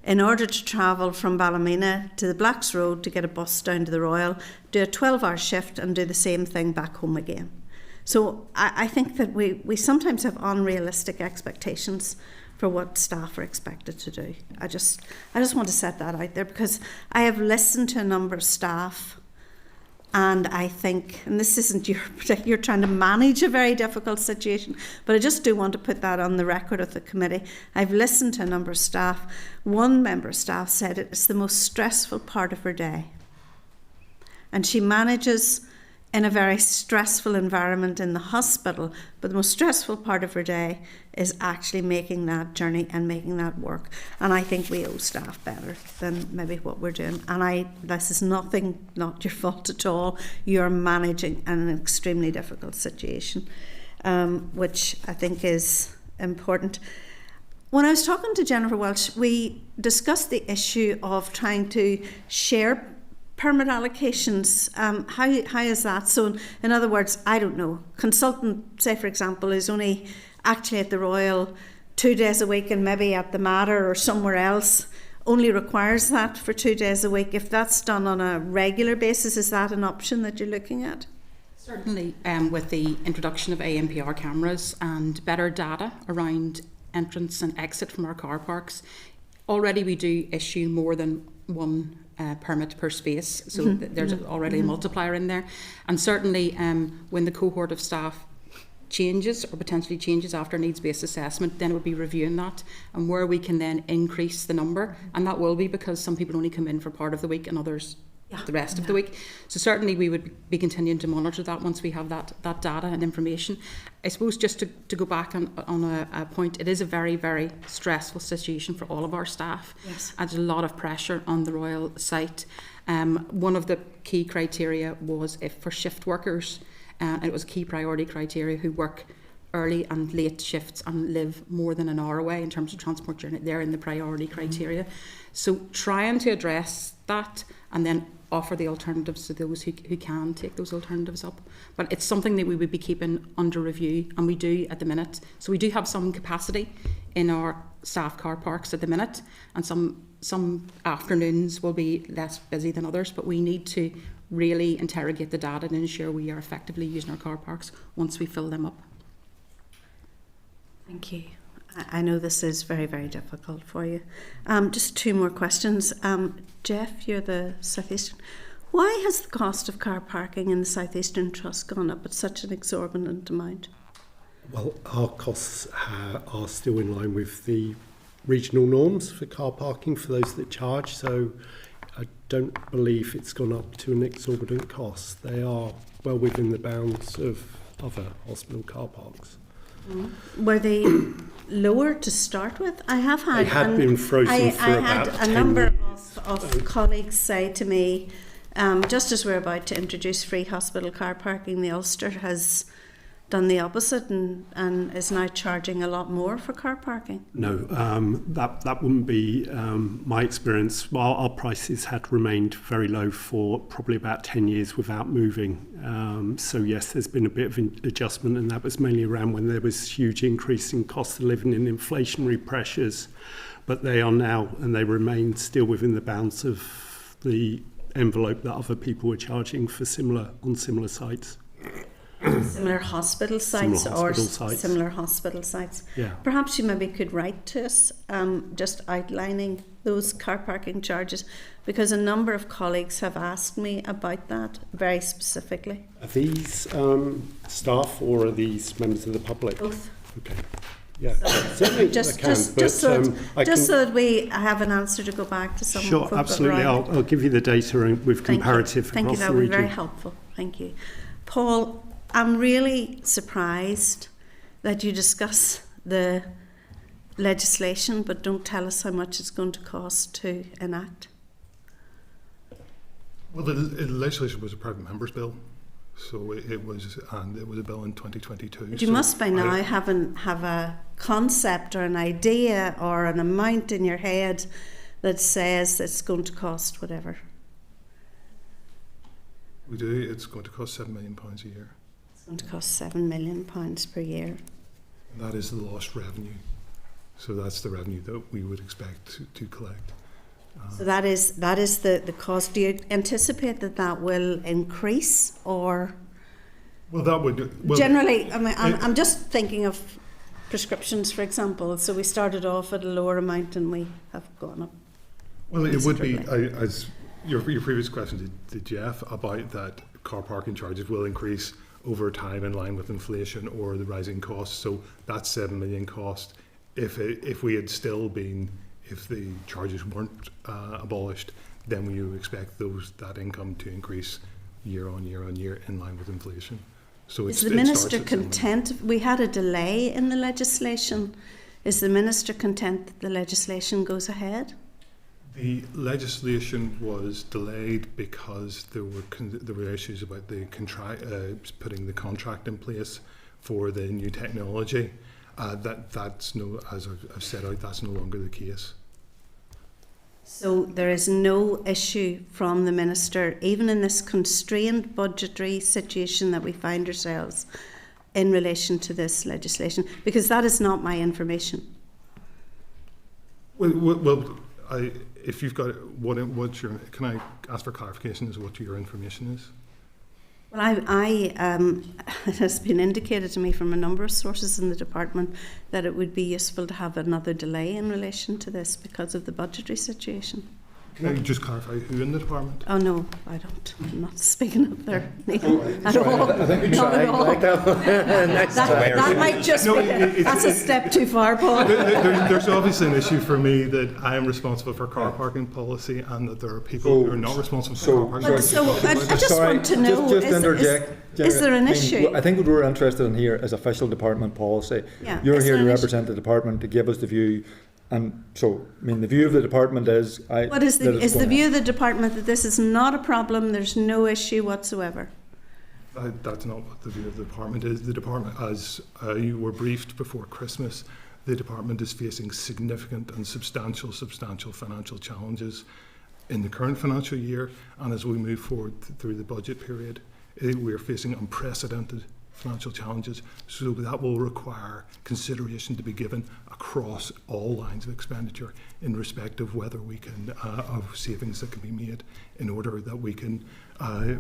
in order to travel from Ballymena to the Blacks Road to get a bus down to the Royal, do a 12-hour shift and do the same thing back home again. So I think that we sometimes have unrealistic expectations for what staff are expected to do. I just want to set that out there because I have listened to a number of staff, and I think, and this isn't you're trying to manage a very difficult situation, but I just do want to put that on the record of the committee. I've listened to a number of staff. One member of staff said it's the most stressful part of her day. And she manages in a very stressful environment in the hospital, but the most stressful part of her day is actually making that journey and making that work. And I think we owe staff better than maybe what we're doing. And this is not your fault at all. You're managing an extremely difficult situation, which I think is important. When I was talking to Jennifer Welch, we discussed the issue of trying to share permit allocations. How is that? So in other words, I don't know, consultant, say for example, is only actually at the Royal 2 days a week and maybe at the Mater or somewhere else only requires that for 2 days a week. If that's done on a regular basis, is that an option that you're looking at? Certainly, with the introduction of ANPR cameras and better data around entrance and exit from our car parks, already we do issue more than one permit per space, so there's already a multiplier in there. And certainly when the cohort of staff changes or potentially changes after needs-based assessment, then we'll be reviewing that and where we can then increase the number, and that will be because some people only come in for part of the week and others the rest of the week. So certainly we would be continuing to monitor that once we have that data and information. I suppose just to go back on a point, it is a very, very stressful situation for all of our staff. Yes. And there's a lot of pressure on the Royal site. One of the key criteria was if for shift workers, and it was a key priority criteria, who work early and late shifts and live more than an hour away in terms of transport journey, they're in the priority criteria. So trying to address that and then offer the alternatives to those who can take those alternatives up. But it's something that we would be keeping under review, and we do at the minute. So we do have some capacity in our staff car parks at the minute, and some afternoons will be less busy than others, but we need to really interrogate the data and ensure we are effectively using our car parks once we fill them up. Thank you. I know this is very, very difficult for you. Just two more questions. Jeff, you're the South Eastern. Why has the cost of car parking in the South Eastern Trust gone up at such an exorbitant amount? Well, our costs are still in line with the regional norms for car parking for those that charge, so I don't believe it's gone up to an exorbitant cost. They are well within the bounds of other hospital car parks. Were they lower to start with? I have had. They had been frozen for about 10 years. I had a number of colleagues say to me, just as we're about to introduce free hospital car parking, the Ulster has done the opposite and is now charging a lot more for car parking. No, that wouldn't be my experience. While our prices had remained very low for probably about 10 years without moving. So yes, there's been a bit of an adjustment, and that was mainly around when there was huge increase in cost of living and inflationary pressures. But they are now, and they remain still within the bounds of the envelope that other people were charging for similar sites. Similar hospital sites similar hospital sites. Yeah. Perhaps you maybe could write to us just outlining those car parking charges, because a number of colleagues have asked me about that very specifically. Are these staff or are these members of the public? Both. Okay. Yeah, certainly just so that we have an answer to go back to someone. Sure, absolutely. I'll give you the data with comparative across the region. Thank you, that would be very helpful. Thank you. Paul, I'm really surprised that you discuss the legislation but don't tell us how much it's going to cost to enact. Well, the legislation was a private member's bill, so it was a bill in 2022. But you must by now have a concept or an idea or an amount in your head that says it's going to cost whatever. We do. It's going to cost £7 million a year. It's going to cost £7 million per year. And that is the lost revenue. So that's the revenue that we would expect to collect. So that is the cost. Do you anticipate that will increase, or? Well, that would. Well, generally, I mean, I'm just thinking of prescriptions, for example. So we started off at a lower amount and we have gone up. Well, it would be, as your previous question to Jeff, about that car parking charges will increase over time in line with inflation or the rising costs. So that's £7 million cost. If we had still been, if the charges weren't abolished, then we would expect that income to increase year on year in line with inflation. So is the minister content? We had a delay in the legislation. Is the minister content that the legislation goes ahead? The legislation was delayed because there were issues about the putting the contract in place for the new technology. That's as I've set out, that's no longer the case. So there is no issue from the minister, even in this constrained budgetary situation that we find ourselves in relation to this legislation, because that is not my information. Well, if you've got what's your? Can I ask for clarification as to what your information is? Well, it has been indicated to me from a number of sources in the department that it would be useful to have another delay in relation to this because of the budgetary situation. Can I just clarify who in the department? Oh no, I don't. I'm not speaking up there. At Sorry, all. I think we Not tried at all. like that. Next time. That might just be. That's a step too far, Paul. There's obviously an issue for me that I am responsible for car parking policy, and that there are people who are not responsible for car parking. So I just want to know: just interject. Is there an issue? I think what we're interested in here is official department policy. Yeah. You're Is here there to an represent the department, to give us the view. And so, I mean, the view of the department is... What is the view of the department that this is not a problem, there's no issue whatsoever? That's not what the view of the department is. The department, as you were briefed before Christmas, the department is facing significant and substantial financial challenges in the current financial year, and as we move forward through the budget period, we are facing unprecedented financial challenges, so that will require consideration to be given across all lines of expenditure in respect of whether we can, of savings that can be made in order that we can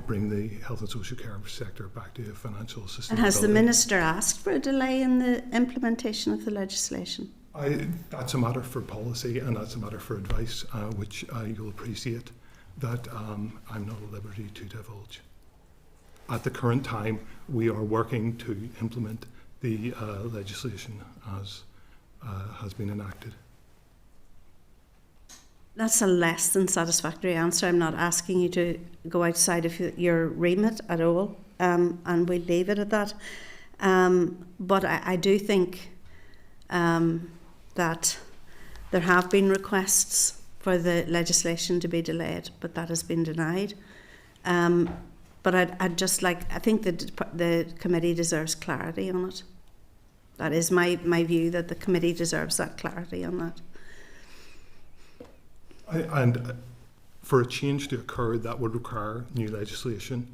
bring the health and social care sector back to financial sustainability. And has the Minister asked for a delay in the implementation of the legislation? That's a matter for policy, and that's a matter for advice, which you'll appreciate that I'm not at liberty to divulge. At the current time, we are working to implement the legislation as has been enacted. That's a less than satisfactory answer. I'm not asking you to go outside of your remit at all, and we'll leave it at that. But I do think that there have been requests for the legislation to be delayed, but that has been denied. But I'd just like, I think the committee deserves clarity on it. That is my view, that the committee deserves that clarity on that. And for a change to occur, that would require new legislation.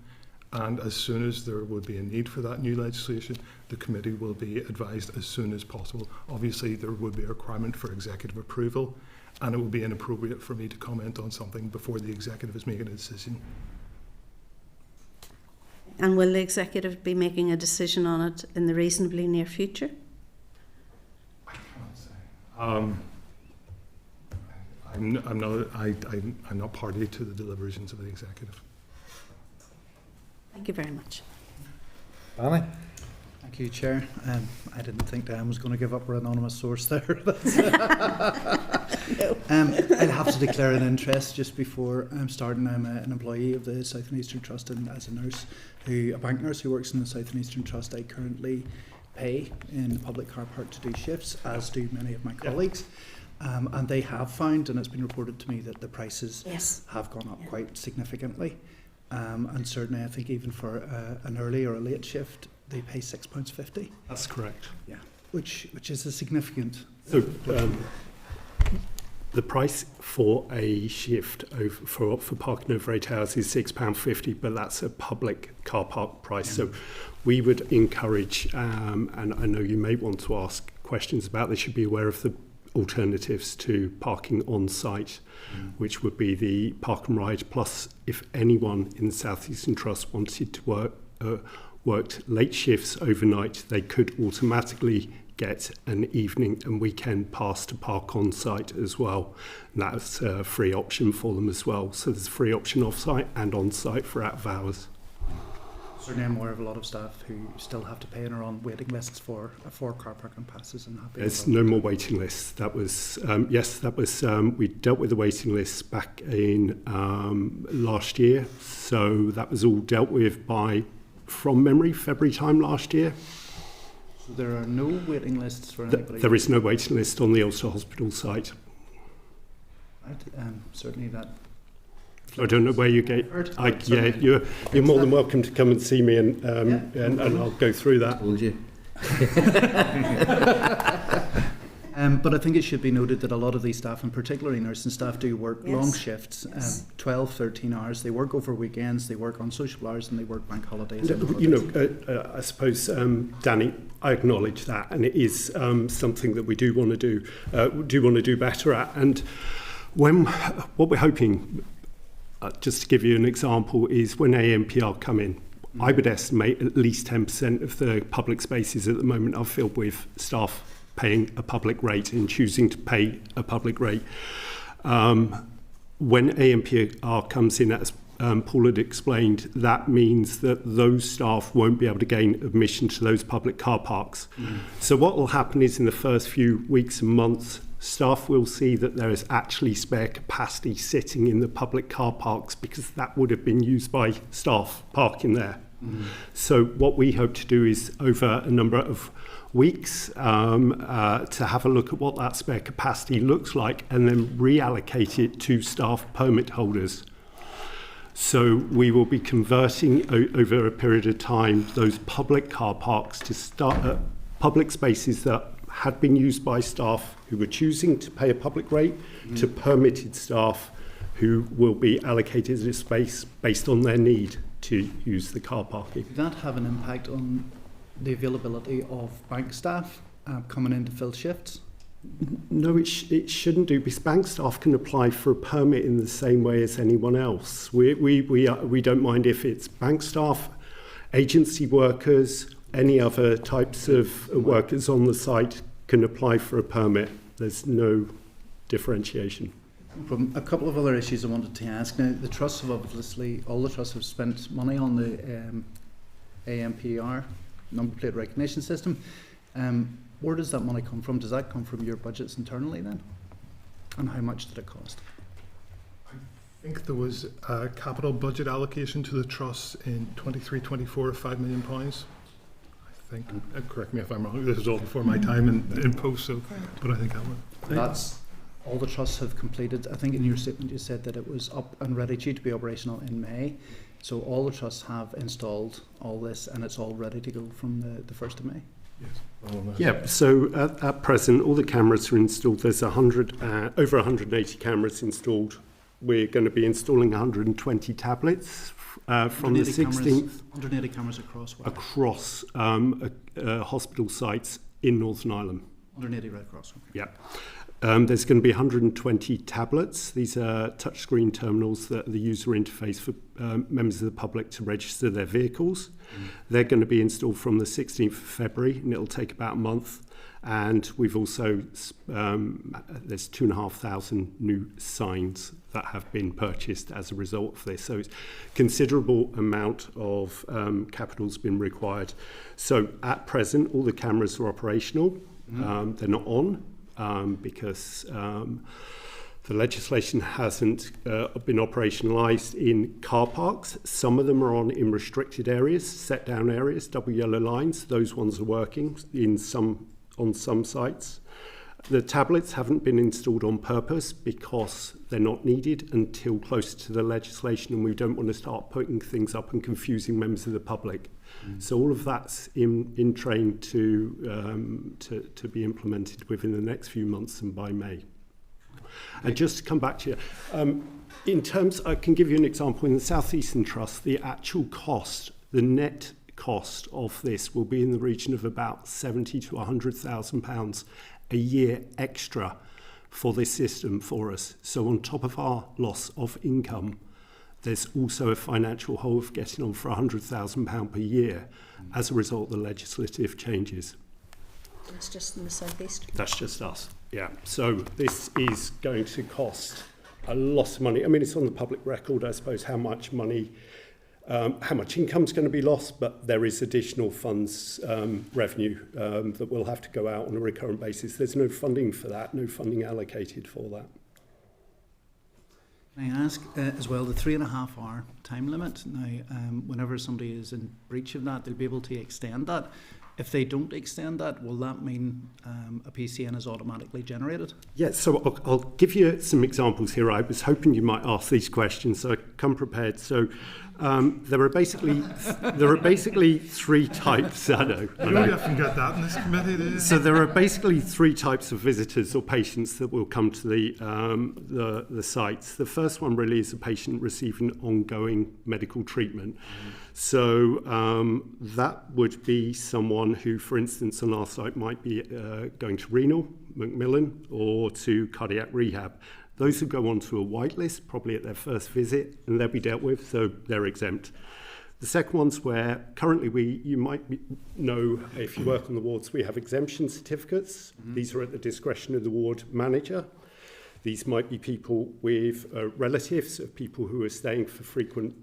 And as soon as there would be a need for that new legislation, the committee will be advised as soon as possible. Obviously, there would be a requirement for executive approval, and it would be inappropriate for me to comment on something before the executive is making a decision. And will the executive be making a decision on it in the reasonably near future? I can't say. I'm not party to the deliberations of the executive. Thank you very much. Danny? Thank you, Chair. I didn't think Diane was going to give up her anonymous source there. I'd have to declare an interest just before I'm starting. I'm an employee of the South and Eastern Trust, and as a nurse, a bank nurse who works in the South and Eastern Trust, I currently pay in the public car park to do shifts, as do many of my colleagues. And they have found, and it's been reported to me, that the prices have gone up quite significantly. And certainly, I think even for an early or a late shift, they pay £6.50. That's correct. Yeah, which is a significant. So the price for a shift for parking over 8 hours is £6.50, but that's a public car park price. So we would encourage, and I know you may want to ask questions about this, you should be aware of the alternatives to parking on site, which would be the park and ride. Plus, if anyone in the South Eastern Trust wanted to worked late shifts overnight, they could automatically get an evening and weekend pass to park on site as well. And that's a free option for them as well. So there's a free option off site and on site for out of hours. Certainly, I'm aware of a lot of staff who still have to pay and are on waiting lists for car parking passes. And there's no more waiting lists. That was we dealt with the waiting lists back in last year. So that was all dealt with from memory, February time last year. So there are no waiting lists for anybody? There is no waiting list on the Ulster Hospital site. Right, certainly that. I don't know where you get. You're more than welcome to come and see me, and I'll go through that. Told you. But I think it should be noted that a lot of these staff, and particularly nursing staff, do work long shifts, 12, 13 hours. They work over weekends, they work on social hours, and they work bank holidays. I suppose, Danny, I acknowledge that, and it is something that we do want to do better at. And what we're hoping, just to give you an example, is when AMPR come in, I would estimate at least 10% of the public spaces at the moment are filled with staff paying a public rate and choosing to pay a public rate. When ANPR comes in, as Paul had explained, that means that those staff won't be able to gain admission to those public car parks. So what will happen is in the first few weeks and months, staff will see that there is actually spare capacity sitting in the public car parks because that would have been used by staff parking there. So what we hope to do is over a number of weeks to have a look at what that spare capacity looks like and then reallocate it to staff permit holders. So we will be converting over a period of time those public car parks to start public spaces that had been used by staff who were choosing to pay a public rate to permitted staff who will be allocated a space based on their need to use the car parking. Did that have an impact on the availability of bank staff coming in to fill shifts? No, it shouldn't do, because bank staff can apply for a permit in the same way as anyone else. We don't mind if it's bank staff, agency workers, any other types of workers on the site can apply for a permit. There's no differentiation. From a couple of other issues I wanted to ask. Now, the trusts have obviously, all the trusts have spent money on the ANPR, number plate recognition system. Where does that money come from? Does that come from your budgets internally then? And how much did it cost? I think there was a capital budget allocation to the trust in 23-24 of £5 million. I think, correct me if I'm wrong, this is all before my time in post, so, but I think that one. That's all the trusts have completed. I think in your statement you said that it was up and ready to be operational in May. So all the trusts have installed all this and it's all ready to go from the 1st of May? Yes. Yeah, so at present all the cameras are installed. There's over 180 cameras installed. We're going to be installing 120 tablets from the 16th. 180 cameras across where? Across hospital sites in Northern Ireland. 180 right across. Okay. Yeah. There's going to be 120 tablets. These are touchscreen terminals that are the user interface for members of the public to register their vehicles. They're going to be installed from the 16th of February, and it'll take about a month. And we've also, there's 2,500 new signs that have been purchased as a result of this. So it's considerable amount of capital's been required. So at present, all the cameras are operational. They're not on. Because the legislation hasn't been operationalised in car parks. Some of them are on in restricted areas, set down areas, double yellow lines. Those ones are working on some sites. The tablets haven't been installed on purpose because they're not needed until closer to the legislation, and we don't want to start putting things up and confusing members of the public. So all of that's in train to be implemented within the next few months and by May. And just to come back to you, in terms, I can give you an example. In the South Eastern Trust, the actual cost, the net cost of this will be in the region of about £70,000 to £100,000 a year extra for this system for us. So on top of our loss of income, there's also a financial hole of getting on for £100,000 per year as a result of the legislative changes. That's just in the southeast. That's just us, yeah. So this is going to cost a lot of money. I mean, it's on the public record, I suppose, how much money, how much income is going to be lost, but there is additional funds, revenue that will have to go out on a recurrent basis. There's no funding for that, no funding allocated for that. Can I ask as well the 3.5 hour time limit? Now, whenever somebody is in breach of that, they'll be able to extend that. If they don't extend that, will that mean a PCN is automatically generated? Yes, so I'll give you some examples here. I was hoping you might ask these questions, so I come prepared. So there are basically three types. I know. You don't often get that in this committee, do you? So there are basically three types of visitors or patients that will come to the sites. The first one really is a patient receiving ongoing medical treatment. So that would be someone who, for instance, on our site might be going to renal, McMahon, or to cardiac rehab. Those who go onto a whitelist, probably at their first visit, and they'll be dealt with, so they're exempt. The second one's where currently you might know if you work on the wards, we have exemption certificates. These are at the discretion of the ward manager. These might be people with relatives of people who are staying for frequent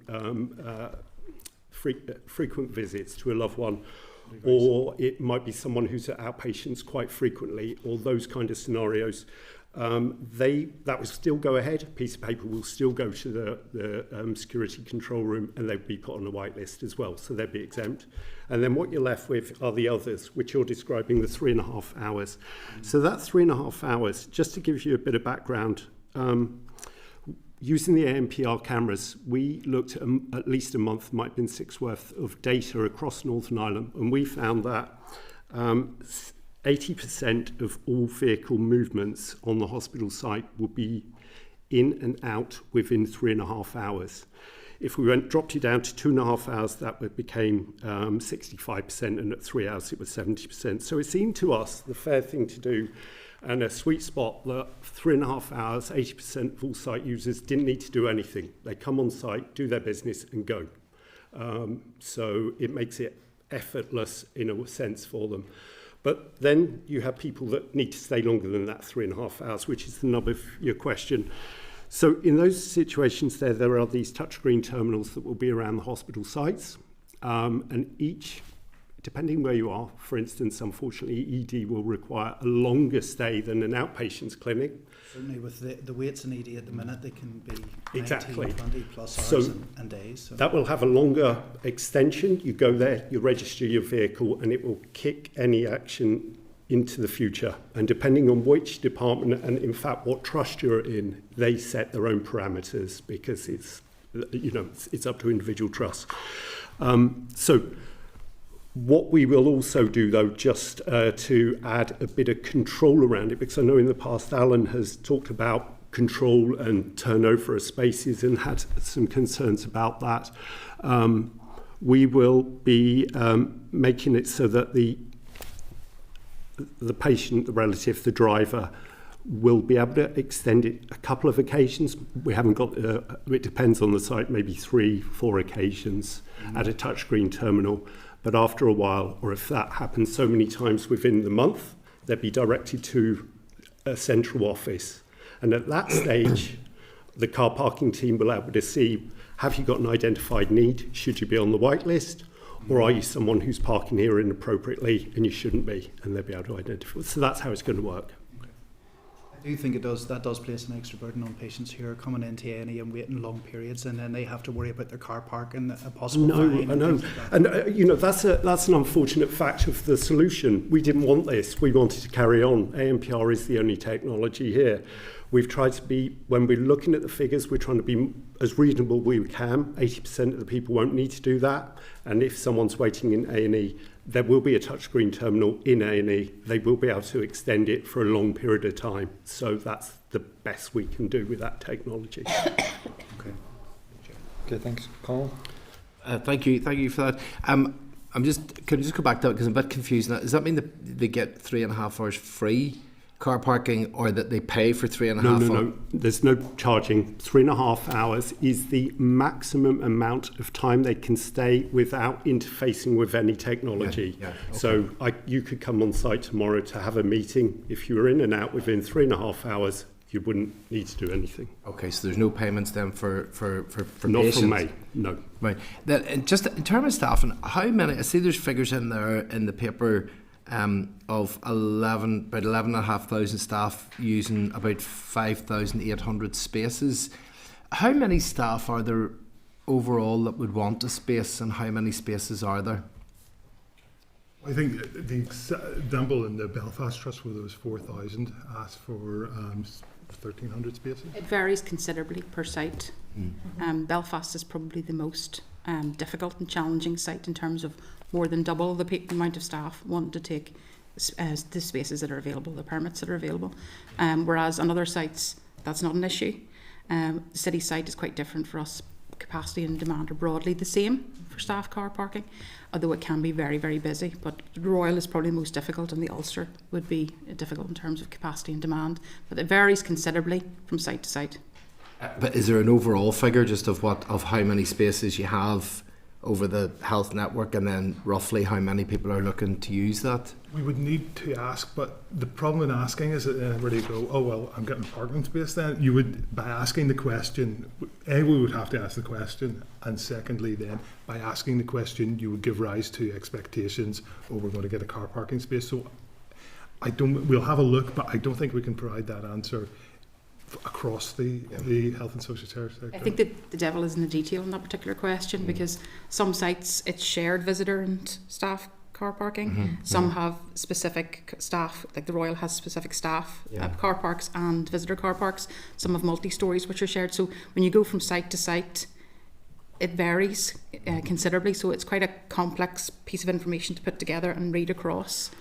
visits to a loved one, or it might be someone who's at outpatients quite frequently, or those kind of scenarios. That will still go ahead. A piece of paper will still go to the security control room, and they'll be put on a white list as well, so they'll be exempt. And then what you're left with are the others, which you're describing, the 3.5 hours. So that 3.5 hours, just to give you a bit of background, using the ANPR cameras, we looked at least a month, might have been 6 worth of data across Northern Ireland, and we found that 80% of all vehicle movements on the hospital site will be in and out within 3.5 hours. If we dropped it down to 2.5 hours, that became 65%, and at 3 hours it was 70%. So it seemed to us the fair thing to do, and a sweet spot that 3.5 hours, 80% of all site users didn't need to do anything. They come on site, do their business and go. So it makes it effortless in a sense for them. But then you have people that need to stay longer than that 3.5 hours, which is the nub of your question. So in those situations there are these touchscreen terminals that will be around the hospital sites. And each, depending where you are, for instance, unfortunately, ED will require a longer stay than an outpatient's clinic. Certainly with the weights in ED at the minute, they can be 19, Exactly. 20 plus hours and days. So. That will have a longer extension. You go there, you register your vehicle, and it will kick any action into the future. And depending on which department and in fact what trust you're in, they set their own parameters, because it's up to individual trusts. So what we will also do, though, just to add a bit of control around it, because I know in the past Alan has talked about control and turnover of spaces and had some concerns about that. We will be making it so that the patient, the relative, the driver will be able to extend it a couple of occasions. We haven't got, it depends on the site, maybe 3-4 occasions at a touchscreen terminal. But after a while, or if that happens so many times within the month, they'll be directed to a central office. And at that stage, the car parking team will be able to see, have you got an identified need? Should you be on the white list? Or are you someone who's parking here inappropriately and you shouldn't be? And they'll be able to identify. So that's how it's going to work. I do think that does place an extra burden on patients who are coming into A&E and waiting long periods, and then they have to worry about their car park and a possible fine. I know. And that's an unfortunate fact of the solution. We didn't want this. We wanted to carry on. ANPR is the only technology here. We've tried to be, when we're looking at the figures, we're trying to be as reasonable as we can. 80% of the people won't need to do that. And if someone's waiting in A&E, there will be a touchscreen terminal in A&E. They will be able to extend it for a long period of time. So that's the best we can do with that technology. Okay, thanks. Colin? Thank you for that. Can I just go back to that, because I'm a bit confused now. Does that mean that they get 3.5 hours free car parking, or that they pay for 3.5 hours? No. There's no charging. 3.5 hours is the maximum amount of time they can stay without interfacing with any technology. Yeah, okay. So you could come on site tomorrow to have a meeting. If you were in and out within 3.5 hours, you wouldn't need to do anything. Okay, so there's no payments then for Not patients? from May, no. Right. Then, just in terms of staffing, how many? I see there's figures in there in the paper of about 11,500 staff using about 5,800 spaces. How many staff are there overall that would want a space, and how many spaces are there? I think the example in the Belfast Trust, where there was 4,000, asked for 1,300 spaces. It varies considerably per site. Belfast is probably the most difficult and challenging site in terms of more than double the amount of staff wanting to take the spaces that are available, the permits that are available. Whereas on other sites, that's not an issue. The city site is quite different for us. Capacity and demand are broadly the same for staff car parking, although it can be very, very busy. But the Royal is probably the most difficult, and the Ulster would be difficult in terms of capacity and demand. But it varies considerably from site to site. But is there an overall figure just of how many spaces you have over the health network, and then roughly how many people are looking to use that? We would need to ask, but the problem in asking is that everybody go, oh well, I'm getting parking space then. You would, by asking the question, A, we would have to ask the question, and secondly then, by asking the question, you would give rise to expectations, oh, we're going to get a car parking space. So we'll have a look, but I don't think we can provide that answer across the health and social care sector. I think that the devil is in the detail in that particular question, because some sites it's shared visitor and staff car parking. Some have specific staff, like the Royal has specific staff car parks and visitor car parks. Some have multi-stories which are shared. So when you go from site to site, it varies considerably. So it's quite a complex piece of information to put together and read across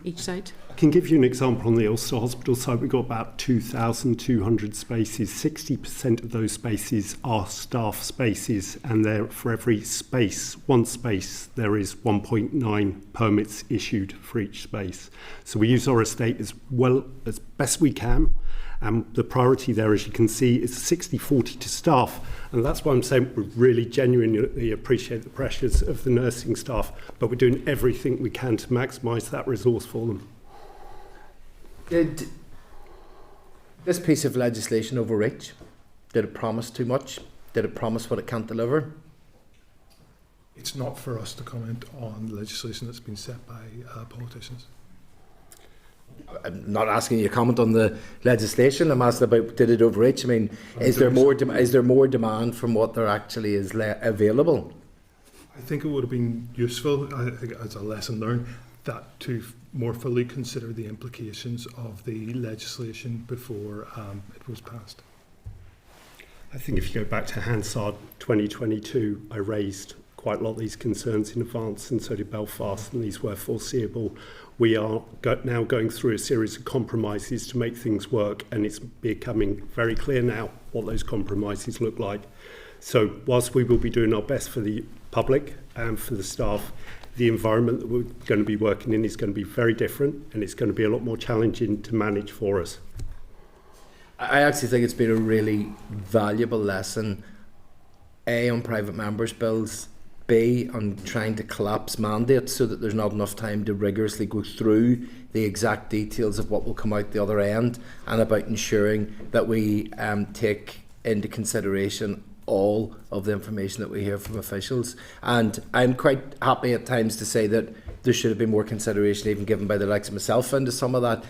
each site. I can give you an example on the Ulster Hospital site. We've got about 2,200 spaces. 60% of those spaces are staff spaces, and there for every space, one space, there is 1.9 permits issued for each space. So we use our estate as well as best we can. The priority there, as you can see, is 60-40 to staff. And that's why I'm saying we really genuinely appreciate the pressures of the nursing staff, but we're doing everything we can to maximise that resource for them. Did this piece of legislation overreach? Did it promise too much? Did it promise what it can't deliver? It's not for us to comment on legislation that's been set by politicians. I'm not asking you to comment on the legislation. I'm asking about, did it overreach? I mean, is there more demand from what there actually is available? I think it would have been useful, I think, as a lesson learned, that to more fully consider the implications of the legislation before it was passed. I think if you go back to Hansard 2022, I raised quite a lot of these concerns in advance, and so did Belfast, and these were foreseeable. We are now going through a series of compromises to make things work, and it's becoming very clear now what those compromises look like. So whilst we will be doing our best for the public and for the staff, the environment that we're going to be working in is going to be very different, and it's going to be a lot more challenging to manage for us. I actually think it's been a really valuable lesson, A, on private members' bills, B, on trying to collapse mandates so that there's not enough time to rigorously go through the exact details of what will come out the other end, and about ensuring that we take into consideration all of the information that we hear from officials. And I'm quite happy at times to say that there should have been more consideration even given by the likes of myself into some of that,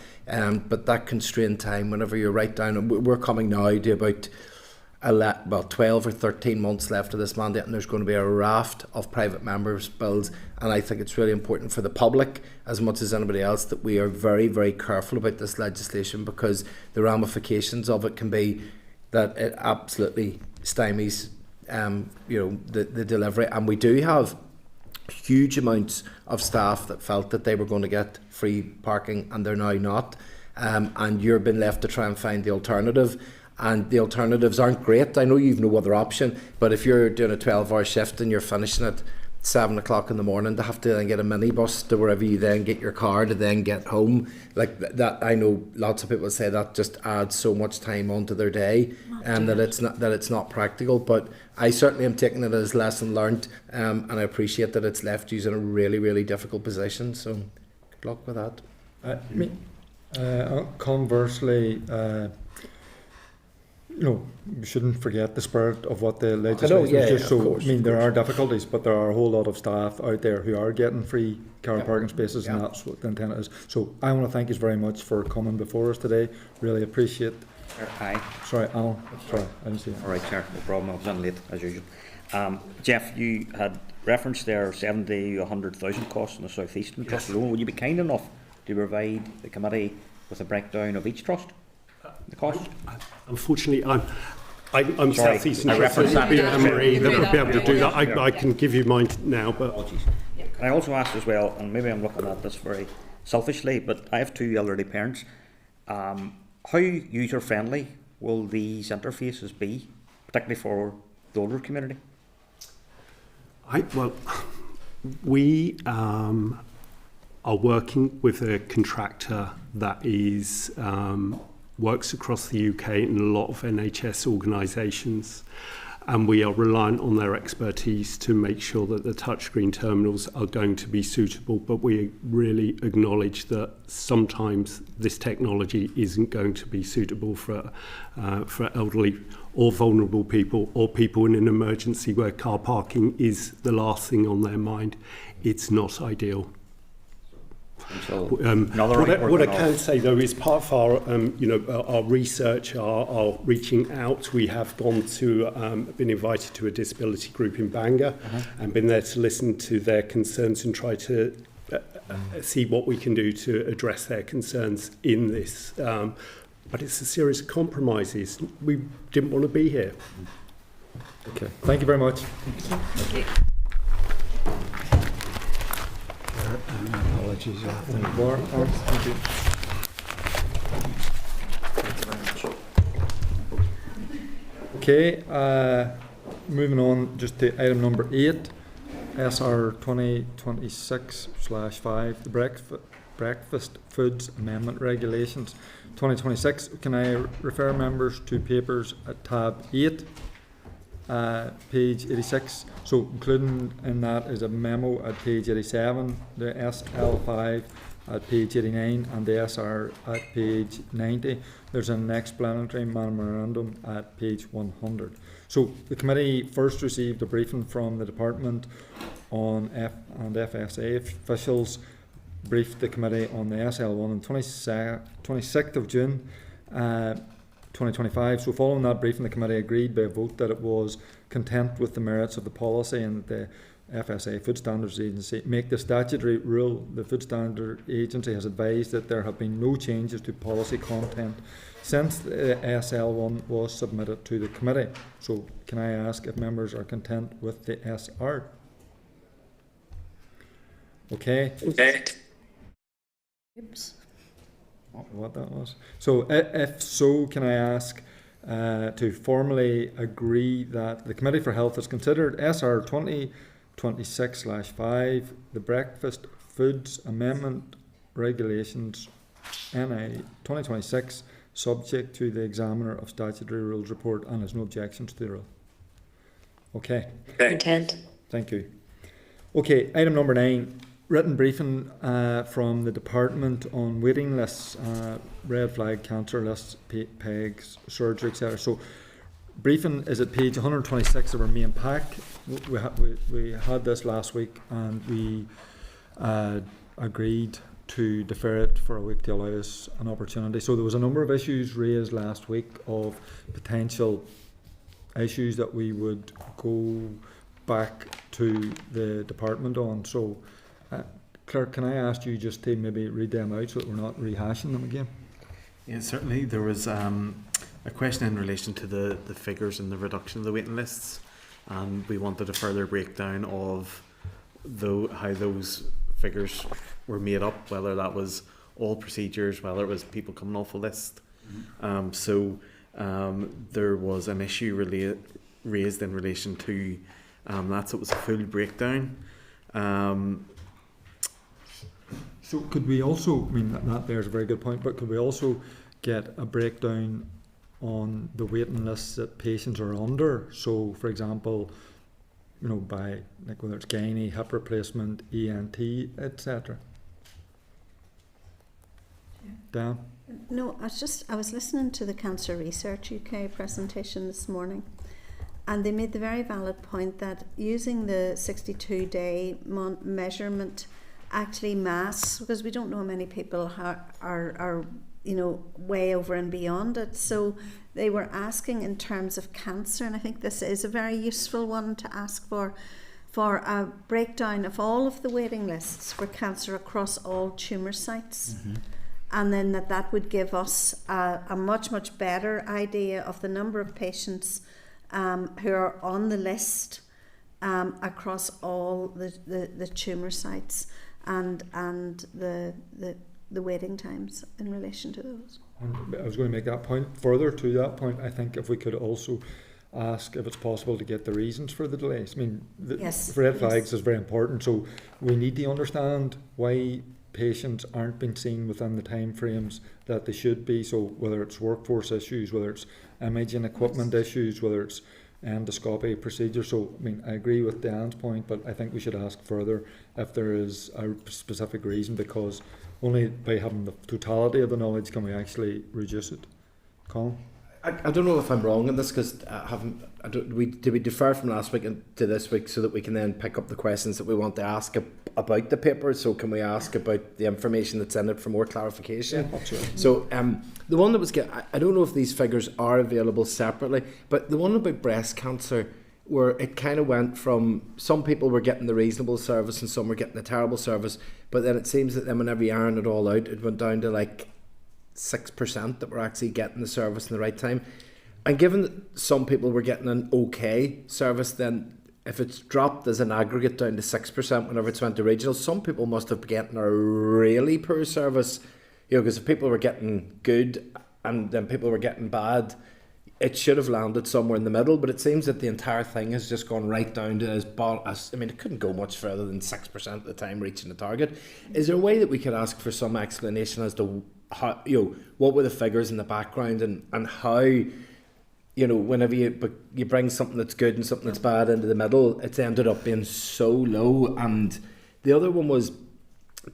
but that constrained time, whenever you're right down, and we're coming now to about 12 or 13 months left of this mandate, and there's going to be a raft of private members' bills, and I think it's really important for the public as much as anybody else that we are very, very careful about this legislation, because the ramifications of it can be that it absolutely stymies the delivery. And we do have huge amounts of staff that felt that they were going to get free parking and they're now not, and you're being left to try and find the alternative. And the alternatives aren't great. I know you've no other option, but if you're doing a 12-hour shift and you're finishing at 7 o'clock in the morning, to have to then get a minibus to wherever you then get your car to then get home, like that, I know lots of people say that just adds so much time onto their day, and that it's not practical. But I certainly am taking it as lesson learned, and I appreciate that it's left you in a really, really difficult position. So good luck with that. Conversely, we shouldn't forget the spirit of what the legislation is. Just so, I mean, there are difficulties, but there are a whole lot of staff out there who are getting free car parking spaces, and that's what the intent is. So I want to thank you very much for coming before us today. Really appreciate. Aye. Sorry, Alan. Sorry, I didn't see it. All right, Chair. No problem. I was in late as usual. Jeff, you had referenced there 70 to 100,000 costs in the South Eastern Trust alone. Would you be kind enough to provide the committee with a breakdown of each trust? The cost? Unfortunately, I'm Sorry, South Eastern I Trust, referenced that. Anne-Marie that would be able to do that. I can give you mine now, but apologies. Can I also ask as well, and maybe I'm looking at this very selfishly, but I have two elderly parents. How user-friendly will these interfaces be, particularly for the older community? We are working with a contractor that is works across the UK in a lot of NHS organisations. and we are reliant on their expertise to make sure that the touchscreen terminals are going to be suitable. But we really acknowledge that sometimes this technology isn't going to be suitable for elderly or vulnerable people, or people in an emergency where car parking is the last thing on their mind. It's not ideal. What I can say though is part of our, our research, our reaching out. We have gone to, been invited to a disability group in Bangor, and been there to listen to their concerns and try to see what we can do to address their concerns in this. But it's a series of compromises. We didn't want to be here. Okay, thank you very much. Thank you. Apologies. Thank you. Okay, moving on just to item number 8, SR 2026/5, the breakfast foods amendment regulations 2026. Can I refer members to papers at tab 8, page 86? So including in that is a memo at page 87, the SL5 at page 89, and the SR at page 90. There's an explanatory memorandum at page 100. So the committee first received a briefing from the department on FSA officials briefed the committee on the SL1 on 26th of June 2025. So following that briefing, the committee agreed by a vote that it was content with the merits of the policy, and the FSA Food Standards Agency make the statutory rule. The Food Standard Agency has advised that there have been no changes to policy content since the SL1 was submitted to the committee. So can I ask if members are content with the SR? Okay. Oops. What that was. So if so, can I ask to formally agree that the Committee for Health has considered SR 2026/5, the Breakfast Foods Amendment Regulations NI 2026, subject to the Examiner of Statutory Rules report, and has no objections to the rule? Okay. Content. Thank you. Okay, item number 9. Written briefing from the department on waiting lists, red flag cancer lists, PEGs, surgery, etc. So, briefing is at page 126 of our main pack. We had this last week, and we agreed to defer it for a week to allow us an opportunity. So there was a number of issues raised last week of potential issues that we would go back to the department on. So. Clare, can I ask you just to maybe read them out so that we're not rehashing them again? Yeah, certainly. There was a question in relation to the figures and the reduction of the waiting lists, and we wanted a further breakdown of how those figures were made up, whether that was all procedures, whether it was people coming off a list. There was an issue raised in relation to that, so it was a full breakdown. So could we also, I mean, that there's a very good point, but could we also get a breakdown on the waiting lists that patients are under? So, for example, by like whether it's gynae, hip replacement, ENT, etc. Dan? No, I was listening to the Cancer Research UK presentation this morning, and they made the very valid point that using the 62-day measurement actually masks, because we don't know how many people are way over and beyond it. So they were asking in terms of cancer, and I think this is a very useful one to ask for a breakdown of all of the waiting lists for cancer across all tumour sites. And then that would give us a much better idea of the number of patients who are on the list across all the tumour sites, and the waiting times in relation to those. And I was going to make that point. Further to that point, I think if we could also ask if it's possible to get the reasons for the delays. I mean, red flags is very important, so we need to understand why patients aren't being seen within the time frames that they should be. So whether it's workforce issues, whether it's imaging equipment issues, whether it's endoscopy procedure. So, I mean, I agree with Dan's point, but I think we should ask further if there is a specific reason, because only by having the totality of the knowledge can we actually reduce it. Colin? I don't know if I'm wrong in this, because did we defer from last week to this week so that we can then pick up the questions that we want to ask about the paper? So can we ask about the information that's in it for more clarification? Yeah, absolutely. So the one that was I don't know if these figures are available separately, but the one about breast cancer, where it kind of went from some people were getting the reasonable service and some were getting the terrible service, but then it seems that then whenever you iron it all out, it went down to like 6% that were actually getting the service in the right time. And given that some people were getting an okay service, then if it's dropped as an aggregate down to 6% whenever it's went to regional, some people must have been getting a really poor service. You know, because if people were getting good and then people were getting bad, it should have landed somewhere in the middle. But it seems that the entire thing has just gone right down to I mean, it couldn't go much further than 6% at the time reaching the target. Is there a way that we could ask for some explanation as to how, you know, what were the figures in the background, and how, you know, whenever you bring something that's good and something that's bad into the middle, it's ended up being so low? And the other one was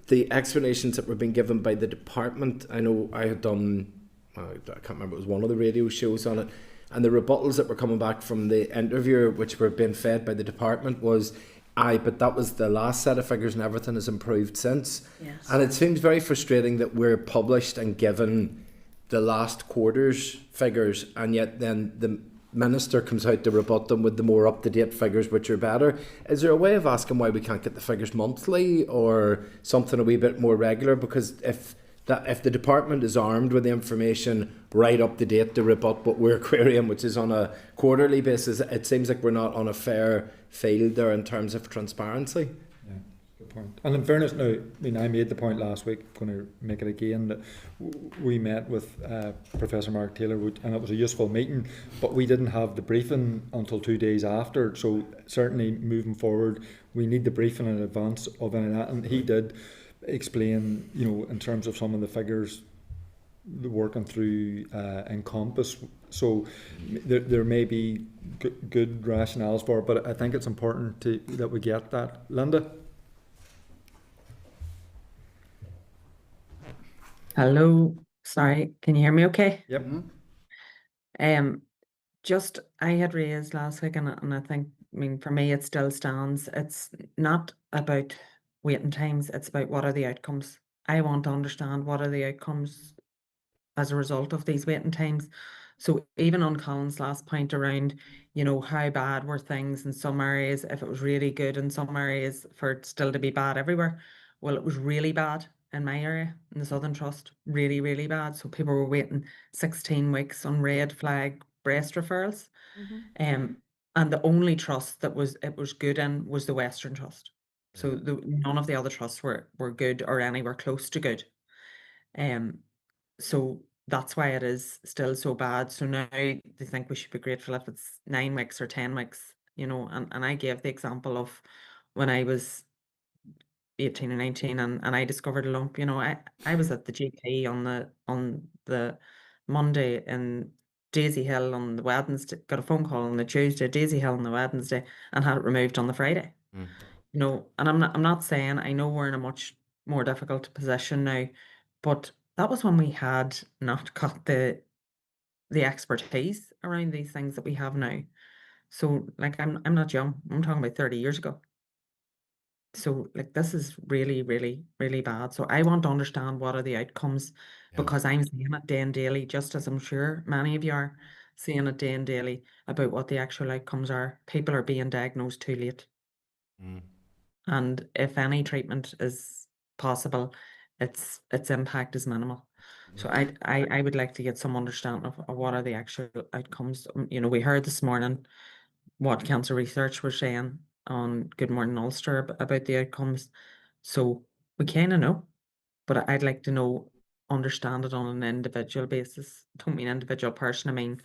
the explanations that were being given by the department. I know I had done, I can't remember, it was one of the radio shows on it, and the rebuttals that were coming back from the interviewer, which were being fed by the department, was, but that was the last set of figures and everything has improved since. Yes. And it seems very frustrating that we're published and given the last quarter's figures, and yet then the minister comes out to rebut them with the more up-to-date figures, which are better. Is there a way of asking why we can't get the figures monthly or something a wee bit more regular? Because if the department is armed with the information right up to date to rebut what we're querying, which is on a quarterly basis, it seems like we're not on a fair field there in terms of transparency. Yeah, good point. And in fairness, now, I mean, I made the point last week, going to make it again, that we met with Professor Mark Taylor, and it was a useful meeting, but we didn't have the briefing until 2 days after. So certainly moving forward, we need the briefing in advance of any of that, and he did explain, you know, in terms of some of the figures working through Encompass. So there may be good rationales for it, but I think it's important that we get that. Linda? Hello. Sorry, can you hear me okay? Yep. Just, I had raised last week, and I think, I mean, for me, it still stands. It's not about waiting times, it's about what are the outcomes. I want to understand what are the outcomes as a result of these waiting times. So even on Colin's last point around, you know, how bad were things in some areas, if it was really good in some areas, for it still to be bad everywhere. Well, it was really bad in my area, in the Southern Trust, really, really bad. So people were waiting 16 weeks on red flag breast referrals. And the only trust that it was good in was the Western Trust. So none of the other trusts were good or anywhere close to good. So that's why it is still so bad. So now they think we should be grateful if it's 9 weeks or 10 weeks, you know, and I gave the example of when I was 18 or 19 and I discovered a lump. You know, I was at the GP on the Monday in Daisy Hill on the Wednesday, got a phone call on the Tuesday, Daisy Hill on the Wednesday, and had it removed on the Friday. You know, and I'm not saying, I know we're in a much more difficult position now, but that was when we had not got the expertise around these things that we have now. So like I'm not young. I'm talking about 30 years ago. So like this is really, really, really bad. So I want to understand what are the outcomes, because I'm seeing it day and daily, just as I'm sure many of you are seeing it day and daily about what the actual outcomes are. People are being diagnosed too late. And if any treatment is possible, its impact is minimal. So I would like to get some understanding of what are the actual outcomes. You know, we heard this morning what cancer research were saying on Good Morning Ulster about the outcomes. So we kind of know, but I'd like to know, understand it on an individual basis. Don't mean individual person, I mean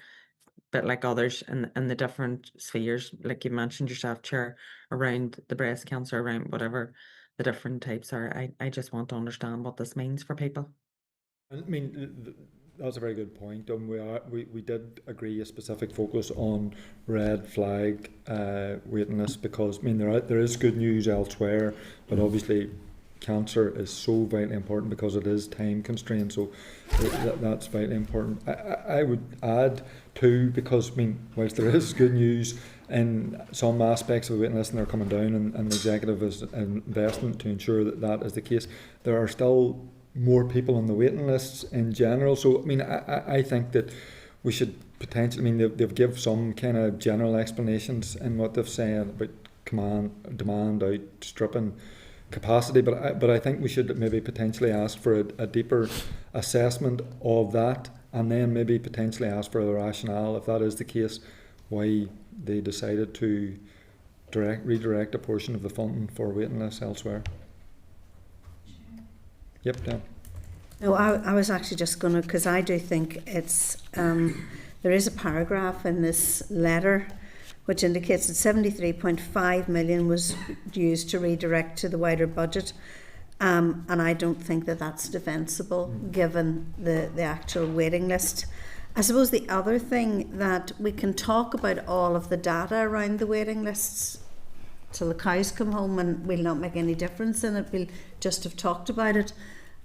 bit like others in the different spheres, like you mentioned yourself, Chair, around the breast cancer, around whatever the different types are. I just want to understand what this means for people. I mean, That's a very good point, and we did agree a specific focus on red flag waiting lists, because I mean there is good news elsewhere, but obviously cancer is so vitally important because it is time constrained. So that's vitally important. I would add too, because I mean whilst there is good news in some aspects of the waiting list and they're coming down, and the executive is investing to ensure that that is the case, there are still more people on the waiting lists in general. So I mean I think that we should potentially, I mean they've give some kind of general explanations in what they've said about demand outstripping capacity, but I think we should maybe potentially ask for a deeper assessment of that, and then maybe potentially ask for the rationale, if that is the case, why they decided to redirect a portion of the funding for waiting lists elsewhere. Yep, Dan. No, I was actually just going to, because I do think it's, there is a paragraph in this letter which indicates that 73.5 million was used to redirect to the wider budget. And I don't think that that's defensible given the actual waiting list. I suppose the other thing that we can talk about all of the data around the waiting lists till the cows come home, and we'll not make any difference in it, we'll just have talked about it.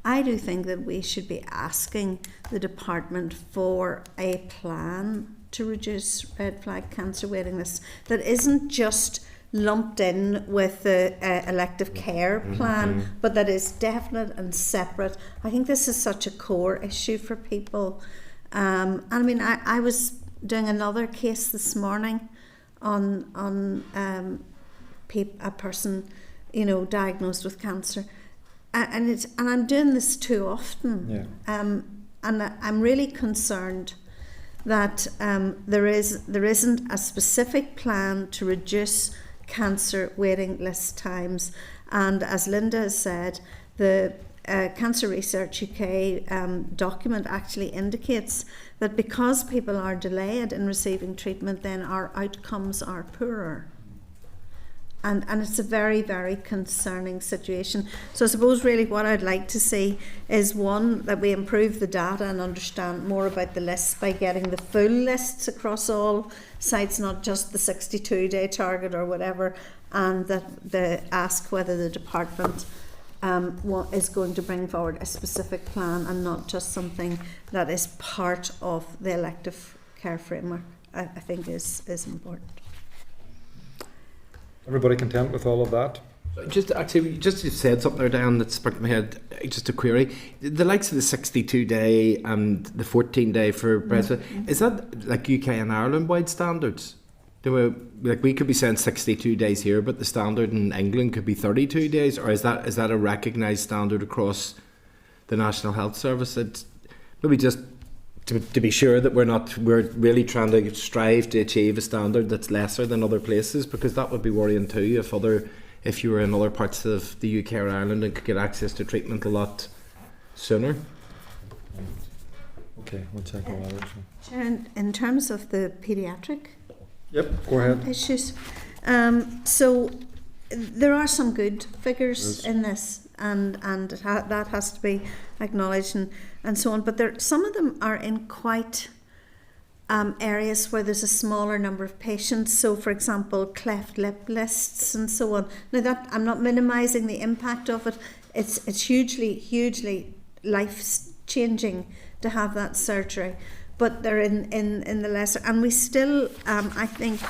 I do think that we should be asking the department for a plan to reduce red flag cancer waiting lists that isn't just lumped in with the elective care plan, but that is definite and separate. I think this is such a core issue for people. And I mean, I was doing another case this morning on a person, you know, diagnosed with cancer, and I'm doing this too often. Yeah. And I'm really concerned that there isn't a specific plan to reduce cancer waiting list times. And as Linda has said, the Cancer Research UK document actually indicates that because people are delayed in receiving treatment, then our outcomes are poorer. And it's a very, very concerning situation. So I suppose really what I'd like to see is, one, that we improve the data and understand more about the lists by getting the full lists across all sites, not just the 62-day target or whatever, and that they ask whether the department is going to bring forward a specific plan and not just something that is part of the elective care framework, I think is important. Everybody content with all of that? Just you said something there, Dan, that sparked in my head. Just a query: the likes of the 62-day and the 14-day for breastfeeding, is that like UK and Ireland wide standards? Like we could be saying 62 days here, but the standard in England could be 32 days, or is that a recognised standard across the National Health Service? It's maybe just to be sure that we're really trying to strive to achieve a standard that's lesser than other places, because that would be worrying too if you were in other parts of the UK or Ireland and could get access to treatment a lot sooner. Okay, we'll check all that. Sharon, in terms of the paediatric go ahead. issues, so there are some good figures in this, and that has to be acknowledged and so on, but some of them are in quite areas where there's a smaller number of patients. So for example, cleft lip lists and so on. Now that, I'm not minimising the impact of it, it's hugely life changing to have that surgery, but they're in the lesser, and we still I think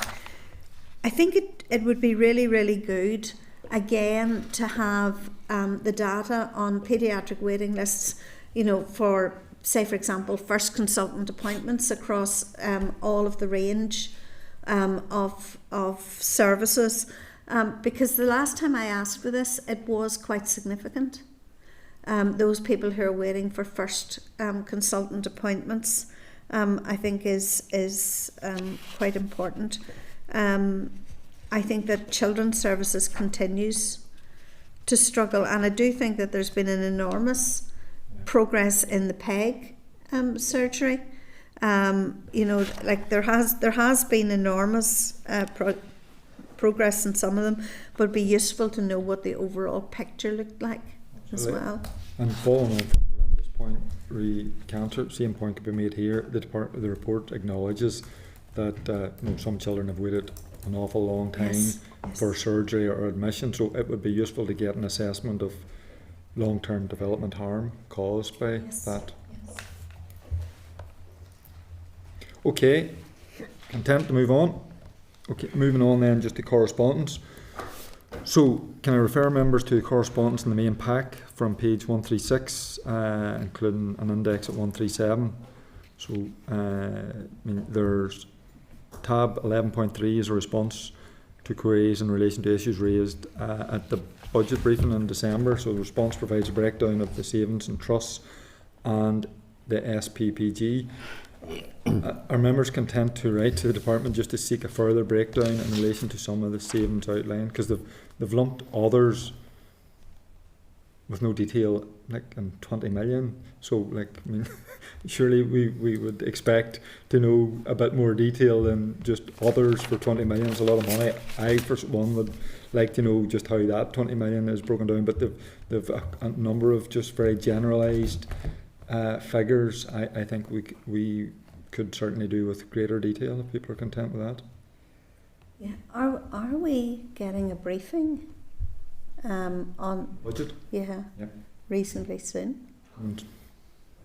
it would be really good again to have the data on paediatric waiting lists, you know, for, say for example, first consultant appointments across all of the range of services, because the last time I asked for this, it was quite significant. Those people who are waiting for first consultant appointments, I think is quite important. I think that Children's Services continues to struggle, and I do think that there's been an enormous progress in the PEG surgery. You know, like there has been enormous progress in some of them, but it'd be useful to know what the overall picture looked like as well. And following on from Linda's point cancer, same point could be made here. The report acknowledges that some children have waited an awful long time for surgery or admission, so it would be useful to get an assessment of long-term development harm caused by that. Okay, content to move on. Okay, moving on then just to correspondence. So, can I refer members to the correspondence in the main pack from page 136, including an index at 137. So, there's tab 11.3 is a response to queries in relation to issues raised at the budget briefing in December. So, the response provides a breakdown of the savings and trusts and the SPPG. Are members content to write to the department just to seek a further breakdown in relation to some of the savings outlined? Because they've lumped others with no detail, like in 20 million. So, surely we would expect to know a bit more detail than just others for 20 million. It's a lot of money. I, for one, would like to know just how that 20 million is broken down. But they've a number of just very generalised figures. I think we could certainly do with greater detail if people are content with that. Yeah, are we getting a briefing on budget? Yeah, yep. Reasonably soon.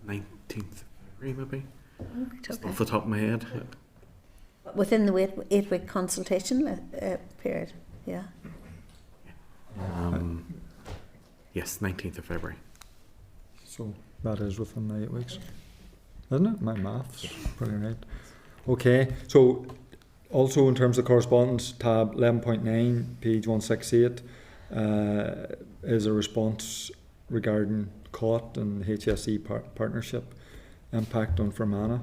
19th of February, maybe. Right, Just okay. off the top of my head. Within the 8-week consultation period. Yeah. Yes, 19th of February. So that is within the 8 weeks, isn't it? My math's pretty right. Okay, so also in terms of correspondence, tab 11.9, page 168, is a response regarding COT and HSE partnership impact on Fermanagh.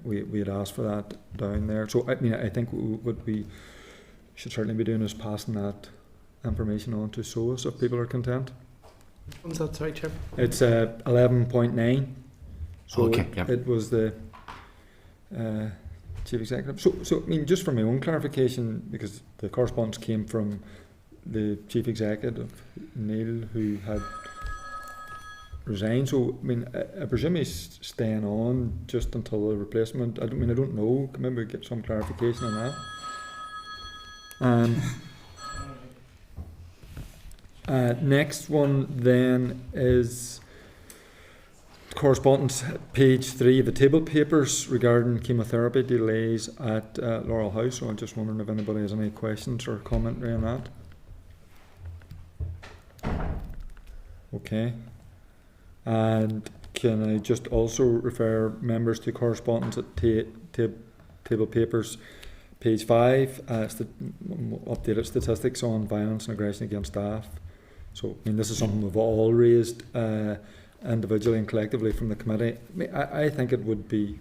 We had asked for that down there. So I think what we should certainly be doing is passing that information on to SOAS if people are content. What's that, sorry, Chair? It's 11.9. So okay, yeah. it was the Chief Executive. So just for my own clarification, because the correspondence came from the Chief Executive, Neil, who had resigned. So I presume he's staying on just until the replacement. I don't know. Maybe we get some clarification on that. Next one then is correspondence, page 3 of the table papers regarding chemotherapy delays at Laurel House. So I'm just wondering if anybody has any questions or commentary on that. Okay. And can I just also refer members to correspondence at table papers, page 5, updated statistics on violence and aggression against staff. So, this is something we've all raised individually and collectively from the committee. I think it would be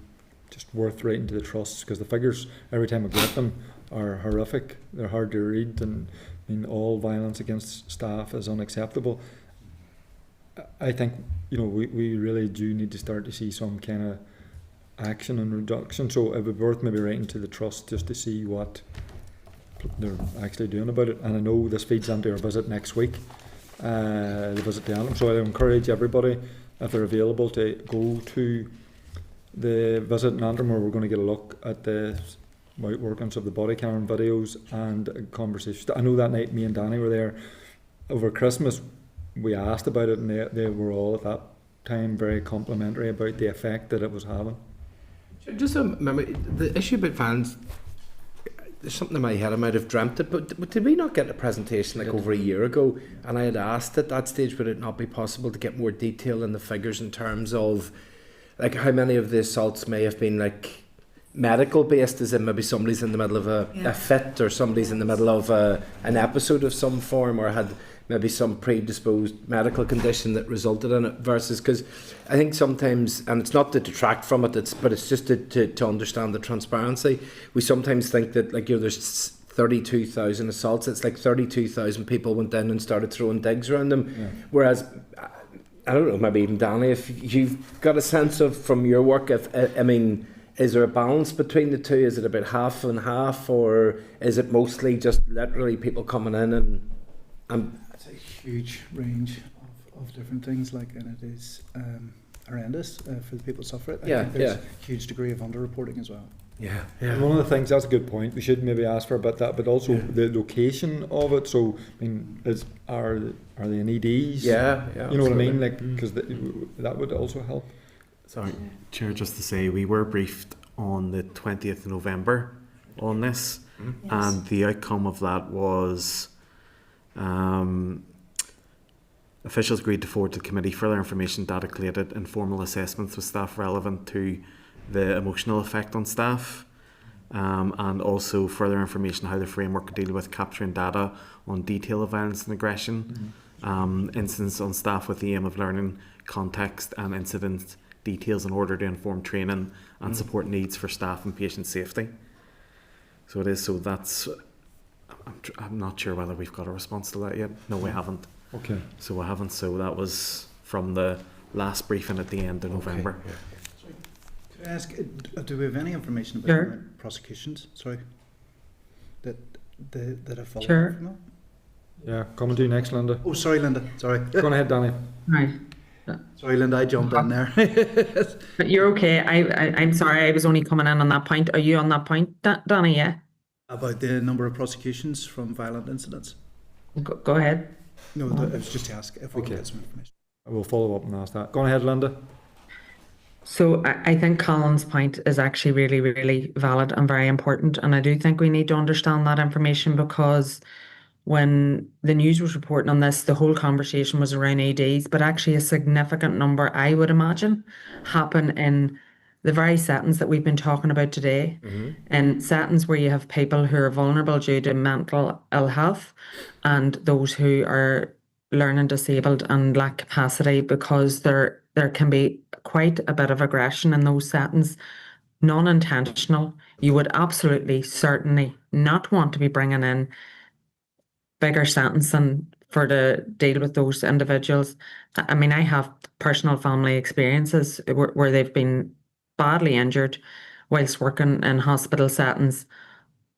just worth writing to the trusts, because the figures, every time we get them, are horrific. They're hard to read, and all violence against staff is unacceptable. I think, we really do need to start to see some kind of action and reduction. So it would be worth maybe writing to the trust just to see what they're actually doing about it. And I know this feeds into our visit next week, the visit to Antrim. So I encourage everybody, if they're available, to go to the visit in Antrim, where we're going to get a look at the workings of the body cam videos and conversations. I know that night me and Danny were there over Christmas. We asked about it, and they were all at that time very complimentary about the effect that it was having. Just remember, the issue about violence, there's something in my head, I might have dreamt it, but did we not get a presentation over a year ago? And I had asked at that stage, would it not be possible to get more detail in the figures in terms of how many of the assaults may have been medical based, as in maybe somebody's in the middle of a fit, or somebody's in the middle of an episode of some form, or had maybe some predisposed medical condition that resulted in it, versus, because I think sometimes, and it's not to detract from it, but it's just to understand the transparency. We sometimes think that there's 32,000 assaults. It's 32,000 people went in and started throwing digs around them. Yeah. Whereas, I don't know, maybe even Danny, if you've got a sense of, from your work, is there a balance between the two? Is it about half and half, or is it mostly just literally people coming in and it's a huge range of different things, like, and it is horrendous for the people who suffer it. I Yeah, think there's yeah. a huge degree of underreporting as well. Yeah, And one of the things, that's a good point, we should maybe ask for about that, but also the location of it. So, I mean, are they in EDs? Yeah, You know what I mean? Like, because that would also help. Sorry, Chair, just to say, we were briefed on the 20th of November on this, and the outcome of that was officials agreed to forward to the committee further information, data collated, informal assessments with staff relevant to the emotional effect on staff, and also further information how the framework could deal with capturing data on detail of violence and aggression, incidents on staff with the aim of learning context and incident details in order to inform training and support needs for staff and patient safety. So it is. So that's. I'm not sure whether we've got a response to that yet. No, we haven't. Okay. So we haven't. So that was from the last briefing at the end of November. Could I ask, do we have any information about Sure. prosecutions? Sorry, that have followed Sure. from that? Yeah, coming to you next, Linda. Oh, sorry, Linda. Sorry. Go on ahead, Danny. Right. Sorry, Linda. I jumped in there. But you're okay. I'm sorry. I was only coming in on that point. Are you on that point, Danny? Yeah. About the number of prosecutions from violent incidents. Go ahead. No, it was just to ask if we could get some information. I will follow up and ask that. Go on ahead, Linda. So I think Colin's point is actually really, really valid and very important. And I do think we need to understand that information, because when the news was reporting on this, the whole conversation was around EDs, but actually a significant number, I would imagine, happen in the very settings that we've been talking about today, in settings where you have people who are vulnerable due to mental ill health and those who are learning disabled and lack capacity, because there can be quite a bit of aggression in those settings, non-intentional. You would absolutely, certainly not want to be bringing in bigger sentencing to deal with those individuals. I mean, I have personal family experiences where they've been badly injured whilst working in hospital settings,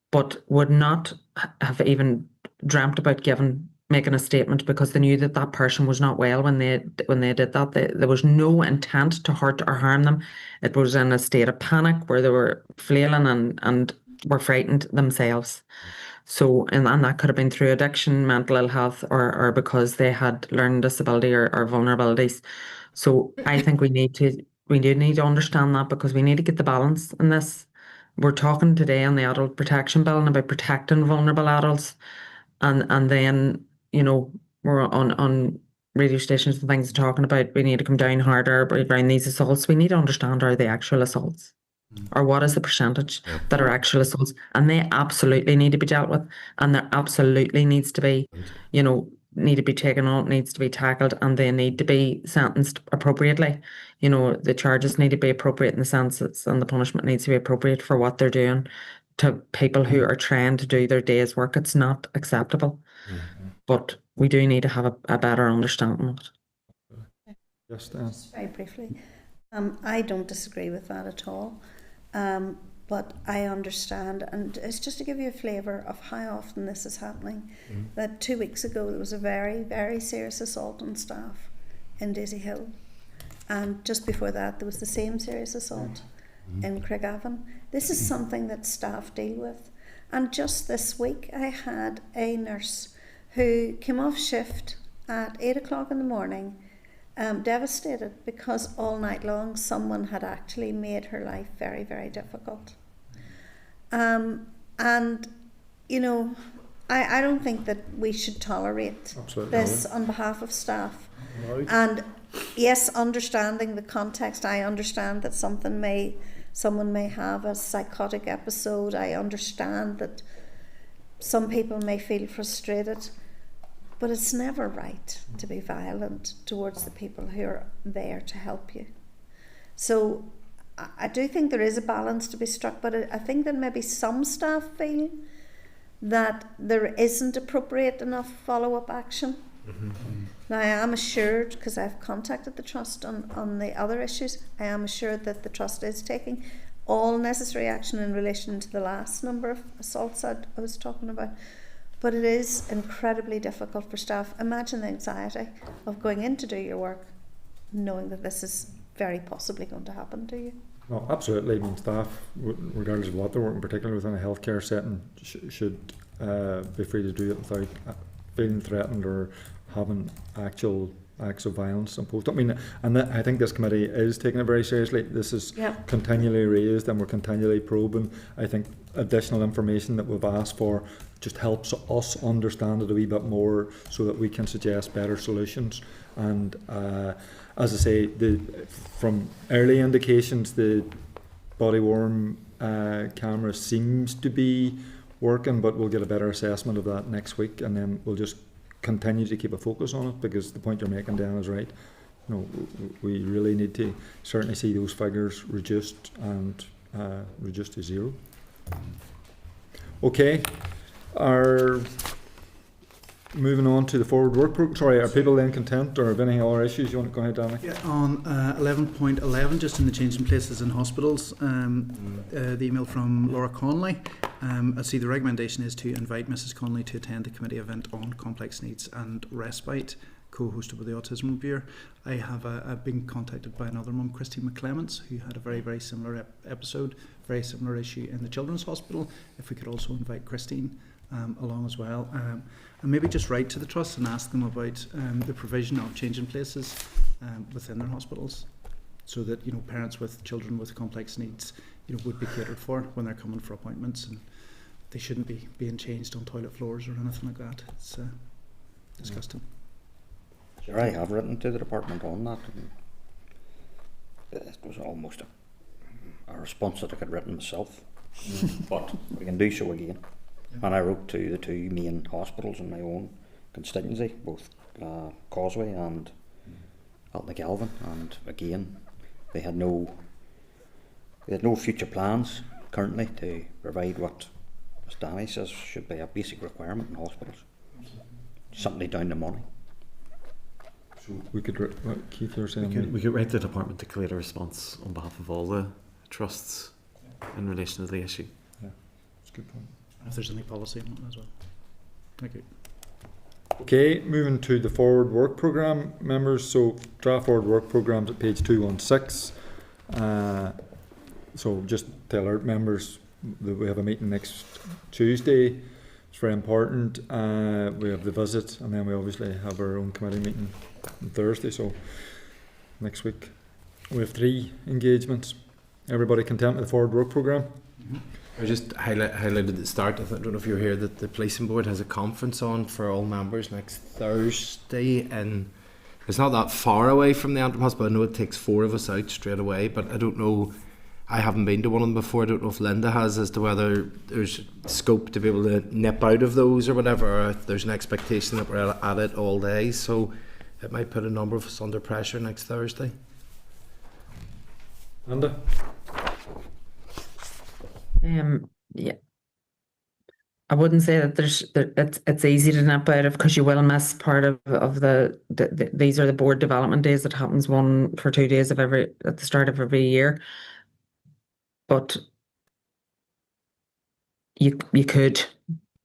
but would not have even dreamt about making a statement, because they knew that that person was not well when they did that. There was no intent to hurt or harm them. It was in a state of panic where they were flailing and were frightened themselves. So, and that could have been through addiction, mental ill health, or because they had learning disability or vulnerabilities. So I think we do need to understand that, because we need to get the balance in this. We're talking today on the Adult Protection Bill and about protecting vulnerable adults, and then, you know, we're on radio stations and things talking about we need to come down harder around these assaults. We need to understand, are they actual assaults? Or what is the percentage that are actual assaults? And they absolutely need to be dealt with, and there absolutely needs to be, you know, need to be taken on, needs to be tackled, and they need to be sentenced appropriately. You know, the charges need to be appropriate in the sentences, and the punishment needs to be appropriate for what they're doing to people who are trying to do their day's work. It's not acceptable. But we do need to have a better understanding of it. Just very briefly, I don't disagree with that at all. But I understand, and it's just to give you a flavour of how often this is happening, that 2 weeks ago there was a very, very serious assault on staff in Daisy Hill, and just before that there was the same serious assault in Craigavon. This is something that staff deal with, and just this week I had a nurse who came off shift at 8 o'clock in the morning, devastated because all night long someone had actually made her life very, very difficult. And, you know, I don't think that we should tolerate this on behalf of staff. And yes, understanding the context, I understand that someone may have a psychotic episode. I understand that some people may feel frustrated. But it's never right to be violent towards the people who are there to help you. So I do think there is a balance to be struck, but I think that maybe some staff feel that there isn't appropriate enough follow-up action. Now I am assured, because I've contacted the Trust on the other issues, I am assured that the Trust is taking all necessary action in relation to the last number of assaults I was talking about. But it is incredibly difficult for staff. Imagine the anxiety of going in to do your work, knowing that this is very possibly going to happen to you. No, absolutely. I mean, staff, regardless of what they're working, particularly within a healthcare setting, should be free to do it without feeling threatened or having actual acts of violence imposed. I mean, and I think this committee is taking it very seriously. This is continually raised, and we're continually probing. I think additional information that we've asked for just helps us understand it a wee bit more, so that we can suggest better solutions. And as I say, from early indications, the body worn camera seems to be working, but we'll get a better assessment of that next week, and then we'll just continue to keep a focus on it, because the point you're making, Dan, is right. You know, we really need to certainly see those figures reduced, and reduced to zero. Okay, moving on to the forward work program. Sorry, are people then content, or have any other issues you want to go ahead, Danny? Yeah, on 11.11, just in the changing places in hospitals, the email from Laura Conley. I see the recommendation is to invite Mrs. Conley to attend the committee event on complex needs and respite, co-hosted by the Autism Reviewer. I have been contacted by another mum, Christine McClements, who had a very, very similar episode, very similar issue in the Children's Hospital. If we could also invite Christine along as well. And maybe just write to the Trust and ask them about the provision of changing places within their hospitals, so that, you know, parents with children with complex needs, you know, would be catered for when they're coming for appointments, and they shouldn't be being changed on toilet floors or anything like that. It's disgusting. Sure, I have written to the department on that. It was almost a response that I could have written myself, but we can do so again. And I wrote to the two main hospitals in my own constituency, both Causeway and Altnagalvin, and again, they had no future plans currently to provide what, as Danny says, should be a basic requirement in hospitals. Something down the money. So we could, Keith, you're saying we could write the department to collate a response on behalf of all the trusts in relation to the issue. Yeah, that's a good point. If there's any policy on it as well. Thank you. Okay, moving to the forward work programme, members. So draft forward work programmes at page 216. So just to alert members that we have a meeting next Tuesday. It's very important. We have the visit, and then we obviously have our own committee meeting on Thursday. So next week we have 3 engagements. Everybody content with the forward work programme? Mm-hmm. I just highlighted at the start, I don't know if you're here, that the policing board has a conference on for all members next Thursday, and it's not that far away from the Antrim Hospital. I know it takes 4 of us out straight away, but I don't know, I haven't been to one of them before. I don't know if Linda has, as to whether there's scope to be able to nip out of those or whatever, or if there's an expectation that we're at it all day, so it might put a number of us under pressure next Thursday. Linda? Yeah, I wouldn't say that it's easy to nip out of, because you will miss part of the these are the board development days that happens 1 for 2 days at the start of every year. But you could.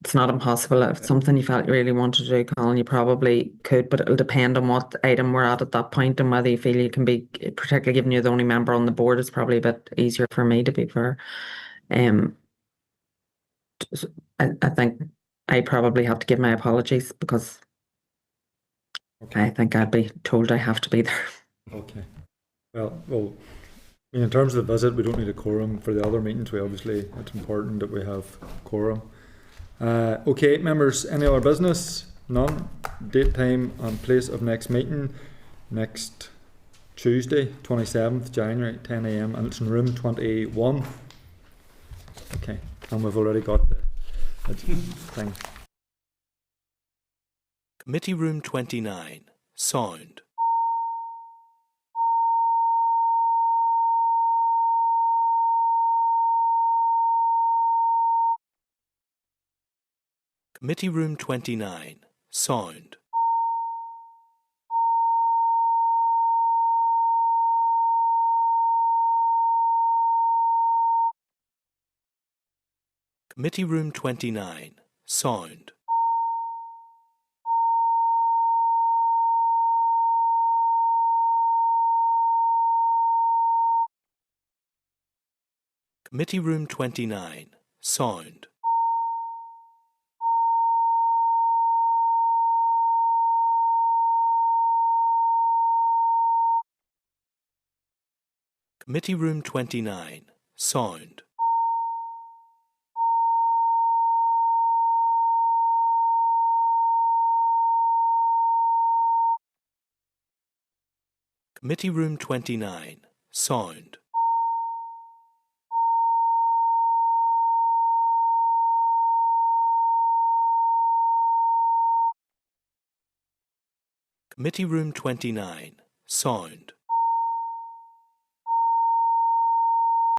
It's not impossible. If it's something you felt you really wanted to do, Colin, you probably could, but it'll depend on what item we're at that point, and whether you feel you can be, particularly given you're the only member on the board, it's probably a bit easier for me, to be fair. I think I probably have to give my apologies, because I think I'd be told I have to be there. Okay. Well, I mean, in terms of the visit, we don't need a quorum. For the other meetings, it's important that we have quorum. Okay, members, any other business? None. Date, time and place of next meeting, next Tuesday, 27th January, 10 a.m, and it's in room 21. Okay, and we've already got the thing. Committee room 29, sound. Committee room 29, sound. Committee room 29, sound. Committee Room 29. Sound. Committee Room 29. Sound. Committee Room 29. Sound. Committee Room 29. Sound.